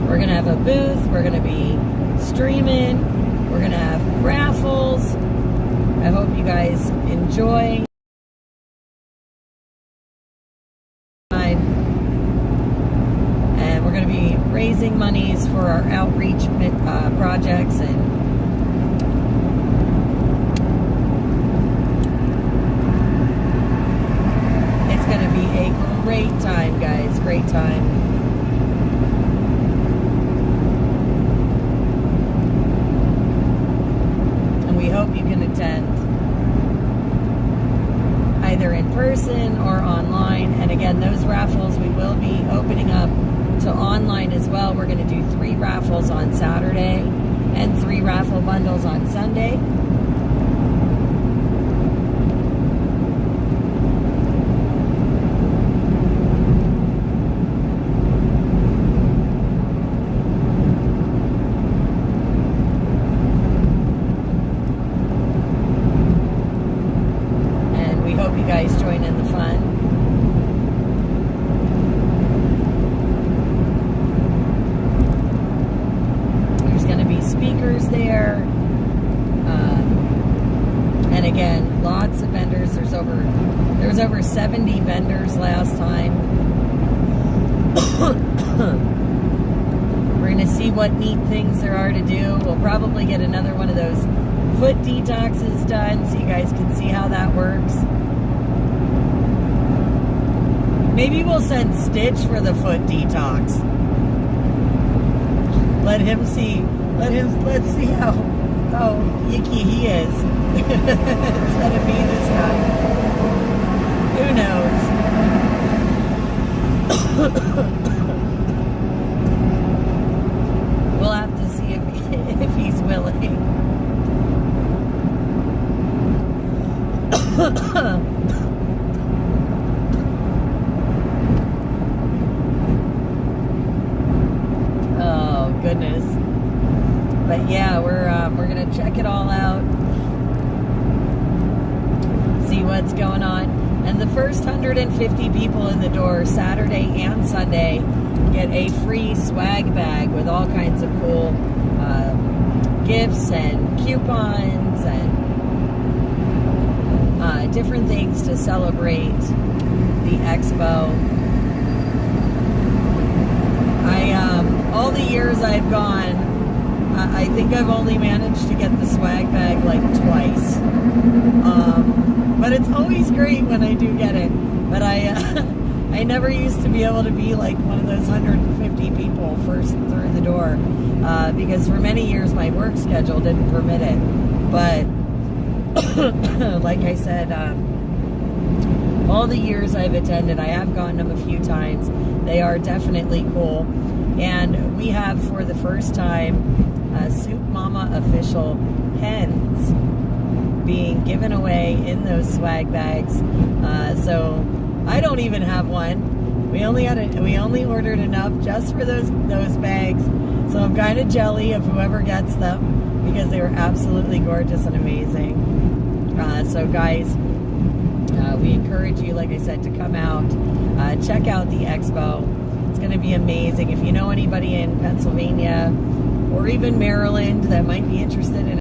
We're going to have a booth. We're going to be streaming. We're going to have raffles. I hope you guys enjoy. Raising monies for our outreach projects, and it's going to be a great time, guys. Great time. And we hope you can attend either in person or online. And again, those raffles we will be opening up to online as well. We're going to do 3 raffles on Saturday and 3 raffle bundles on Sunday. And we hope you guys join in the fun. Speakers there, and again, lots of vendors. There was over 70 vendors last time. We're going to see what neat things there are to do. We'll probably get another one of those foot detoxes done so you guys can see how that works. Maybe we'll send Stitch for the foot detox. Let's see how yicky he is instead of me this time. Who knows? We'll have to see if he's willing. Oh goodness. But yeah, we're gonna check it all out, see what's going on. And the first 150 people in the door, Saturday and Sunday, get a free swag bag with all kinds of cool gifts and coupons and different things to celebrate the expo. All the years I've gone, I think I've only managed to get the swag bag like twice. But it's always great when I do get it. But I never used to be able to be like one of those 150 people first through the door because for many years my work schedule didn't permit it. But like I said, all the years I've attended, I have gotten them a few times. They are definitely cool. And we have, for the first time, SoupMamaOfficial pens being given away in those swag bags. So I don't even have one. We only ordered enough just for those bags. So I'm kind of jelly of whoever gets them because they were absolutely gorgeous and amazing. So guys, we encourage you, like I said, to come out, check out the expo. It's going to be amazing. If you know anybody in Pennsylvania or even Maryland that might be interested in